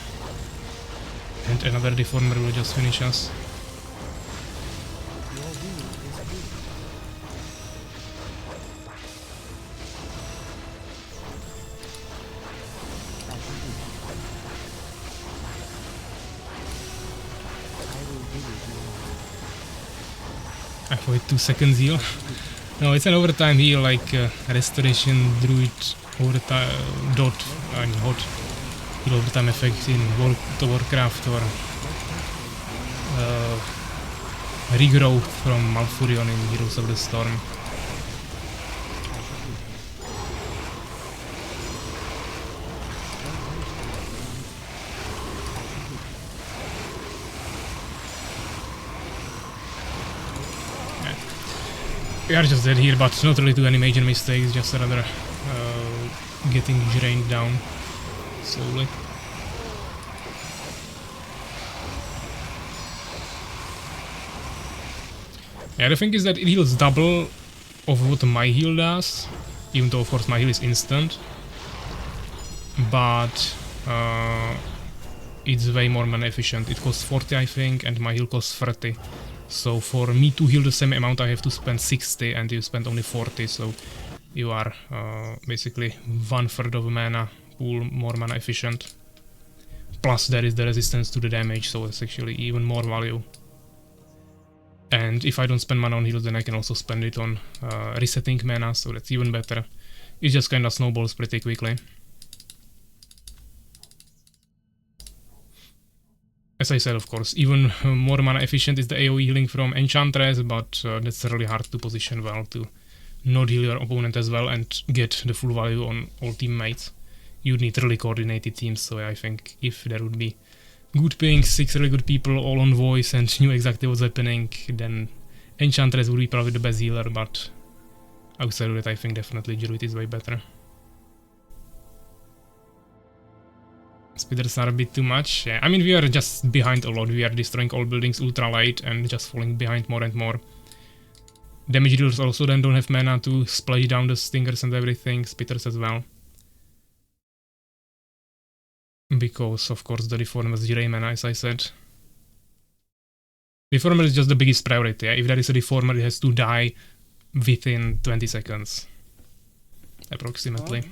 And another deformer will just finish us. I thought 2 seconds heal. No, it's an overtime heal, like restoration, druid, overtime, dot, I mean hot heal overtime effect in World of Warcraft, or regrowth from Malfurion in Heroes of the Storm. We are just dead here, but not really do any major mistakes, just rather getting drained down slowly. Yeah, the thing is that it heals double of what my heal does, even though of course my heal is instant, but it's way more mana efficient. It costs 40 I think, and my heal costs 30. So for me to heal the same amount I have to spend 60 and you spend only 40, so you are basically 1/3 of mana pool more mana efficient. Plus there is the resistance to the damage, so it's actually even more value. And if I don't spend mana on heals, then I can also spend it on resetting mana, so that's even better. It just kinda snowballs pretty quickly. As I said, of course, even more mana efficient is the AoE healing from Enchantress, but that's really hard to position well to not heal your opponent as well and get the full value on all teammates. You need really coordinated teams, so I think if there would be good ping, 6 really good people all on voice and knew exactly what's happening, then Enchantress would be probably the best healer, but outside of that I think definitely Druid is way better. Speeders are a bit too much. Yeah, I mean, we are just behind a lot. We are destroying all buildings ultra late and just falling behind more and more. Damage dealers also then don't have mana to splash down the stingers and everything. Speeders as well. Because, of course, the Reformers drain mana, as I said. Reformer is just the biggest priority. Yeah? If there is a Reformer, it has to die within 20 seconds. Approximately.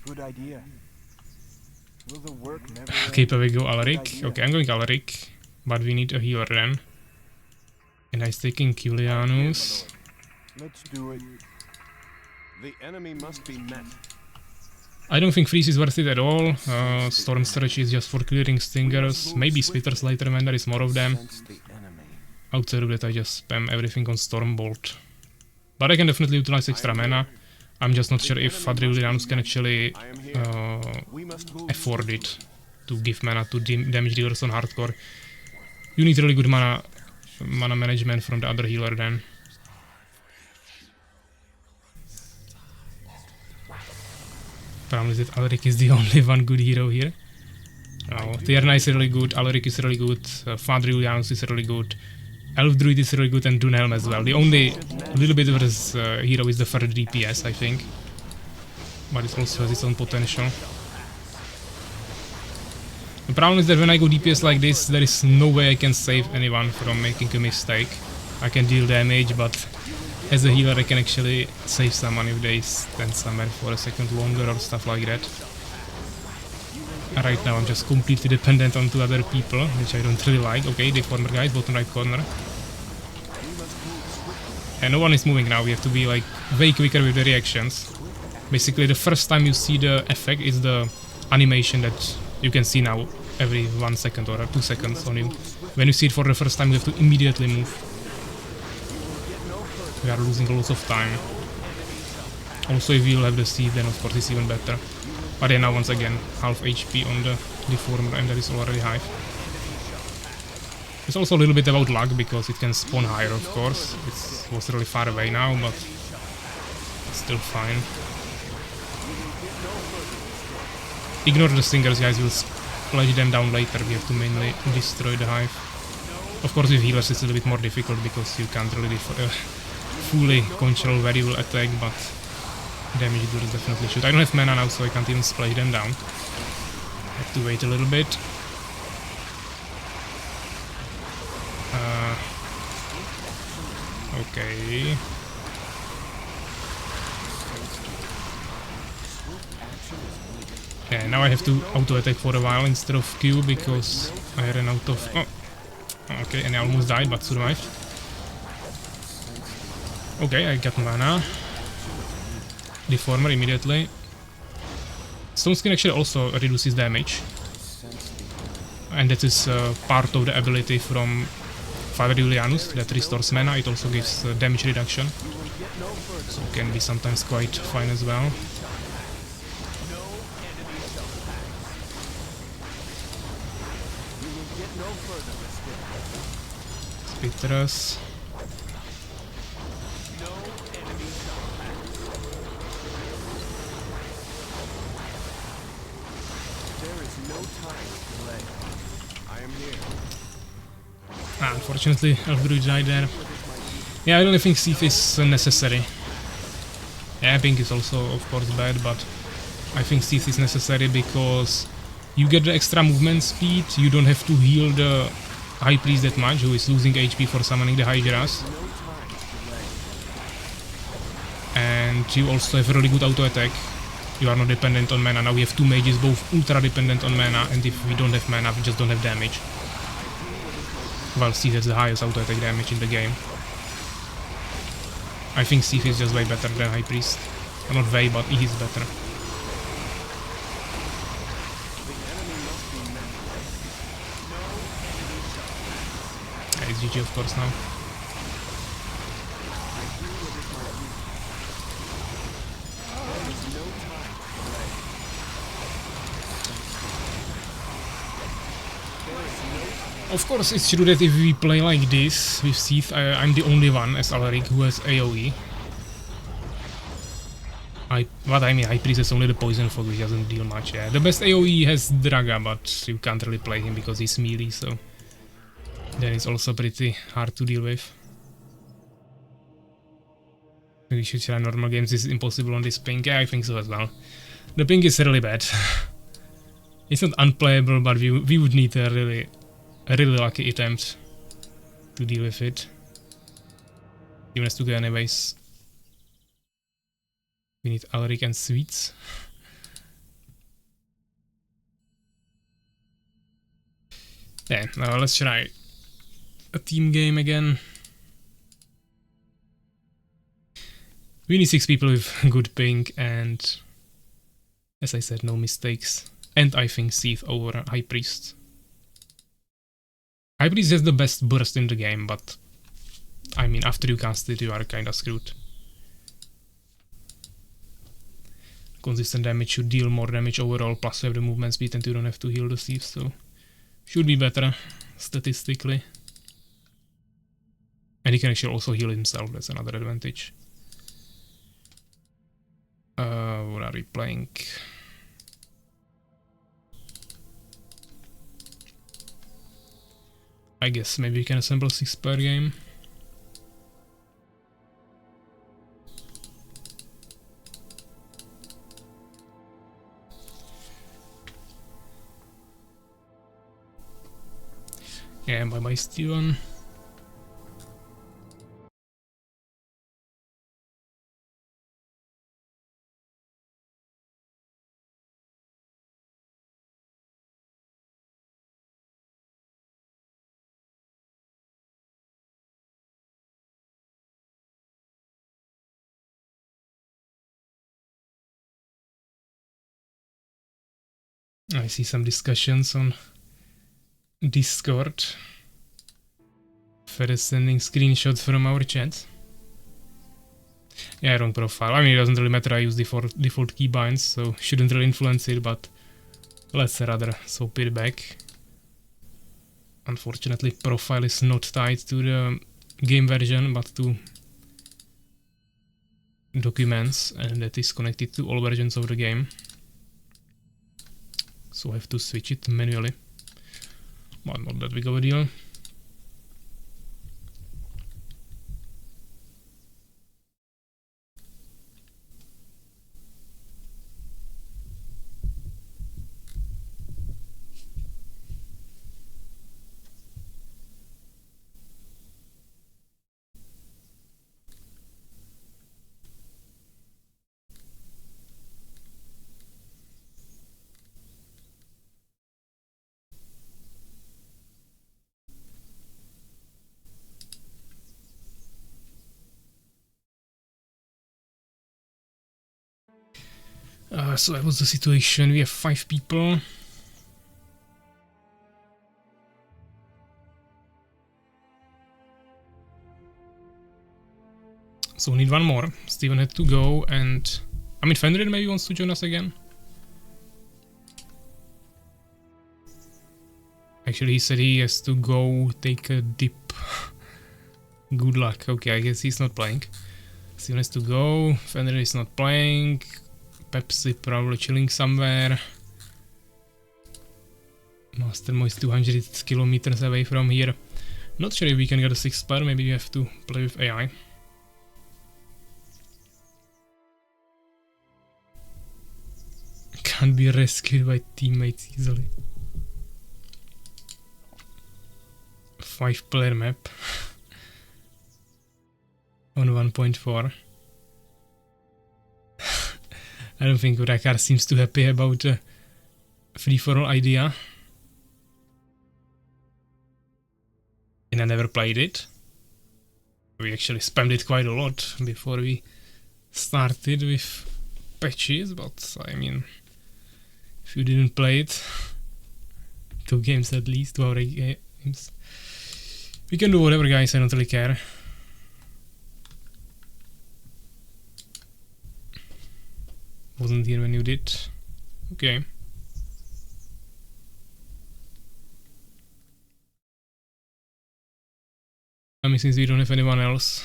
Good idea. Will the work never Okay, but we go Alaric. Okay, I'm going Alaric, but we need a healer then. And I'm taking Culianus. Let's do it. The enemy must be met. I don't think Freeze is worth it at all. Storm Surge is just for clearing stingers. Maybe Spitters later when there is more of them. Outside of that I just spam everything on Stormbolt. But I can definitely utilize extra mana. I'm just not sure if Adriulianus can actually afford it to give mana to damage dealers on hardcore. You need really good mana management from the other healer then. Problem is that Alaric is the only one good hero here. Tierna is really good, Alaric is really good, Fadriulianus is really good. Elf Druid is really good and Dunhelm as well. The only little bit of this hero is the third DPS, I think. But it also has its own potential. The problem is that when I go DPS like this, there is no way I can save anyone from making a mistake. I can deal damage, but as a healer I can actually save someone if they stand somewhere for a second longer or stuff like that. Right now I'm just completely dependent on 2 other people, which I don't really like. Okay, the former guys, bottom right corner. And no one is moving now, we have to be like way quicker with the reactions. Basically the first time you see the effect is the animation that you can see now every 1 second or 2 seconds on you. When you see it for the first time you have to immediately move. We are losing lots of time. Also if you'll have the seed then of course it's even better. But yeah, now once again, half HP on the Deformer and that is already high. It's also a little bit about luck because it can spawn higher of course. It was really far away now, but it's still fine. Ignore the stingers guys, we'll splash them down later, we have to mainly destroy the hive. Of course with healers it's a little bit more difficult because you can't really fully control where you will attack, but damage dealers definitely should. I don't have mana now, so I can't even splash them down. But to wait a little bit. Okay. Yeah, now I have to auto-attack for a while instead of Q because I ran out of... Oh! Okay, and I almost died, but survived. Okay, I got mana. Deformer immediately. Stone Skin actually also reduces damage. And that is part of the ability from Father Julianus that restores mana. It also gives damage reduction. So can be sometimes quite fine as well. Spitters. Unfortunately, Elfdruid died there. Yeah, I don't think Thief is necessary. Yeah, Pink is also, of course, bad, but I think Thief is necessary because you get the extra movement speed, you don't have to heal the High Priest that much, who is losing HP for summoning the Hydras. And you also have a really good auto-attack. You are not dependent on mana. Now we have two mages, both ultra dependent on mana, and if we don't have mana, we just don't have damage. Well, Thief has the highest auto-attack damage in the game. I think Thief is just way better than High Priest. Not way, but he is better. Yeah, it's GG of course now. Of course, it's true that if we play like this with Thief, I'm the only one as Alaric who has AoE. What I mean, High Priest is only the Poison Fog, which doesn't deal much. Yeah, the best AoE has Draga, but you can't really play him because he's melee, so then it's also pretty hard to deal with. We should try normal games. This is impossible on this ping. Yeah, I think so as well. The ping is really bad. It's not unplayable, but we would need a really lucky attempt to deal with it. Even as to go anyways. We need Alaric and Sweets. Yeah, now let's try a team game again. We need 6 people with good ping and, as I said, no mistakes. And I think Thief over High Priest. High Priest has the best burst in the game, but I mean, after you cast it, you are kinda screwed. Consistent damage should deal more damage overall, plus you have the movement speed and you don't have to heal the Thief, so should be better, statistically. And he can actually also heal himself, that's another advantage. What are we playing? I guess maybe we can assemble 6 per game. Yeah, bye-bye Steven. I see some discussions on Discord. Ferus sending screenshots from our chat. Yeah, wrong profile. I mean, it doesn't really matter, I use default keybinds, so shouldn't really influence it, but let's rather swap it back. Unfortunately, profile is not tied to the game version, but to documents, and that is connected to all versions of the game. So I have to switch it manually. But not that big of a deal. So that was the situation. We have 5 people. So we need 1 more. Steven had to go, and I mean Fenrir maybe wants to join us again. Actually, he said he has to go take a dip. Good luck. Okay, I guess he's not playing. Steven has to go. Fenrir is not playing. Pepsi probably chilling somewhere. Mastermo is 200 kilometers away from here. Not sure if we can get a 6th player. Maybe we have to play with AI. Can't be rescued by teammates easily. 5-player map on 1.4. I don't think Urakar seems too happy about the free-for-all idea. And I never played it. We actually spammed it quite a lot before we started with patches, but I mean, if you didn't play it, 2 games at least, 2 hour games. We can do whatever, guys, I don't really care. Wasn't here when you did. Okay. I mean, since we don't have anyone else,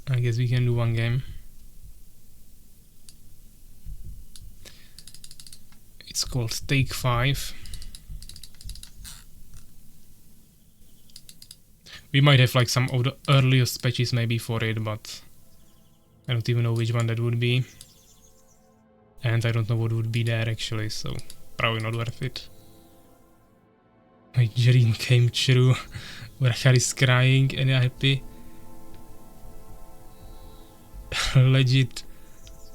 I guess we can do 1 game. It's called Take 5. We might have like some of the earliest patches maybe for it, but I don't even know which one that would be. And I don't know what would be there actually, so probably not worth it. My dream came true. Urakar is crying and happy. Legit.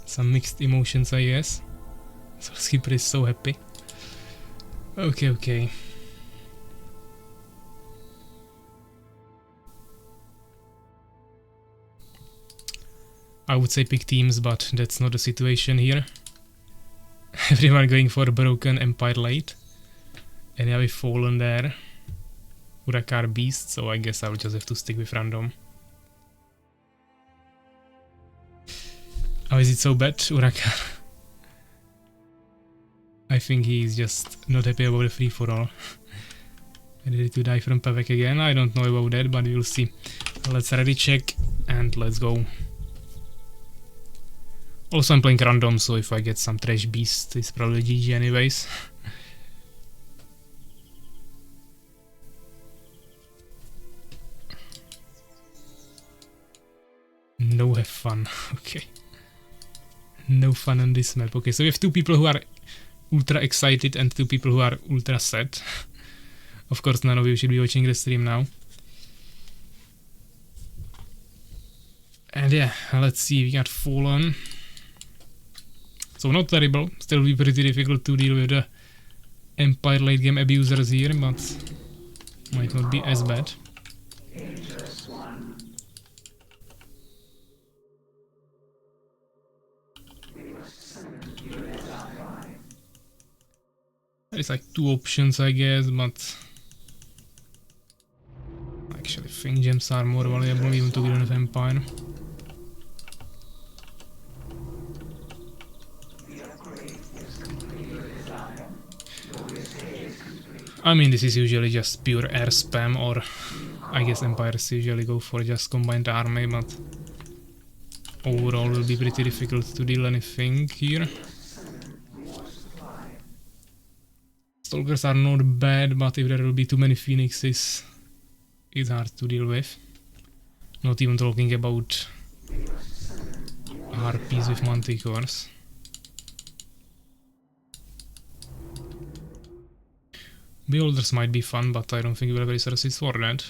Some mixed emotions, I guess. So Skipper is so happy. Okay, okay. I would say pick teams, but that's not the situation here. Everyone going for a broken Empire late. And yeah, we've fallen there. Urakar beast, so I guess I'll just have to stick with random. How is it so bad, Urakar? I think he's just not happy about the free-for-all. Ready to die from Pavek again? I don't know about that, but we'll see. Let's ready check and let's go. Also, I'm playing random, so if I get some trash beast, it's probably GG anyways. No have fun. Okay. No fun on this map. Okay, so we have 2 people who are ultra excited and 2 people who are ultra sad. Of course, none of you should be watching the stream now. And yeah, let's see, we got Fallen. So not terrible, still be pretty difficult to deal with the Empire late game abusers here, but might not be as bad. There's like 2 options, I guess, but actually think gems are more valuable even though we don't have Empire. I mean, this is usually just pure air spam, or I guess Empires usually go for just combined army, but overall will be pretty difficult to deal anything here. Stalkers are not bad, but if there will be too many Phoenixes, it's hard to deal with. Not even talking about harpies with manticores. Beholders might be fun, but I don't think we'll have resources for that.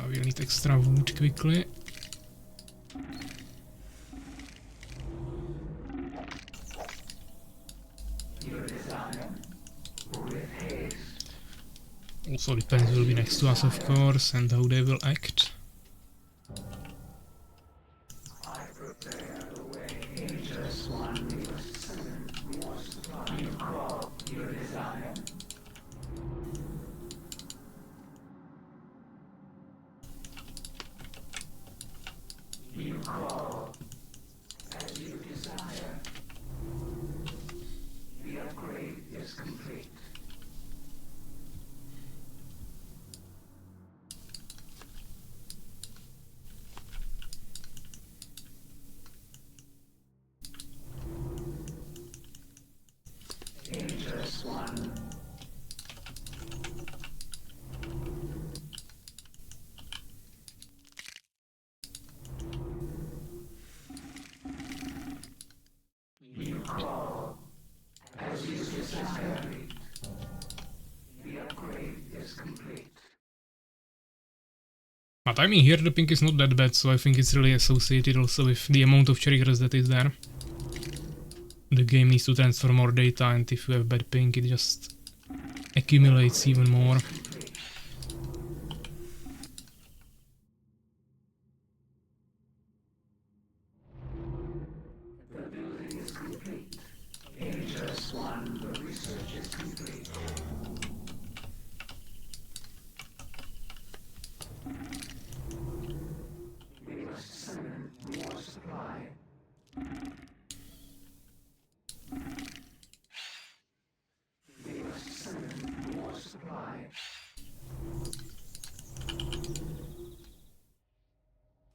We'll need extra wood quickly. Also depends who will be next to us, of course, and how they will act. But I mean, here the ping is not that bad, so I think it's really associated also with the amount of triggers that is there. The game needs to transfer more data, and if you have bad ping, it just accumulates even more.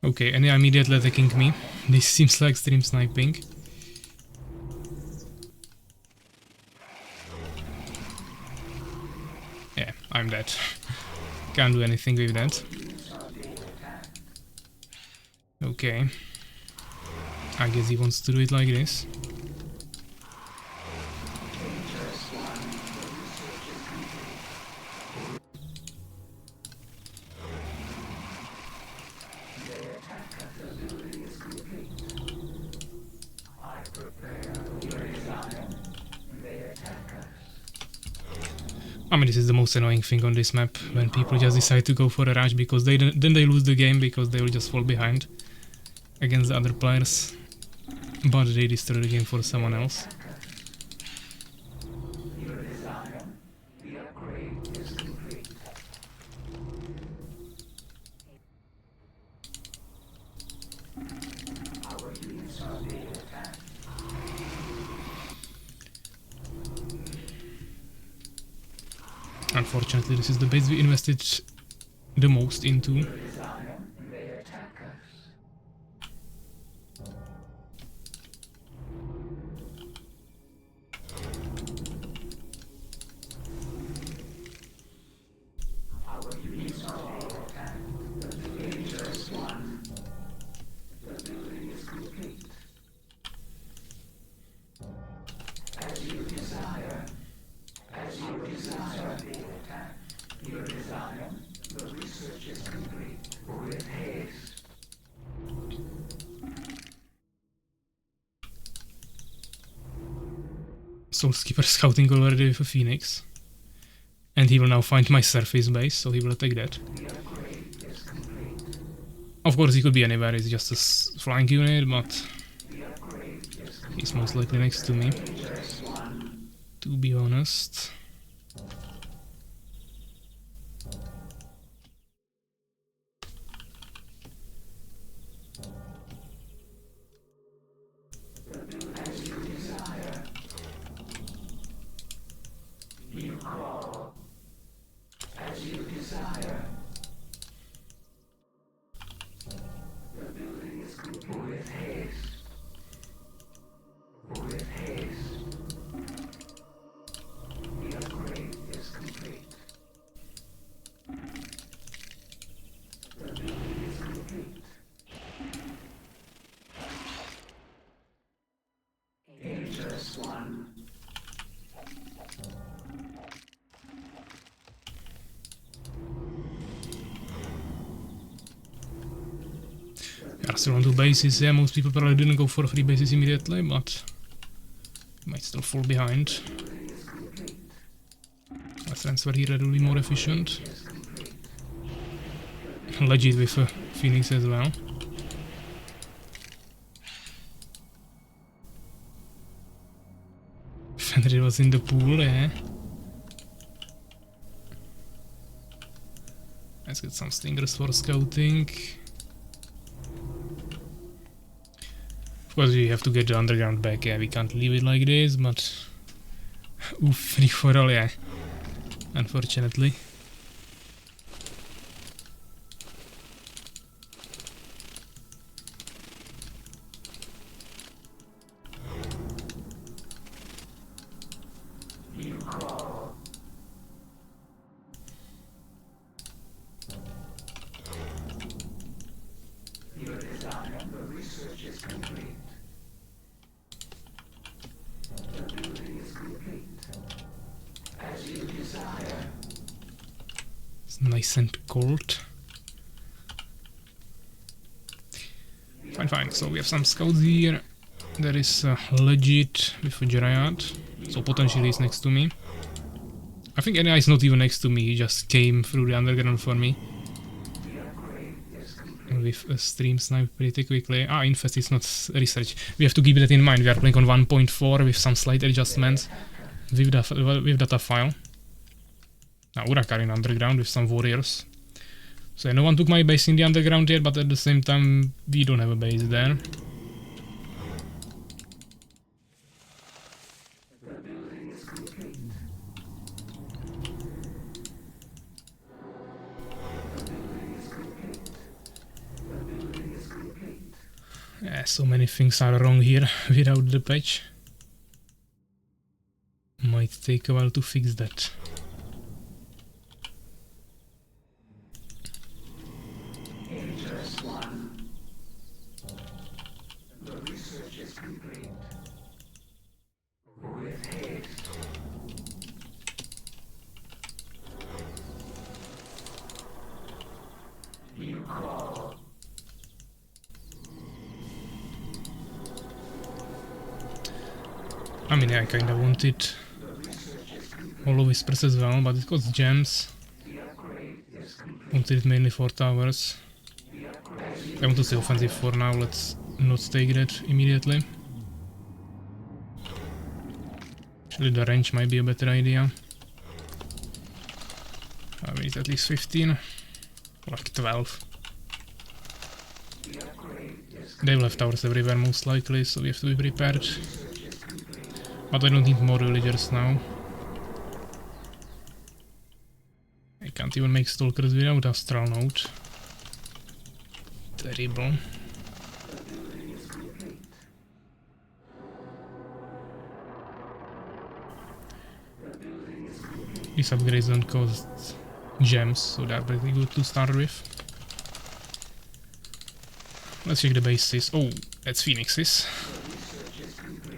Okay, and they are immediately attacking me. This seems like stream sniping. Yeah, I'm dead. Can't do anything with that. Okay. I guess he wants to do it like this. I mean, this is the most annoying thing on this map, when people just decide to go for a rush because then they lose the game because they will just fall behind against the other players, but they destroy the game for someone else. Unfortunately, this is the base we invested the most into. Soulskeeper scouting already with a Phoenix. And he will now find my surface base, so he will attack that. Of course he could be anywhere, it's just a flying unit, but he's most likely next to me, to be honest. Still on 2 bases, yeah, most people probably didn't go for 3 bases immediately, but might still fall behind. I transfer here that will be more efficient. Legit with a Phoenix as well. Fenrir was in the pool, eh? Let's get some stingers for scouting. Of course we have to get the underground back, yeah, we can't leave it like this, but... Oof, free for all, yeah. Unfortunately. It's nice and cold. Fine, fine. So we have some scouts here. There is legit with a Dryad. So potentially he's next to me. I think Enya is not even next to me. He just came through the underground for me. With a stream snipe pretty quickly. Ah, Infest is not research. We have to keep that in mind. We are playing on 1.4 with some slight adjustments with data file. Now Urakar in underground with some warriors. So no one took my base in the underground yet, but at the same time we don't have a base there. Yeah, so many things are wrong here without the patch. Might take a while to fix that. I mean, yeah, I kinda wanted Hollow Whispers as well, but it costs gems. Wanted it mainly for towers. I want to say offensive for now, let's not take that immediately. Actually, the range might be a better idea. We need at least 15. Like 12. They will have towers everywhere most likely, so we have to be prepared. But I don't need more villagers now. I can't even make stalkers without Astral Node. Terrible. These upgrades don't cost gems, so they're pretty good to start with. Let's check the bases. Oh, that's Phoenixes.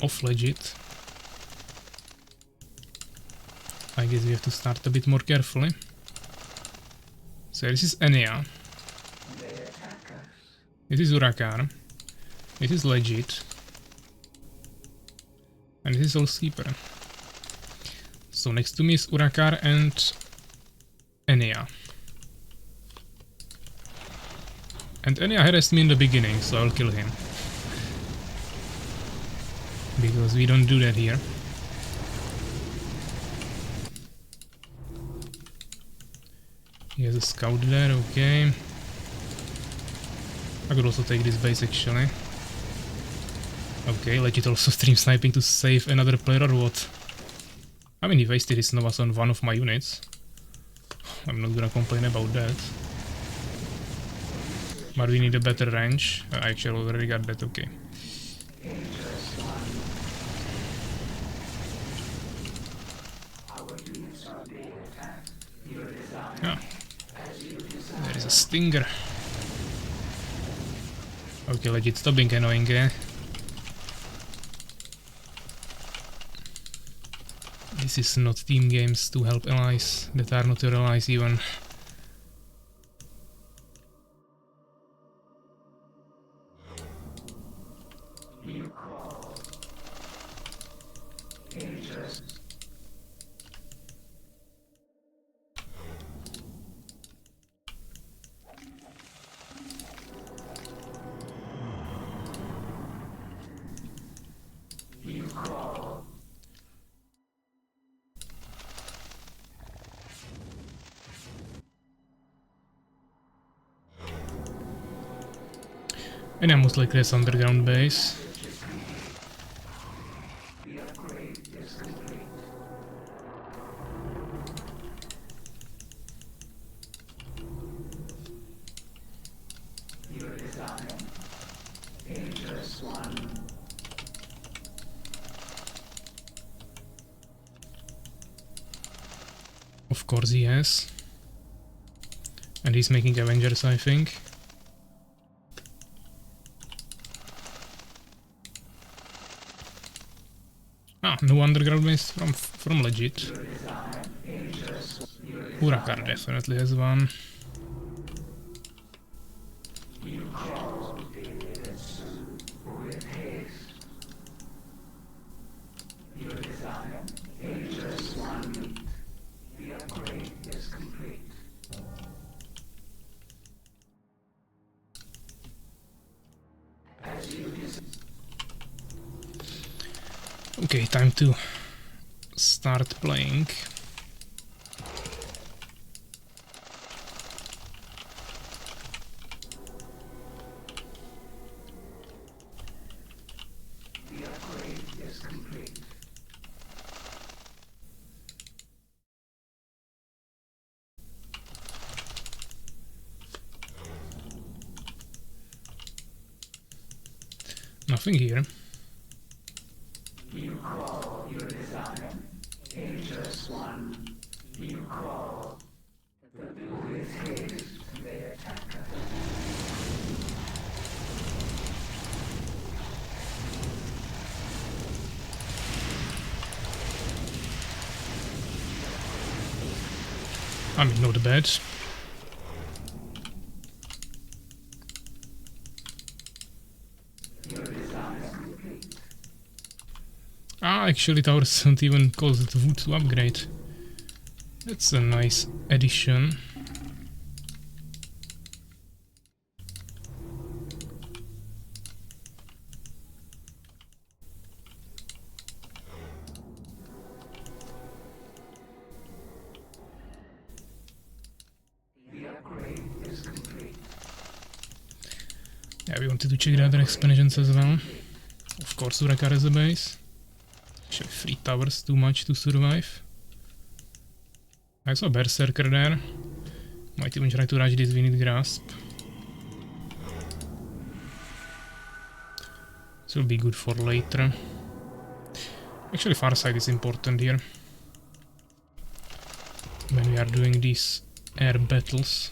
Off legit. I guess we have to start a bit more carefully. So this is Enya. This is Urakar. This is legit. And this is all Sleeper. So next to me is Urakar and Enya. And Enya harassed me in the beginning, so I'll kill him. Because we don't do that here. He has a scout there, okay. I could also take this base actually. Okay, legit also stream sniping to save another player or what? I mean, he wasted his Novas on one of my units. I'm not gonna complain about that. But we need a better range. I actually already got that, okay. Ah. There is a stinger. Okay, legit, stop being annoying, eh? This is not team games to help allies that are not your allies even. And then most likely it's underground base. Of course he has. And he's making Avengers, I think. Ah, no underground base from legit. Urakar definitely has one. Okay, time to start playing. Nothing here. You call your desire, Dangerous One. You call the blue is his, they attack us. I mean, not bad. Ah, actually towers don't even cause it wood to upgrade. That's a nice addition. Yeah, we wanted to check the other expansions as well. Of course, Urakar is a base. Actually, 3 towers, too much to survive. I saw Berserker there. Might even try to rush this, we need Grasp. This will be good for later. Actually, Farsight is important here. When we are doing these air battles.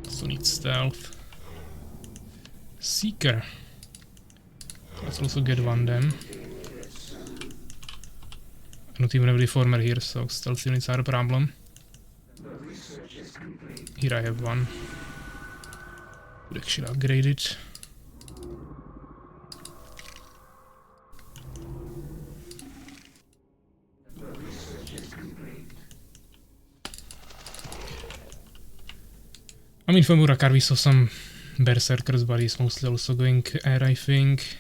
Also need stealth. Seeker. Let's also get one then. I don't even have Reformer here, so stealth units are a problem. Here I have one. Could actually upgrade it. I mean, from Urakar we saw some Berserkers, but he's mostly also going air, I think.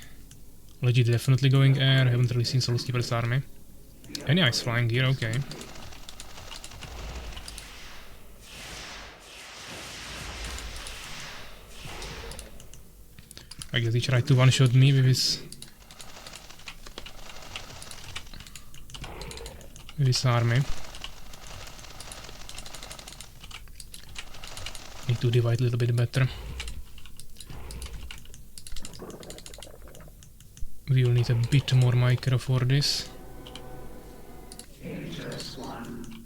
Legit definitely going air, I haven't really seen Soul Keeper's army. And yeah, he's flying here, okay. I guess he tried to one-shot me with his army. Need to divide a little bit better. We will need a bit more micro for this. Dangerous One.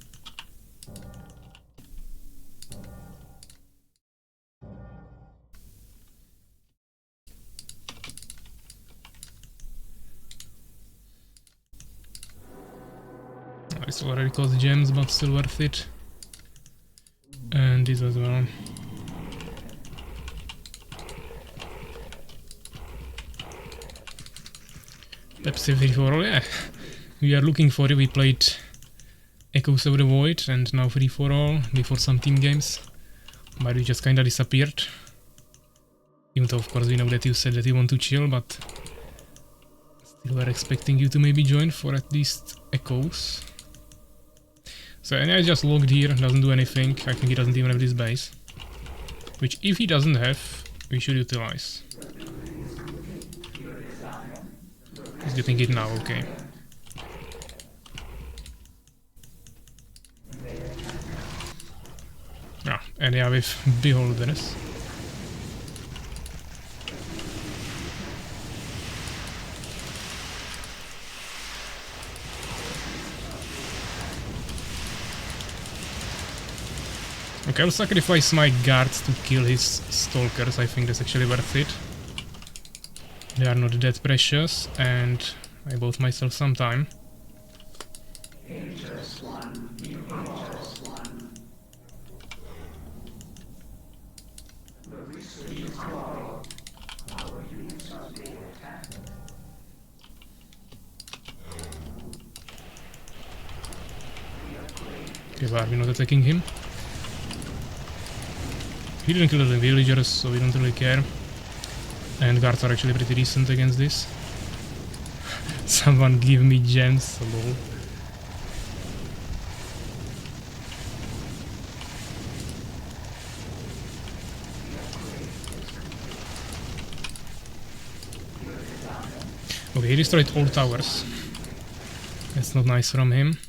This already cost gems, but still worth it. And this as well. Pepsi free for all, yeah. We are looking for it. We played Echoes of the Void and now free for all before some team games. But we just kinda disappeared. Even though of course we know that you said that you want to chill, but We were expecting you to maybe join for at least echoes. So Enya is just logged here, doesn't do anything. I think he doesn't even have this base. Which if he doesn't have, we should utilize. He's getting it now, okay. Ah, Enya with beholders. Okay, I'll sacrifice my guards to kill his stalkers. I think that's actually worth it. They are not that precious, and I bought myself some time. Okay, why are we not attacking him? He didn't kill the villagers, so we don't really care. And guards are actually pretty decent against this. Someone give me gems, lol. Okay, he destroyed all towers. That's not nice from him.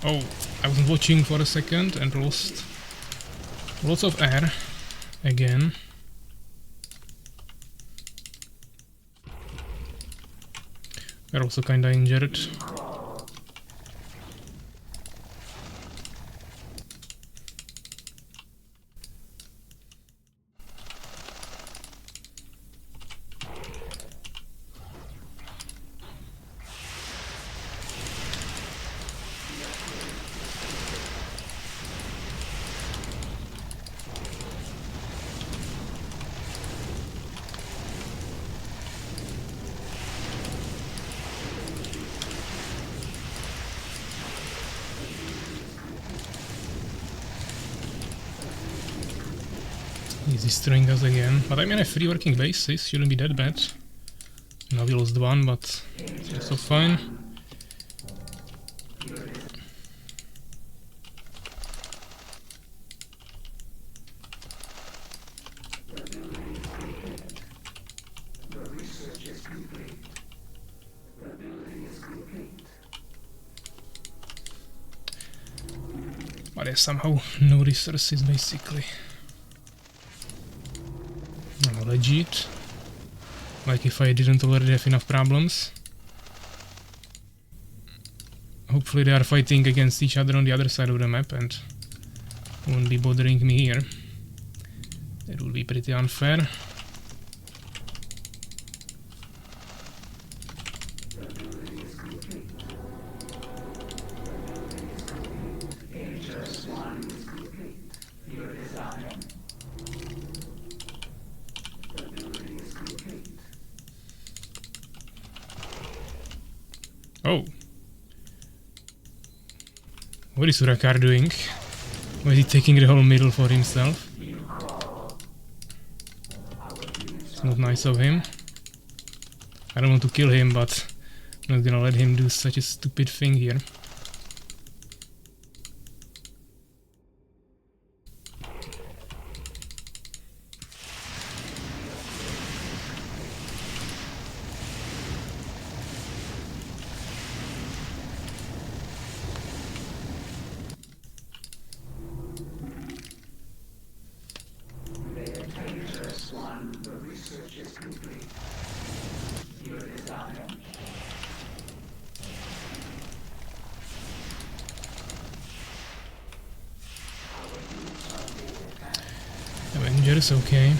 Oh, I was watching for a second and lost lots of air again. We're also kinda injured. He's destroying us again, but I mean, a free working bases shouldn't be that bad. Now we lost one, but it's also fine. But there's somehow no resources, basically. Legit. Like if I didn't already have enough problems. Hopefully they are fighting against each other on the other side of the map and won't be bothering me here. That would be pretty unfair. Oh. What is Urakar doing? Why is he taking the whole middle for himself? It's not nice of him. I don't want to kill him, but I'm not gonna let him do such a stupid thing here. Avengers, okay.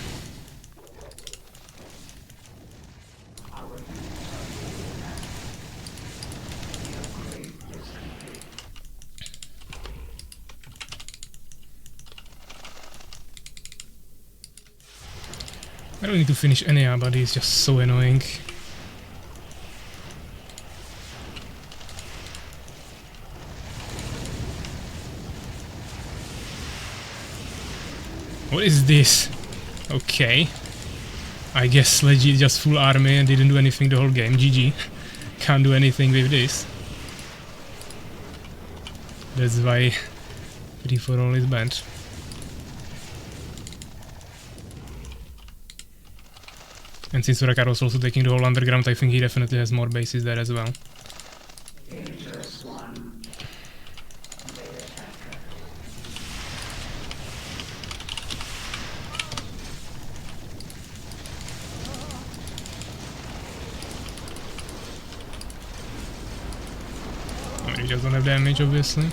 I don't need to finish Enea, but he's just so annoying. What is this? Okay. I guess legit just full army and didn't do anything the whole game. GG. Can't do anything with this. That's why free for all is banned. And since Urakar was also taking the whole underground, I think he definitely has more bases there as well. Dangerous one. I mean, he just don't have damage, obviously.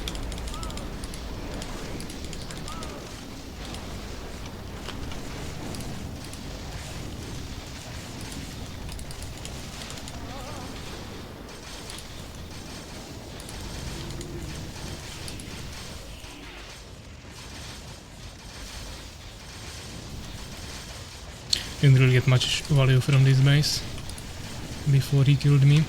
Didn't really get much value from this base before he killed me.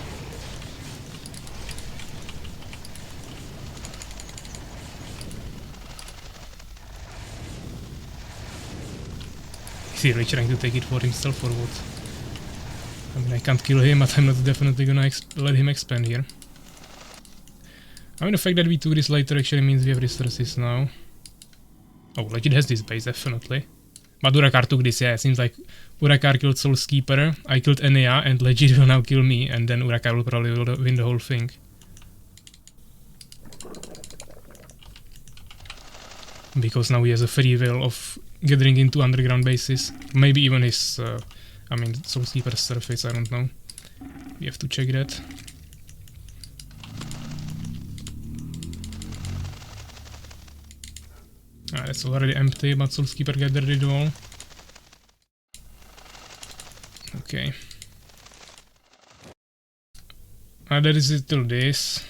Is he really trying to take it for himself or what? I mean, I can't kill him, but I'm not definitely gonna let him expand here. I mean, the fact that we took this later actually means we have resources now. Oh, like it has this base, definitely. But Urakar took this, yeah, it seems like Urakar killed Soul's Keeper, I killed Enea, and Legit will now kill me, and then Urakar will probably win the whole thing. Because now he has a free will of gathering into underground bases. Maybe even his, I mean, Soul's Keeper's surface, I don't know. We have to check that. That's already empty, but Soul's Keeper gathered it all. Okay. There is still this.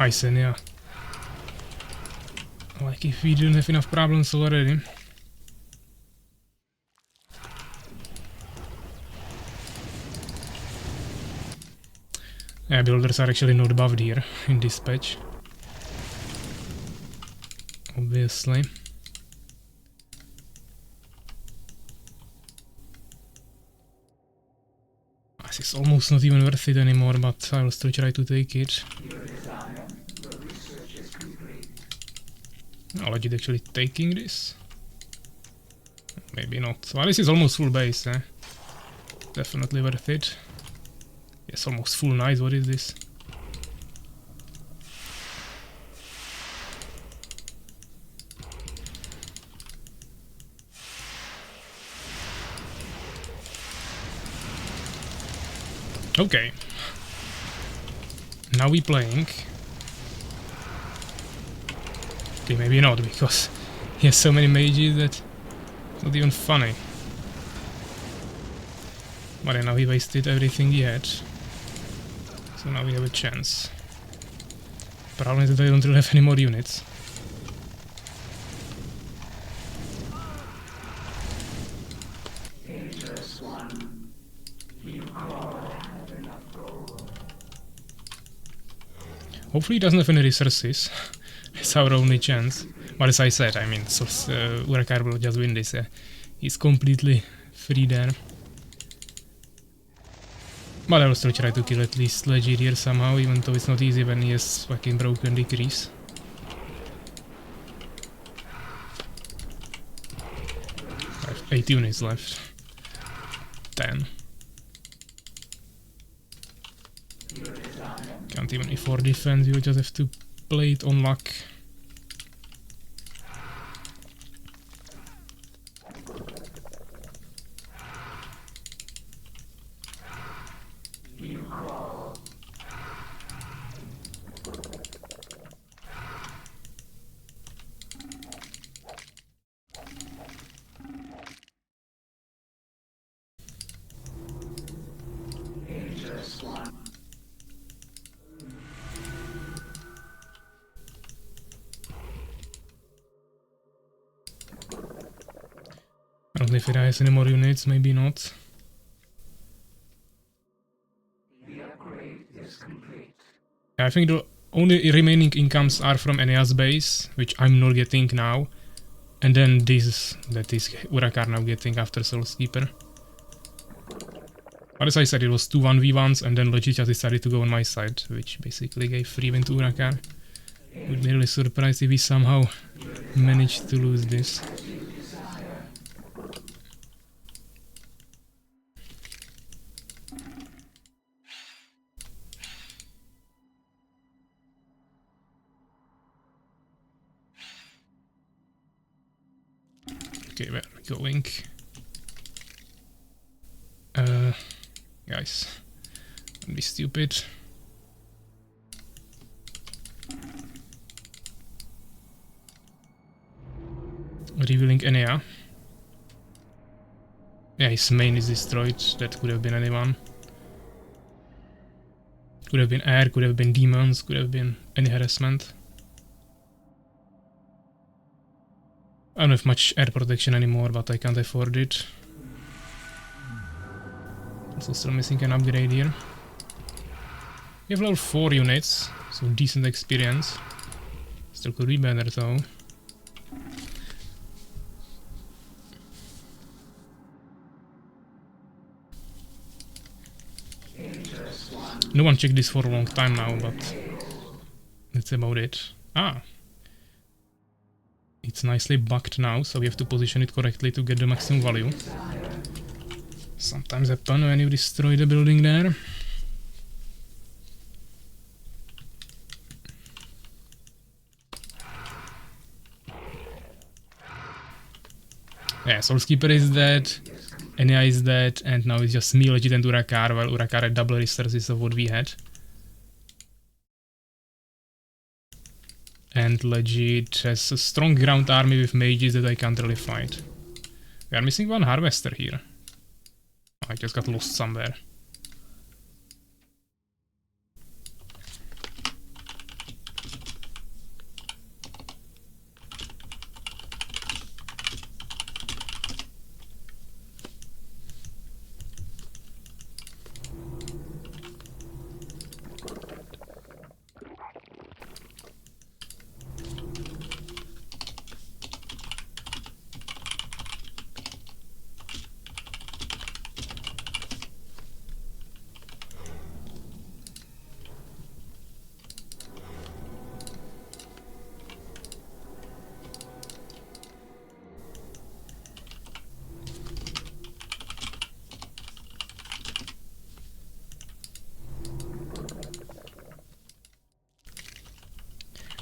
Nice, and yeah. Like if we didn't have enough problems already. Yeah, builders are actually not buffed here in this patch. Obviously. This is almost not even worth it anymore, but I will still try to take it. I'll legit actually taking this. Maybe not. Well, this is almost full base, eh? Definitely worth it. Yes, almost full nice. What is this? Okay. Now we playing. Okay, maybe not, because he has so many mages that it's not even funny. But then now he wasted everything he had. So now we have a chance. Problem is that I don't really have any more units. Hopefully he doesn't have any resources. It's our only chance. But as I said, I mean, so Urakar will just win this. He's completely free there. But I will still try to kill at least Legit here somehow, even though it's not easy when he has fucking broken decrease. I have 8 units left. 10. Can't even afford defense, you just have to play it on luck. don't know if it has any more units, maybe not. The upgrade is complete. I think the only remaining incomes are from Enea's base, which I'm not getting now. And then this that is Urakar now getting after Soulskeeper. But as I said, it was 2 1v1s and then Logic just decided to go on my side, which basically gave free win to Urakar. Would be really surprised if we somehow managed to lose this. Okay, where are we going? Guys, don't be stupid. Revealing Enea. Yeah, his main is destroyed. That could have been anyone. Could have been air, could have been demons, could have been any harassment. I don't have much air protection anymore, but I can't afford it. Also still missing an upgrade here. We have level 4 units, so decent experience. Still could be better though. No one checked this for a long time now, but that's about it. Ah! It's nicely bugged now, so we have to position it correctly to get the maximum value. Sometimes happen when you destroy the building there. Yeah, Soulskeeper is dead, Enea is dead, and now it's just me, Legit, and Urakar, while Urakar had double resources of what we had. And Legit has a strong ground army with mages that I can't really fight. We are missing one harvester here. Oh, I just got lost somewhere.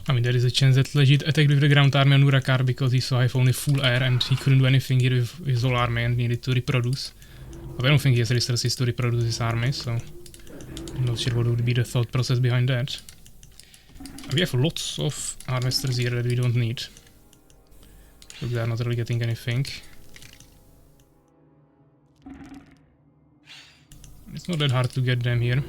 I mean, there is a chance that Legit attacked with the ground army on Urakar because he saw I have only full air and he couldn't do anything here with his whole army and needed to reproduce. But I don't think he has resources to reproduce his army, so I'm not sure what would be the thought process behind that. We have lots of harvesters here that we don't need. So they are not really getting anything. It's not that hard to get them here.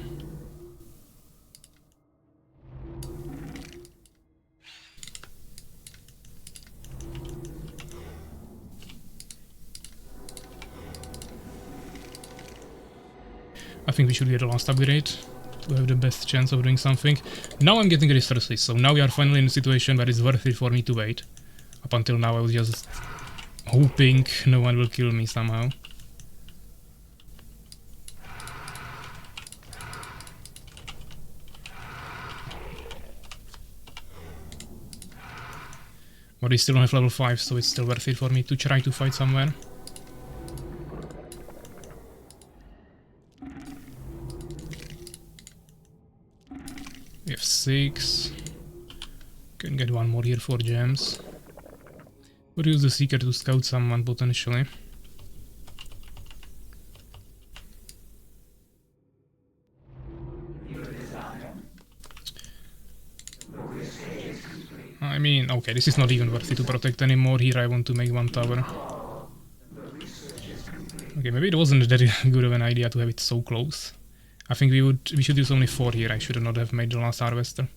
I think we should get the last upgrade to have the best chance of doing something. Now I'm getting resources, so now we are finally in a situation where it's worth it for me to wait. Up until now I was just hoping no one will kill me somehow. But we still don't have level 5, so it's still worth it for me to try to fight somewhere. We have 6. Can get one more here for gems. Or use the Seeker to scout someone potentially. I mean, okay, this is not even worth it to protect anymore. Here I want to make one tower. Okay, maybe it wasn't that good of an idea to have it so close. I think we should use only 4 here. I should not have made the last harvester.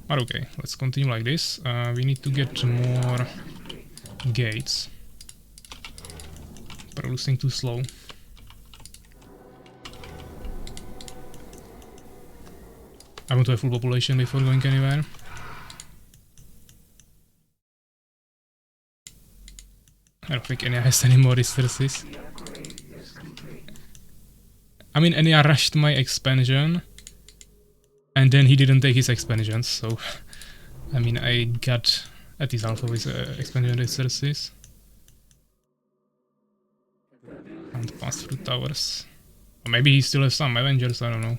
But okay, let's continue like this. We need to get more gates. producing too slow. I want to have full population before going anywhere. I don't think Enya has any more resources. I mean, Enya rushed my expansion, and then he didn't take his expansions, so I mean, I got at least half of his expansion resources. Can't pass through towers. Or maybe he still has some Avengers, I don't know.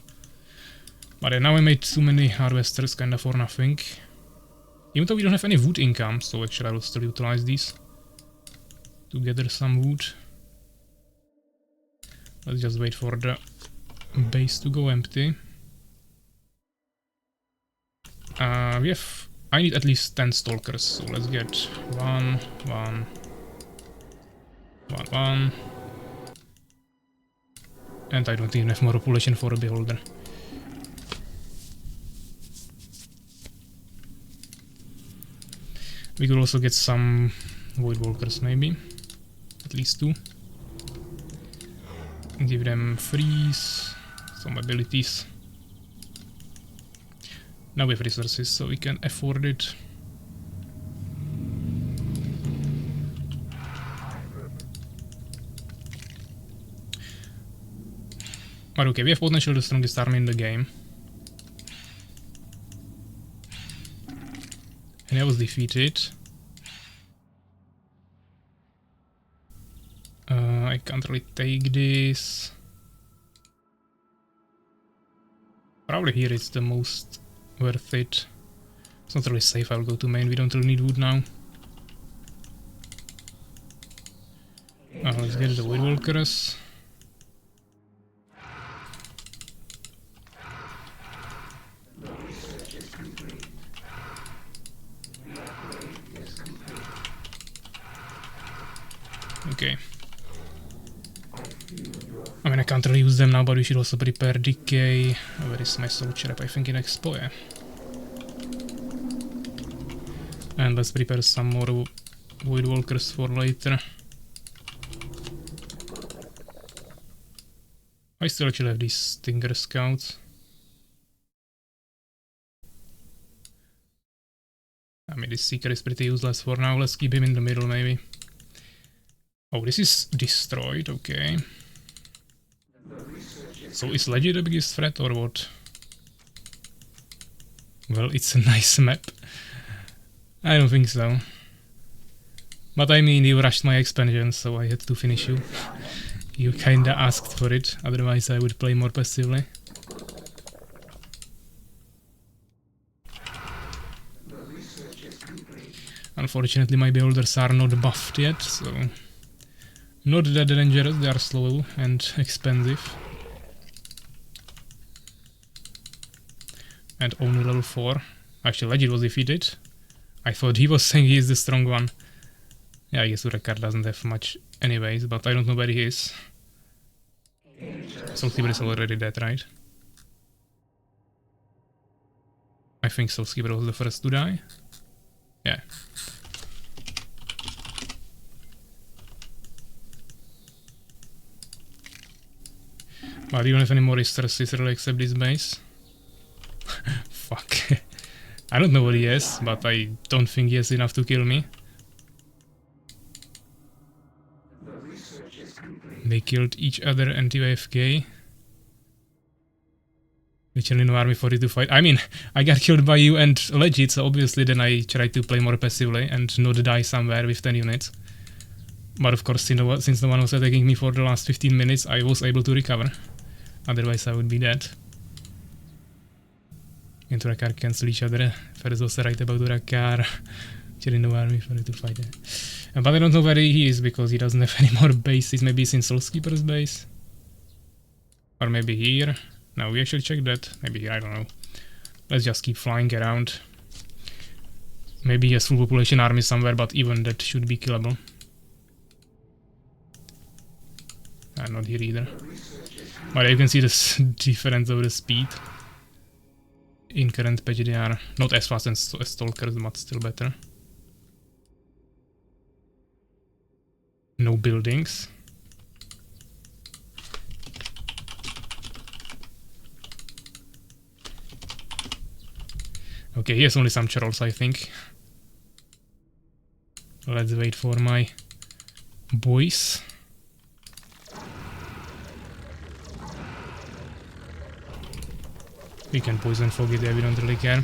But now I made too many harvesters kinda for nothing. Even though we don't have any wood income, so actually I will still utilize these to gather some wood. Let's just wait for the base to go empty. I need at least 10 stalkers, so let's get 1, 1, 1, 1. And I don't even have more population for a beholder. We could also get some void walkers, maybe. At least 2. Give them freeze, some abilities. Now we have resources, so we can afford it. But okay, we have potentially the strongest army in the game. And I was defeated. I can't really take this. Probably here it's the most worth it. It's not really safe, I'll go to main, we don't really need wood now. Let's get the void walkers. Okay. I mean, I can't really use them now, but we should also prepare decay. Where is my soldier rep? I think in Expo, yeah. And let's prepare some more void walkers for later. I still actually have these Stinger Scouts. I mean, this Seeker is pretty useless for now. Let's keep him in the middle, maybe. Oh, this is destroyed, okay. So is Legit the biggest threat or what? Well, it's a nice map. I don't think so. But I mean, you rushed my expansion, so I had to finish you. You kinda asked for it, otherwise I would play more passively. Unfortunately, my beholders are not buffed yet, so... Not that dangerous, they are slow and expensive. And only level 4. Actually, Legit was defeated. I thought he was saying he is the strong one. Yeah, I guess Retard doesn't have much anyways, but I don't know where he is. Soul Skipper is already dead, right? I think Soul Skipper was the first to die. Yeah. But you don't have any more resources really except this base. Fuck. I don't know what he has, but I don't think he has enough to kill me. They killed each other anti-AFK. Literally no army for you to fight. I mean, I got killed by you and Legit, so obviously then I tried to play more passively and not die somewhere with 10 units. But of course, since no one was attacking me for the last 15 minutes, I was able to recover. Otherwise I would be dead. And Urakar cancel each other. Ferus was right about Urakar. Literally no army for you to fight. But I don't know where he is because he doesn't have any more bases. Maybe he's in Soul Skipper's base. Or maybe here. No, we actually checked that. Maybe here, I don't know. Let's just keep flying around. Maybe he has full population army somewhere, but even that should be killable. Not here either. But you can see this difference of the speed. In current patch they are not as fast as Stalkers, but still better. No buildings. Okay, he has only some trolls, I think. Let's wait for my boys. We can poison Foggy there, we don't really care.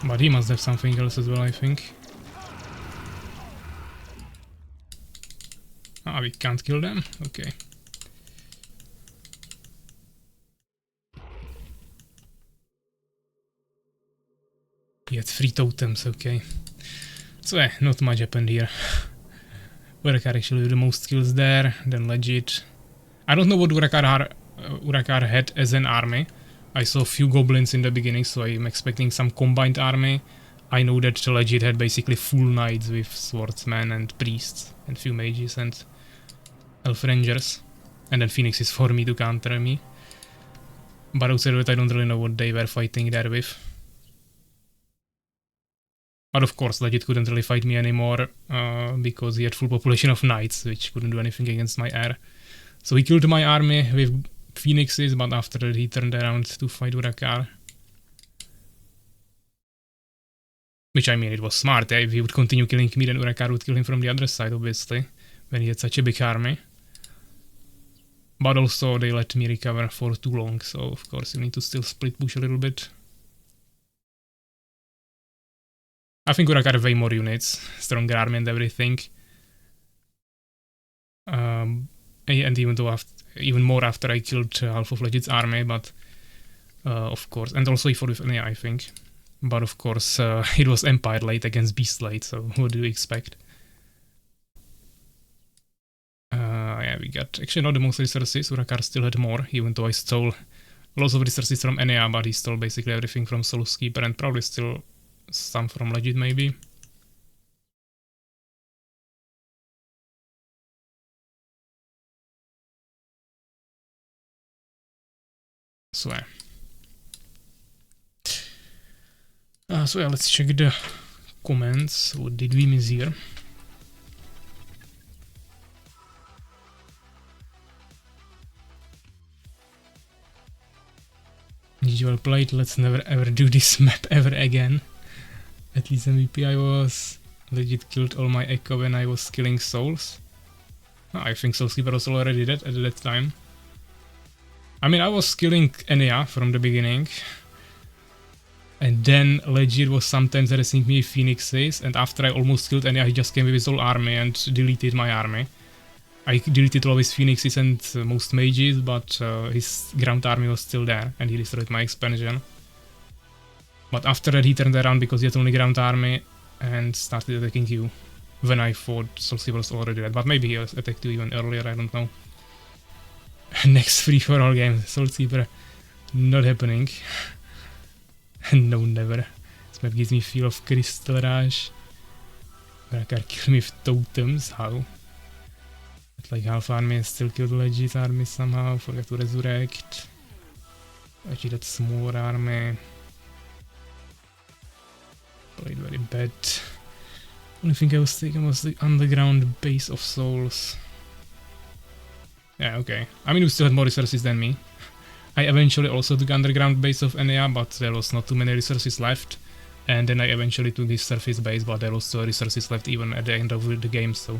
But he must have something else as well, I think. Ah, we can't kill them? Okay. He had 3 totems, okay. So yeah, not much happened here. Urakar actually with the most kills there, then legit. I don't know what Urakar had as an army. I saw a few goblins in the beginning, so I'm expecting some combined army. I know that legit had basically full knights with swordsmen and priests, and few mages and elf rangers. And then phoenixes for me to counter me. But outside of it, I don't really know what they were fighting there with. But of course, legit couldn't really fight me anymore, because he had full population of knights, which couldn't do anything against my heir. So he killed my army with phoenixes, but after that he turned around to fight Urakar. Which, I mean, it was smart. If he would continue killing me, then Urakar would kill him from the other side, obviously, when he had such a big army. But also, they let me recover for too long, so of course you need to still split push a little bit. I think Urakar had way more units, stronger army and everything. And even more after I killed half of Legit's army, but of course, and also he fought with Enya, I think. But of course, it was Empire late against Beast late, so what do you expect? Yeah, we got actually not the most resources. Urakar still had more, even though I stole lots of resources from Enya, but he stole basically everything from Soul's Keeper and probably still some from Legit, maybe. So yeah, let's check the comments. What did we miss here? Usual played, let's never ever do this map ever again. At least MVP I was. Legit killed all my echo when I was killing souls. I think Soul's Keeper was already dead at that time. I mean, I was killing Enya from the beginning. And then Legit was sometimes harassing me with phoenixes, and after I almost killed Enya, he just came with his whole army and deleted my army. I deleted all his phoenixes and most mages, but his ground army was still there, and he destroyed my expansion. But after that he turned around because he had only ground army and started attacking you. When I thought Soul's Keeper was already dead, but maybe he was attacked you even earlier, I don't know. Next free-for-all game, Soul's Keeper, not happening. No, never. This map gives me feel of Crystal Rush. Urakar killed me with totems, how? But like half army still killed Legit army somehow, forgot to resurrect. Actually that small army. Played very bad. Only thing I was taking was the underground base of souls. Yeah, okay. I mean, we still had more resources than me. I eventually also took underground base of Enya, but there was not too many resources left. And then I eventually took his surface base, but there was still resources left even at the end of the game, so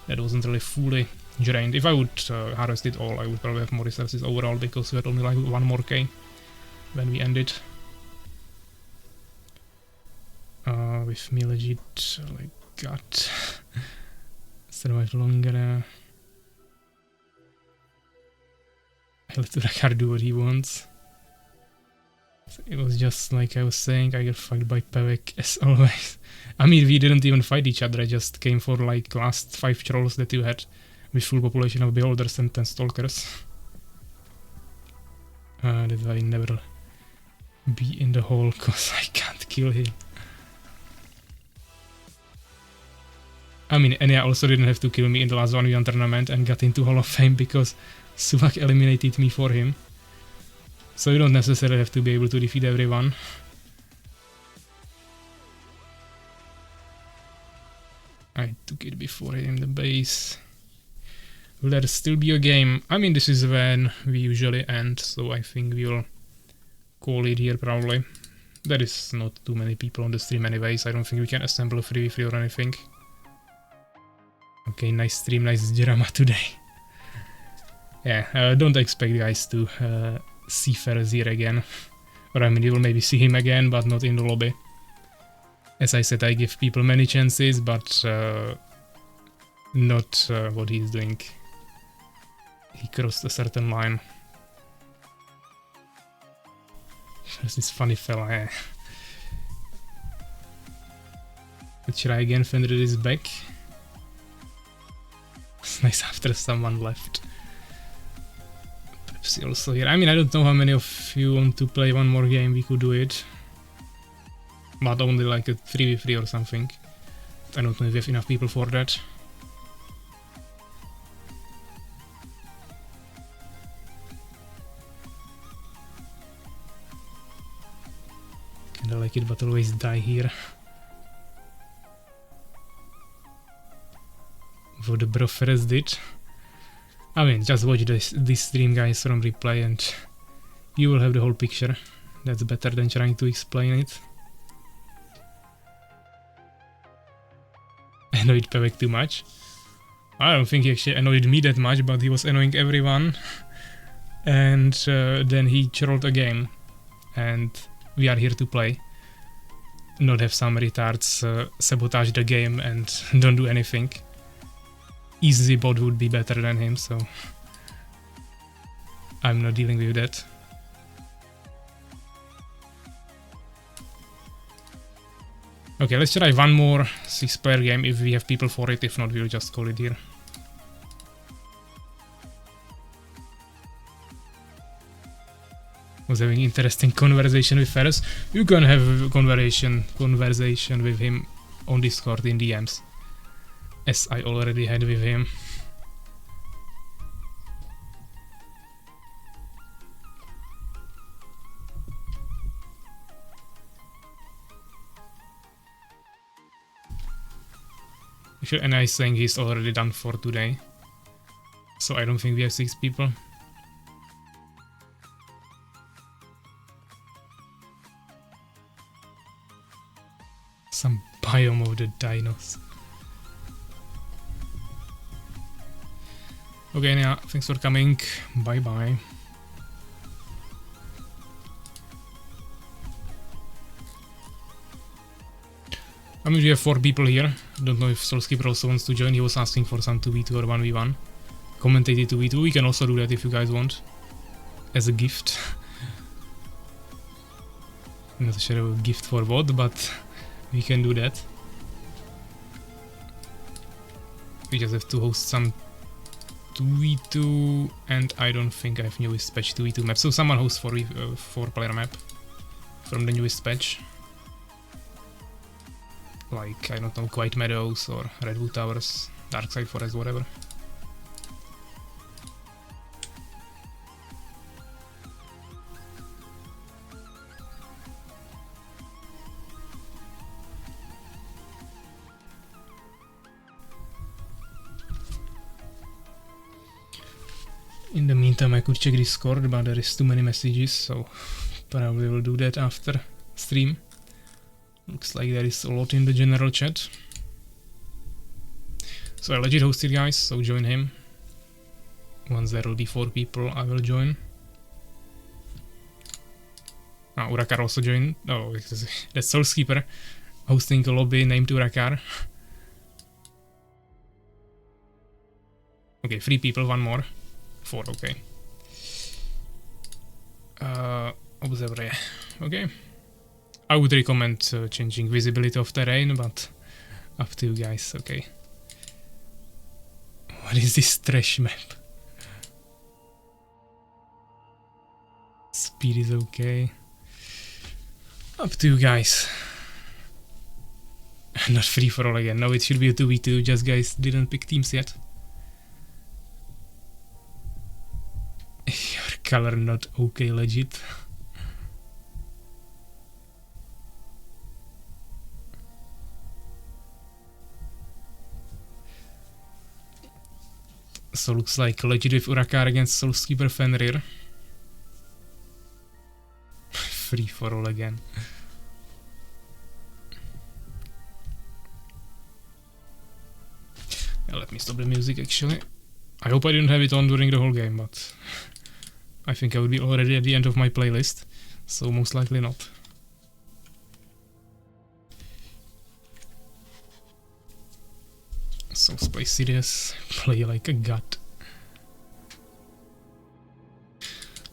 that wasn't really fully drained. If I would harvest it all, I would probably have more resources overall, because we had only like 1 more K when we ended. With me legit, like, God. Survive longer. I let Urakar do what he wants. So it was just like I was saying, I got fucked by Pevek as always. I mean, we didn't even fight each other, I just came for like last 5 trolls that you had with full population of beholders and 10 stalkers. That's why I never be in the hole, cause I can't kill him. I mean, Enya also didn't have to kill me in the last 1v1 tournament and got into Hall of Fame because Suvak eliminated me for him. So you don't necessarily have to be able to defeat everyone. I took it before him, the base. Will there still be a game? I mean, this is when we usually end, so I think we'll call it here probably. There is not too many people on the stream anyways. I don't think we can assemble a 3v3 or anything. Okay, nice stream, nice drama today. Yeah, don't expect guys to see Ferus here again. Or I mean, you will maybe see him again, but not in the lobby. As I said, I give people many chances, but not what he's doing. He crossed a certain line. There's this funny fella here. Let's try again, Fenrir is back. It's nice after someone left. Pepsi also here. I mean, I don't know how many of you want to play one more game, we could do it. But only like a 3v3 or something. I don't know if we have enough people for that. Kinda like it, but always die here. What the bro Ferus did. I mean, just watch this stream, guys, from replay and you will have the whole picture. That's better than trying to explain it. Annoyed Pevek too much. I don't think he actually annoyed me that much, but he was annoying everyone. And then he trolled a game. And we are here to play. Not have some retards sabotage the game and don't do anything. Easy bot would be better than him, so I'm not dealing with that. Okay, let's try one more 6-player game if we have people for it. If not, we'll just call it here. Was having interesting conversation with Ferus. You can have a conversation with him on Discord in DMs, as I already had with him. And I think he's already done for today, so I don't think we have 6 people. Some biome of the dinos. Okay, yeah, thanks for coming. Bye bye. I mean, we have 4 people here. Don't know if Soulskipper also wants to join. He was asking for some 2v2 or 1v1. Commentated 2v2. We can also do that if you guys want. As a gift. I'm not sure a gift for what, but we can do that. We just have to host some 2v2, and I don't think I have newest patch 2v2 map. So someone hosts 4-player map from the newest patch. Like, I don't know, Quiet Meadows or Redwood Towers, Darkside Forest, whatever. In the meantime, I could check Discord, but there is too many messages, so probably will do that after stream. Looks like there is a lot in the general chat. So I legit hosted, guys, so join him. Once there will be 4 people, I will join. Urakar also joined. Oh, that's Soulskipper hosting a lobby named Urakar. Okay, 3 people, 1 more. 4, okay. Observer, yeah. Okay. I would recommend changing visibility of terrain, but up to you guys, okay. What is this trash map? Speed is okay. Up to you guys. Not free for all again. No, it should be a 2v2, just guys didn't pick teams yet. Your color not okay, legit. So looks like legit with Urakar against Soulskeeper Fenrir. Free for all again. Yeah, let me stop the music actually. I hope I didn't have it on during the whole game, but I think I would be already at the end of my playlist, so most likely not. So play serious, play like a god.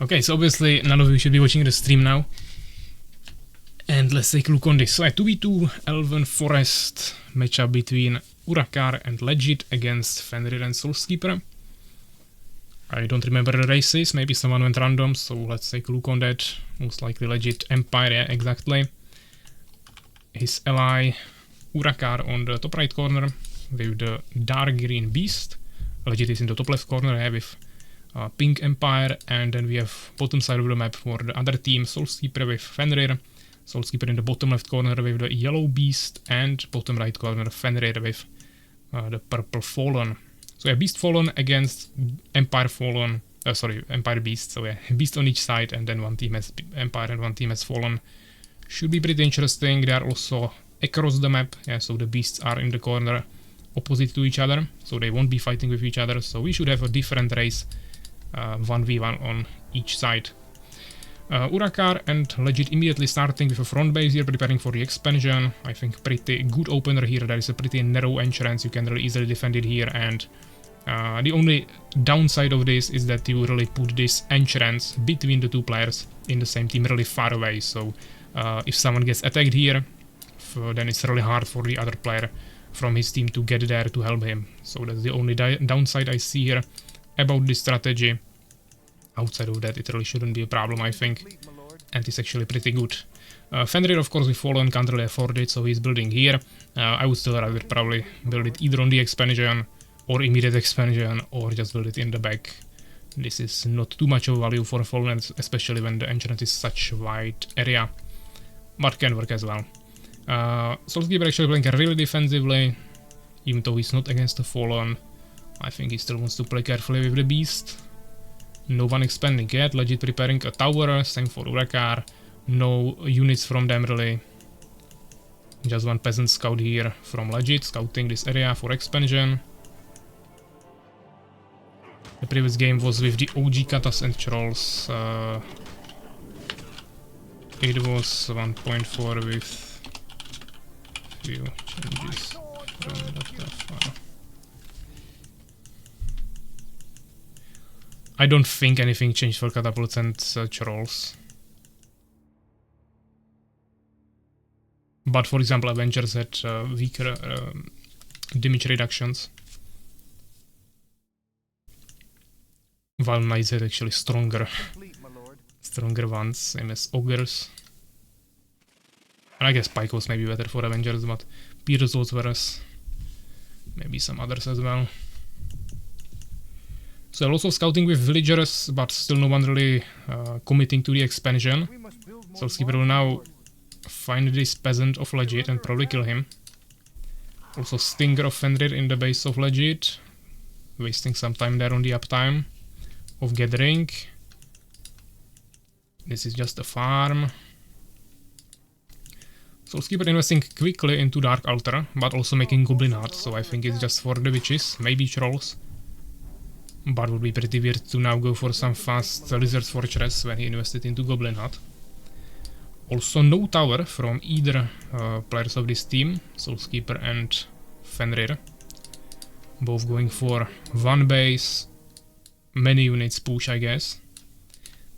Okay, so obviously none of you should be watching the stream now. And let's take a look on this. So a 2v2 Elven Forest matchup between Urakar and Legit against Fenrir and Soulskeeper. I don't remember the races, maybe someone went random, so let's take a look on that. Most likely Legit Empire, yeah, exactly. His ally Urakar on the top right corner with the dark green beast. Legit is in the top left corner, yeah, with pink Empire, and then we have bottom side of the map for the other team, Soulskeeper with Fenrir. Soulskeeper in the bottom left corner with the yellow beast, and bottom right corner Fenrir with the purple Fallen. So yeah, Beast Fallen against Empire Fallen, Empire Beast, so yeah, Beast on each side, and then one team has Empire and one team has Fallen. Should be pretty interesting. They are also across the map, yeah, so the beasts are in the corner opposite to each other, so they won't be fighting with each other, so we should have a different race, 1v1 on each side. Urakar and Legit immediately starting with a front base here, preparing for the expansion. I think pretty good opener here. There is a pretty narrow entrance, you can really easily defend it here, and the only downside of this is that you really put this entrance between the two players in the same team really far away, so if someone gets attacked here, then it's really hard for the other player from his team to get there to help him. So that's the only downside I see here about this strategy. Outside of that, it really shouldn't be a problem, I think, and it's actually pretty good. Fenrir, of course, with Fallen can't really afford it, so he's building here. I would still rather probably build it either on the expansion or immediate expansion, or just build it in the back. This is not too much of value for Fallen, especially when the enchant is such a wide area, but can work as well. Soulskeeper actually playing really defensively, even though he's not against the Fallen. I think he still wants to play carefully with the beast. No one expanding yet, Legit preparing a tower, same for Urakar. No units from them really. Just one peasant scout here from Legit, scouting this area for expansion. The previous game was with the OG Katas and Trolls. It was 1.4 with few changes from that file. I don't think anything changed for catapults and trolls. But for example, Avengers had weaker damage reductions, while Knights had actually stronger ones, same as Ogres. And I guess Pykos may be better for Avengers, but Pierce was worse. Maybe some others as well. So also scouting with villagers, but still no one really committing to the expansion. Soulskeeper will now find this peasant of Legit and probably kill him. Also Stinger of Fenrir in the base of Legit, wasting some time there on the uptime of gathering. This is just a farm. Soulskeeper investing quickly into Dark Altar, but also making Goblin Hut, so I think it's just for the witches, maybe trolls. But would be pretty weird to now go for some fast Lizard's Fortress when he invested into Goblin Hut. Also no tower from either players of this team, Soulskeeper and Fenrir. Both going for one base, many units push, I guess.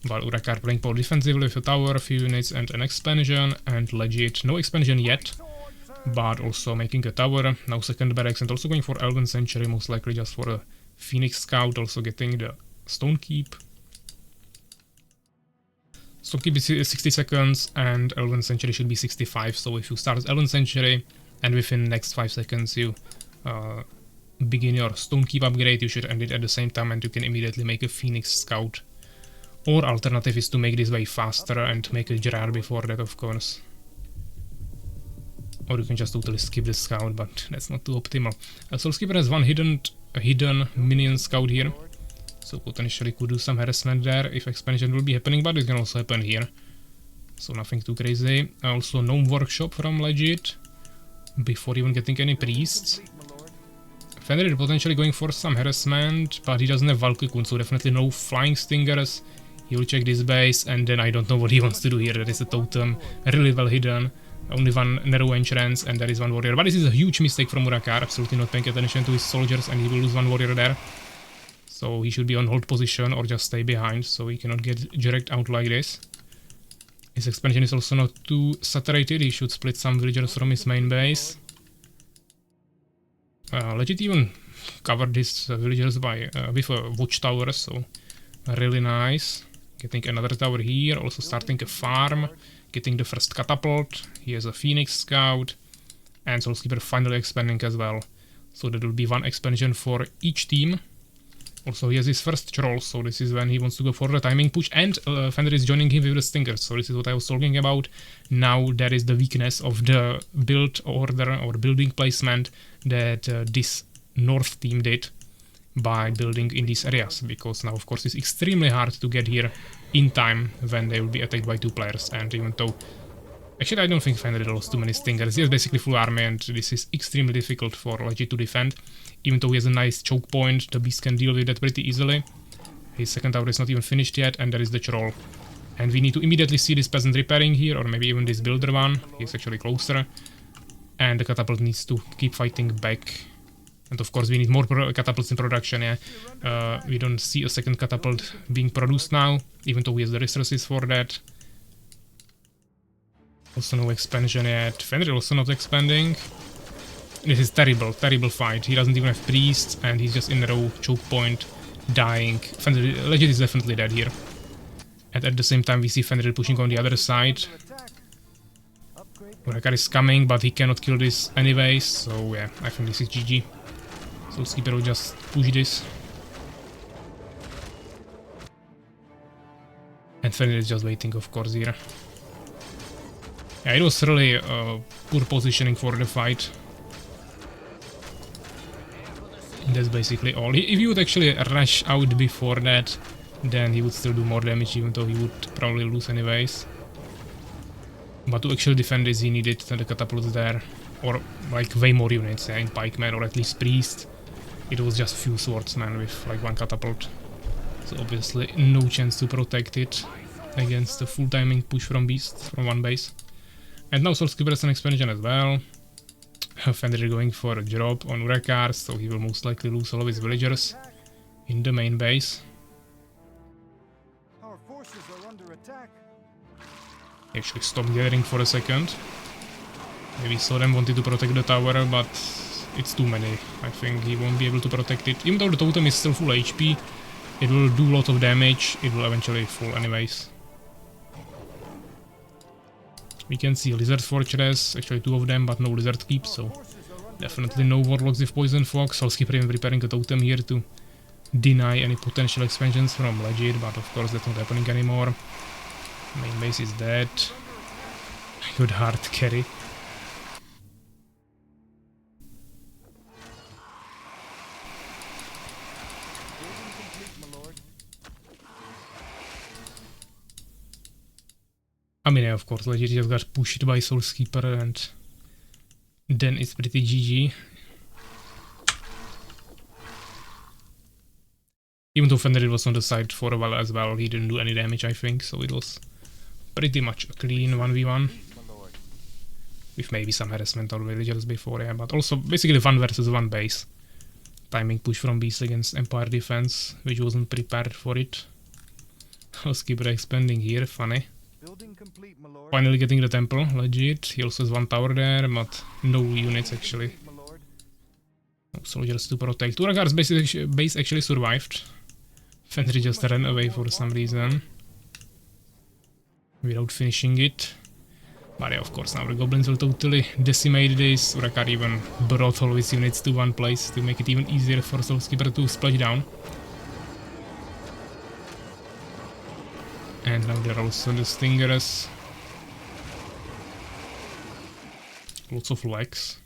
While Urakar playing more defensively with a tower, a few units and an expansion, and Legit no expansion yet, but also making a tower, now second barracks, and also going for Elven Sanctuary, most likely just for a Phoenix Scout, also getting the Stone Keep. Stone Keep is 60 seconds and Elven Sanctuary should be 65, so if you start Elven Sanctuary and within the next 5 seconds you begin your Stone Keep upgrade, you should end it at the same time and you can immediately make a Phoenix Scout. Or alternative is to make this way faster and make a Gerard before that, of course. Or you can just totally skip the scout, but that's not too optimal. Soulskeeper has one hidden a hidden minion scout here. So potentially could do some harassment there if expansion will be happening, but it can also happen here. So nothing too crazy. Also gnome workshop from Legit. Before even getting any priests. Fenrir potentially going for some harassment, but he doesn't have Valkyrie, so definitely no flying stingers. He will check this base, and then I don't know what he wants to do here. There is a totem, really well hidden. Only one narrow entrance, and there is one warrior. But this is a huge mistake from Urakar, absolutely not paying attention to his soldiers, and he will lose one warrior there. So he should be on hold position or just stay behind, so he cannot get dragged out like this. His expansion is also not too saturated, he should split some villagers from his main base. Legit even covered his villagers by with a watchtower, so really nice. Getting another tower here, also starting a farm. Getting the first catapult, he has a Phoenix Scout, and Soulskeeper finally expanding as well. So there will be one expansion for each team. Also he has his first troll, so this is when he wants to go for the timing push, and Fenrir is joining him with the Stingers, so this is what I was talking about. Now there is the weakness of the build order or building placement that this North team did by building in these areas, because now of course it's extremely hard to get here in time when they will be attacked by two players. And even though actually I don't think Fenrir lost too many Stingers, he has basically full army, and this is extremely difficult for Legit to defend. Even though he has a nice choke point, the beast can deal with that pretty easily. His second tower is not even finished yet, and there is the troll. And we need to immediately see this peasant repairing here, or maybe even this builder one. He's actually closer. And the catapult needs to keep fighting back. And of course we need more catapults in production, yeah. We don't see a second catapult being produced now, even though he has the resources for that. Also no expansion yet. Fenrir also not expanding. This is terrible, terrible fight. He doesn't even have priests, and he's just in a row, choke point, dying. Fenrir, Legit is definitely dead here. And at the same time we see Fenrir pushing on the other side. Urakar is coming, but he cannot kill this anyways, so yeah, I think this is GG. Soulskeeper will just push this. And Fenrir is just waiting, of course, here. Yeah, it was really poor positioning for the fight. That's basically all. If he would actually rush out before that, then he would still do more damage, even though he would probably lose anyways. But to actually defend this, he needed the catapults there. Or like way more units, yeah, in pikemen, or at least priest. It was just few swordsmen with like one catapult. So obviously no chance to protect it against the full timing push from beasts from one base. And now Soulskeeper has an expansion as well. Fenrir going for a drop on Urakar, so he will most likely lose all of his villagers in the main base. Our forces are under attack. He actually stopped gathering for a second. Maybe some of them wanted to protect the tower, but it's too many. I think he won't be able to protect it. Even though the totem is still full HP, it will do a lot of damage. It will eventually fall anyways. We can see Lizard Fortress, actually two of them, but no Lizard Keep, so definitely no Warlocks with Poison Fox. Soulskeeper even preparing a totem here to deny any potential expansions from Legit, but of course that's not happening anymore. Main base is dead. Good hard carry. I mean, yeah, of course, Legit just got pushed by Soulskeeper, and then it's pretty GG. Even though Fenrir was on the side for a while as well, he didn't do any damage, I think, so it was pretty much a clean 1v1. With maybe some harassment or villagers before, yeah, but also basically 1 versus 1 base. Timing push from beast against Empire defense, which wasn't prepared for it. Soulskeeper expanding here, funny. Finally getting the temple, Legit. He also has 1 tower there, but no units actually. No soldiers to protect. Urakar's base actually survived. Fenrir just ran away for some reason. Without finishing it. But yeah, of course now the goblins will totally decimate this. Urakar even brought all his units to one place to make it even easier for Soulskeeper to splash down. And now there are also the Stingers. Lots of legs.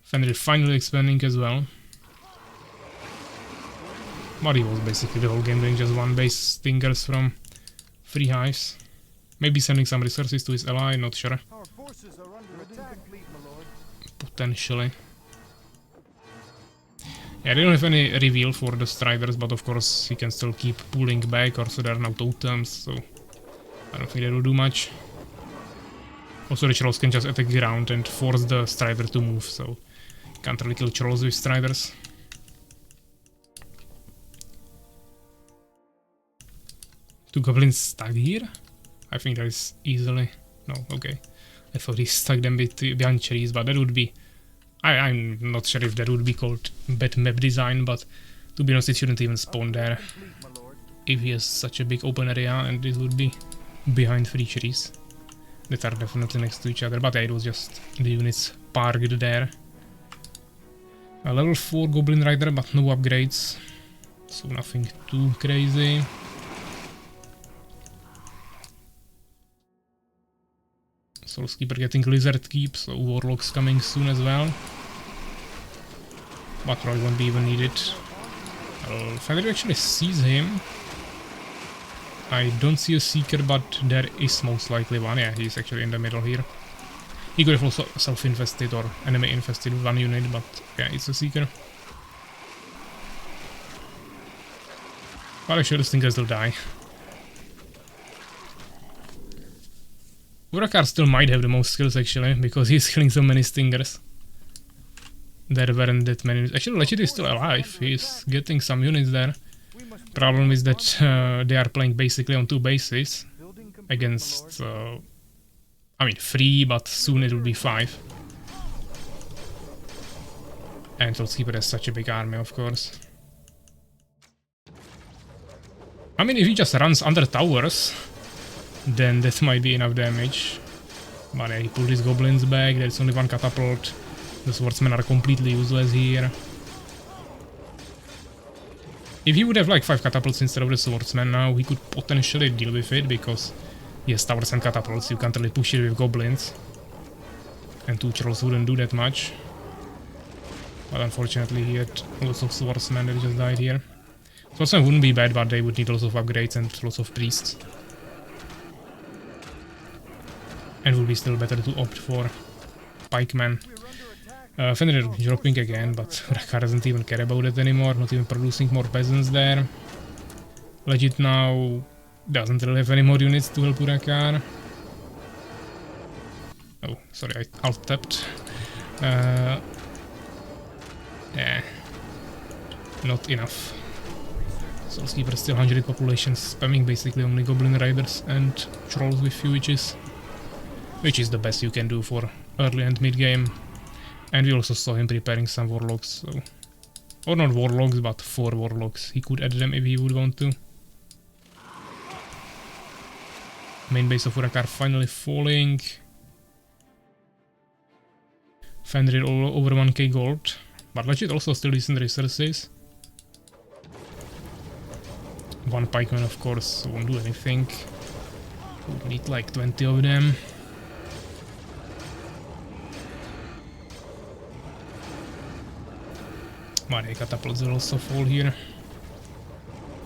Fenrir finally expanding as well. But he was basically the whole game doing just one base stingers from 3 hives. Maybe sending some resources to his ally, not sure. Our forces are under attack, complete, my lord. Potentially. Yeah, they don't have any reveal for the Striders, but of course he can still keep pulling back, or so there are now totems, so I don't think that will do much. Also the Trolls can just attack ground and force the Strider to move, so can't really kill Trolls with Striders. Two goblins stuck here? I think that is easily... No, okay. I thought he stuck them behind trees, but that would be... I'm not sure if that would be called bad map design, but to be honest it shouldn't even spawn there if he has such a big open area, and it would be behind 3 trees that are definitely next to each other, but yeah, it was just the units parked there. A level 4 Goblin Rider, but no upgrades, so nothing too crazy. Soulskeeper getting Lizard Keep, so Warlock's coming soon as well. But probably won't be even needed. Fenrir actually sees him. I don't see a Seeker, but there is most likely one. Yeah, he's actually in the middle here. He could have also self-infested or enemy-infested with one unit, but yeah, it's a Seeker. But actually the Stingers will die. Urakar still might have the most skills actually, because he's killing so many Stingers. There weren't that many. Actually, Legit is still alive, he's getting some units there. Problem is that they are playing basically on 2 bases against, I mean 3, but soon it will be 5. And Soulskeeper has such a big army, of course. I mean, if he just runs under towers, then that might be enough damage. But yeah, he pulled his goblins back, there's only 1 catapult. The swordsmen are completely useless here. If he would have like 5 catapults instead of the swordsmen now, he could potentially deal with it, because he has towers and catapults, you can't really push it with goblins. And 2 trolls wouldn't do that much. But unfortunately he had lots of swordsmen that just died here. Swordsmen wouldn't be bad, but they would need lots of upgrades and lots of priests. And would be still better to opt for pikemen. Fenrir dropping again, but Urakar doesn't even care about it anymore, not even producing more peasants there. Legit now doesn't really have any more units to help Urakar. Oh, sorry, I alt-tapped. Yeah, not enough. Soulskeeper still 100 population, spamming basically only Goblin Riders and Trolls with few witches. Which is the best you can do for early and mid game. And we also saw him preparing some Warlocks, so... Or not Warlocks, but 4 Warlocks. He could add them if he would want to. Main base of Urakar finally falling. Fenrir over 1k gold. But Legit also still decent resources. 1 pikeman of course won't do anything. We'll need like 20 of them. But the catapults will also fall here.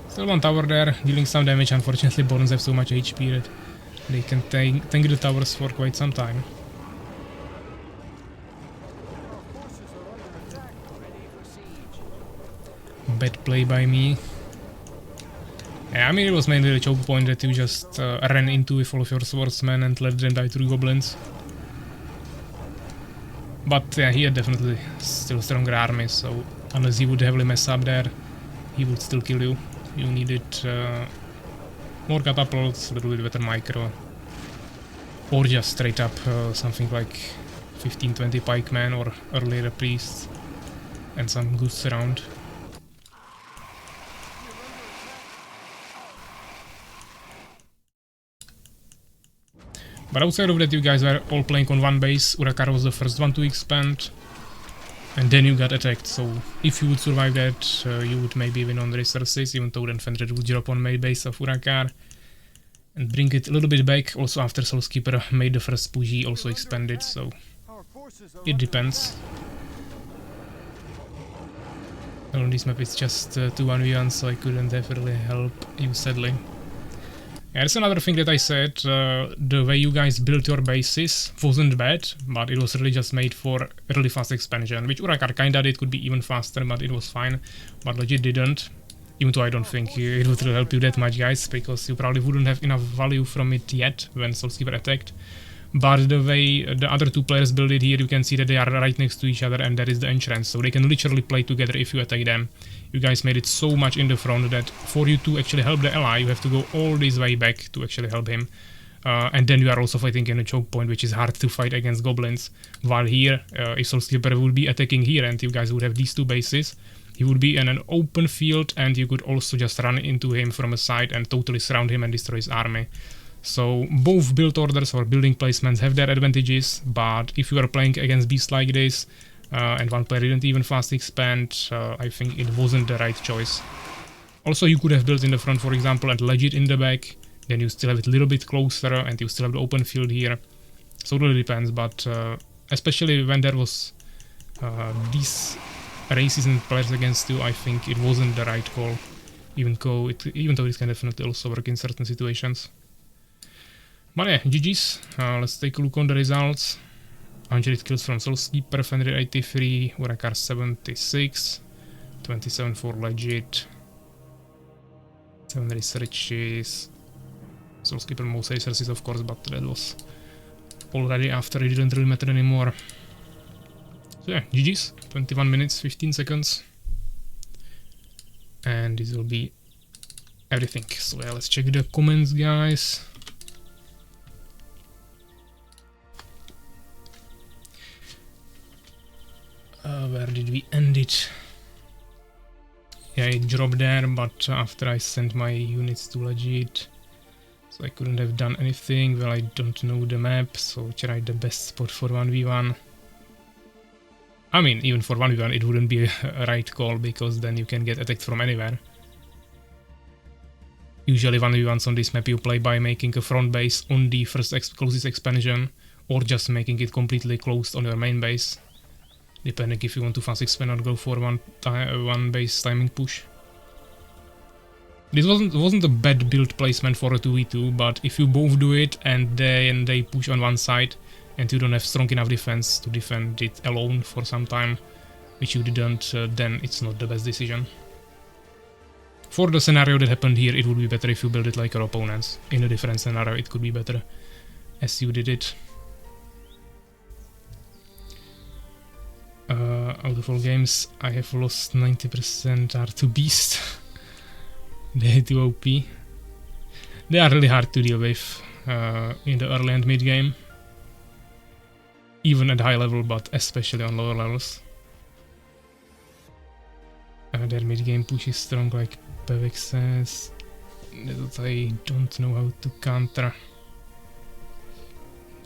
Still 1 tower there, dealing some damage. Unfortunately, Borns have so much HP that they can tank the towers for quite some time. Bad play by me. Yeah, I mean it was mainly the choke point that you just ran into with all of your swordsmen and let them die through goblins. But yeah, he had definitely still stronger armies, so unless he would heavily mess up there, he would still kill you. You needed more catapults, a little bit better micro, or just straight up something like 15-20 pikemen or earlier priests, and some goods around. But outside of that, you guys were all playing on 1 base. Urakar was the first one to expand. And then you got attacked, so if you would survive that, you would maybe win on resources, even though then Fenrir would drop on main base of Urakar. And bring it a little bit back. Also after Soulskeeper made the first push, he also expanded, so it depends. Well, on this map it's just 2-1v1, so I couldn't definitely help you, sadly. Yeah, that's another thing that I said, the way you guys built your bases wasn't bad, but it was really just made for really fast expansion, which Urakar kinda did, could be even faster, but it was fine, but legit didn't. Even though I don't think it would really help you that much, guys, because you probably wouldn't have enough value from it yet when Soulskeeper attacked. But the way the other two players build it here, you can see that they are right next to each other, and that is the entrance, so they can literally play together if you attack them. You guys made it so much in the front that for you to actually help the ally, you have to go all this way back to actually help him. And then you are also fighting in a choke point, which is hard to fight against goblins. While here, if Soulskeeper would be attacking here and you guys would have these two bases, he would be in an open field and you could also just run into him from a side and totally surround him and destroy his army. So both build orders or building placements have their advantages, but if you are playing against beasts like this, and one player didn't even fast expand, I think it wasn't the right choice. Also, you could have built in the front, for example, and legit in the back, then you still have it a little bit closer and you still have the open field here. So it really depends, but especially when there was these races and players against you, I think it wasn't the right call, even though it can definitely also work in certain situations. But yeah, GG's. Let's take a look on the results. 100 kills from Soulskeeper, Fenrir 83, Urakar 76, 27 for legit, 7 researches, Soulskeeper most researches of course, but that was already after it didn't really matter anymore. So yeah, GG's, 21 minutes, 15 seconds. And this will be everything. So yeah, let's check the comments, guys. Where did we end it? Yeah, it dropped there, but after I sent my units to legit, so I couldn't have done anything. Well, I don't know the map, so tried the best spot for 1v1. I mean, even for 1v1 it wouldn't be a right call, because then you can get attacked from anywhere. Usually 1v1s on this map you play by making a front base on the closest expansion, or just making it completely closed on your main base, depending if you want to fast expand or go for one base timing push. This wasn't a bad build placement for a 2v2, but if you both do it and they push on one side and you don't have strong enough defense to defend it alone for some time, which you didn't, then it's not the best decision. For the scenario that happened here, it would be better if you build it like your opponents. In a different scenario, it could be better as you did it. Out of all games, I have lost 90% are to Beast. They're too OP. They are really hard to deal with in the early and mid game. Even at high level, but especially on lower levels. Their mid game push is strong, like Pevek says. That I don't know how to counter.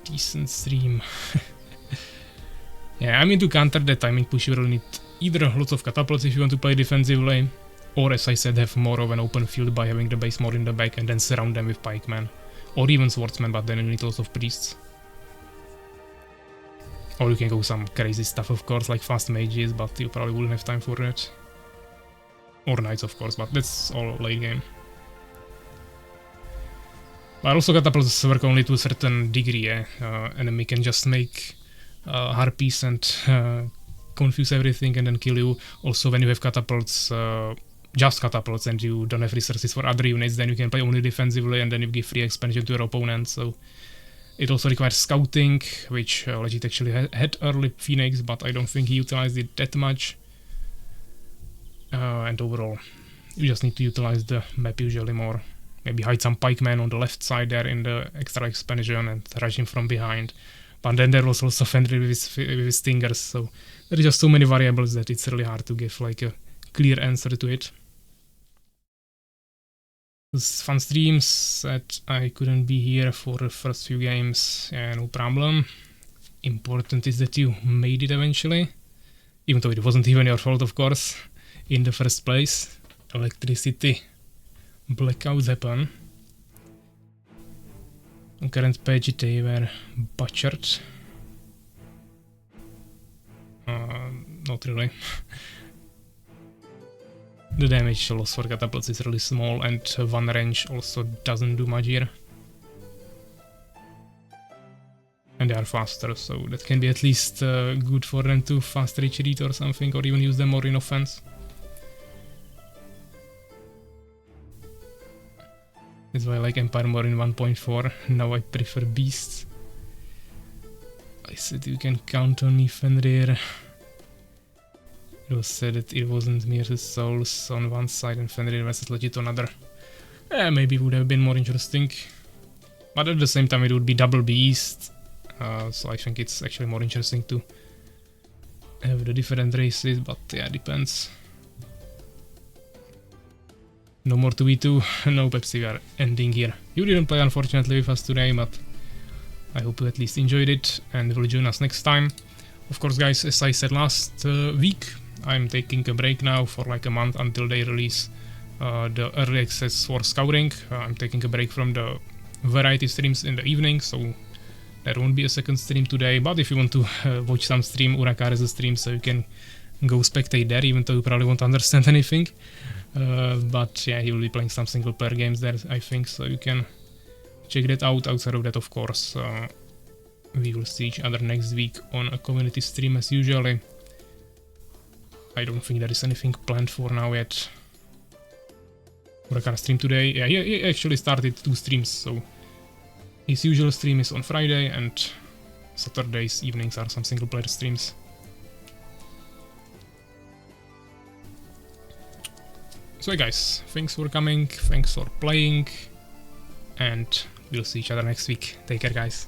Decent stream. Yeah, I mean, to counter that timing push you will need either lots of catapults if you want to play defensively, or as I said, have more of an open field by having the base more in the back and then surround them with pikemen. Or even swordsmen, but then you need lots of priests. Or you can go some crazy stuff, of course, like fast mages, but you probably wouldn't have time for that. Or knights, of course, but that's all late game. But also catapults work only to a certain degree, enemy can just make harpies and confuse everything and then kill you. Also, when you have catapults, just catapults, and you don't have resources for other units, then you can play only defensively and then you give free expansion to your opponent. So it also requires scouting, which Legit actually had early Phoenix, but I don't think he utilized it that much. And overall, you just need to utilize the map usually more. Maybe hide some pikemen on the left side there in the extra expansion and rush him from behind. But then there was also Fenrir with his stingers, so there are just so many variables that it's really hard to give like a clear answer to it. It was fun streams that I couldn't be here for the first few games, yeah, no problem. Important is that you made it eventually, even though it wasn't even your fault, of course, in the first place. Electricity blackouts happen. On current page they were butchered. Not really. The damage loss for catapults is really small, and one range also doesn't do much here. And they are faster, so that can be at least good for them to fast retreat or something, or even use them more in offense. That's why I like Empire more in 1.4. Now I prefer Beasts. I said you can count on me, Fenrir. It was said that it wasn't mere souls on one side and Fenrir versus legit on another. Maybe it would have been more interesting. But at the same time it would be double Beast. So I think it's actually more interesting to have the different races, but yeah, depends. No more 2v2, no Pepsi, we are ending here. You didn't play unfortunately with us today, but I hope you at least enjoyed it and will join us next time. Of course guys, as I said last week, I'm taking a break now for like a month until they release the early access for scouting. I'm taking a break from the variety streams in the evening, so there won't be a second stream today, but if you want to watch some stream, Urakar has a stream, so you can go spectate there, even though you probably won't understand anything. But yeah, he will be playing some single player games there, I think, so you can check that out. Outside of that, of course, we will see each other next week on a community stream as usually. I don't think there is anything planned for now yet. Urakar stream today, yeah, he actually started 2 streams, so his usual stream is on Friday, and Saturdays evenings are some single player streams. So yeah guys, thanks for coming, thanks for playing, and we'll see each other next week. Take care guys.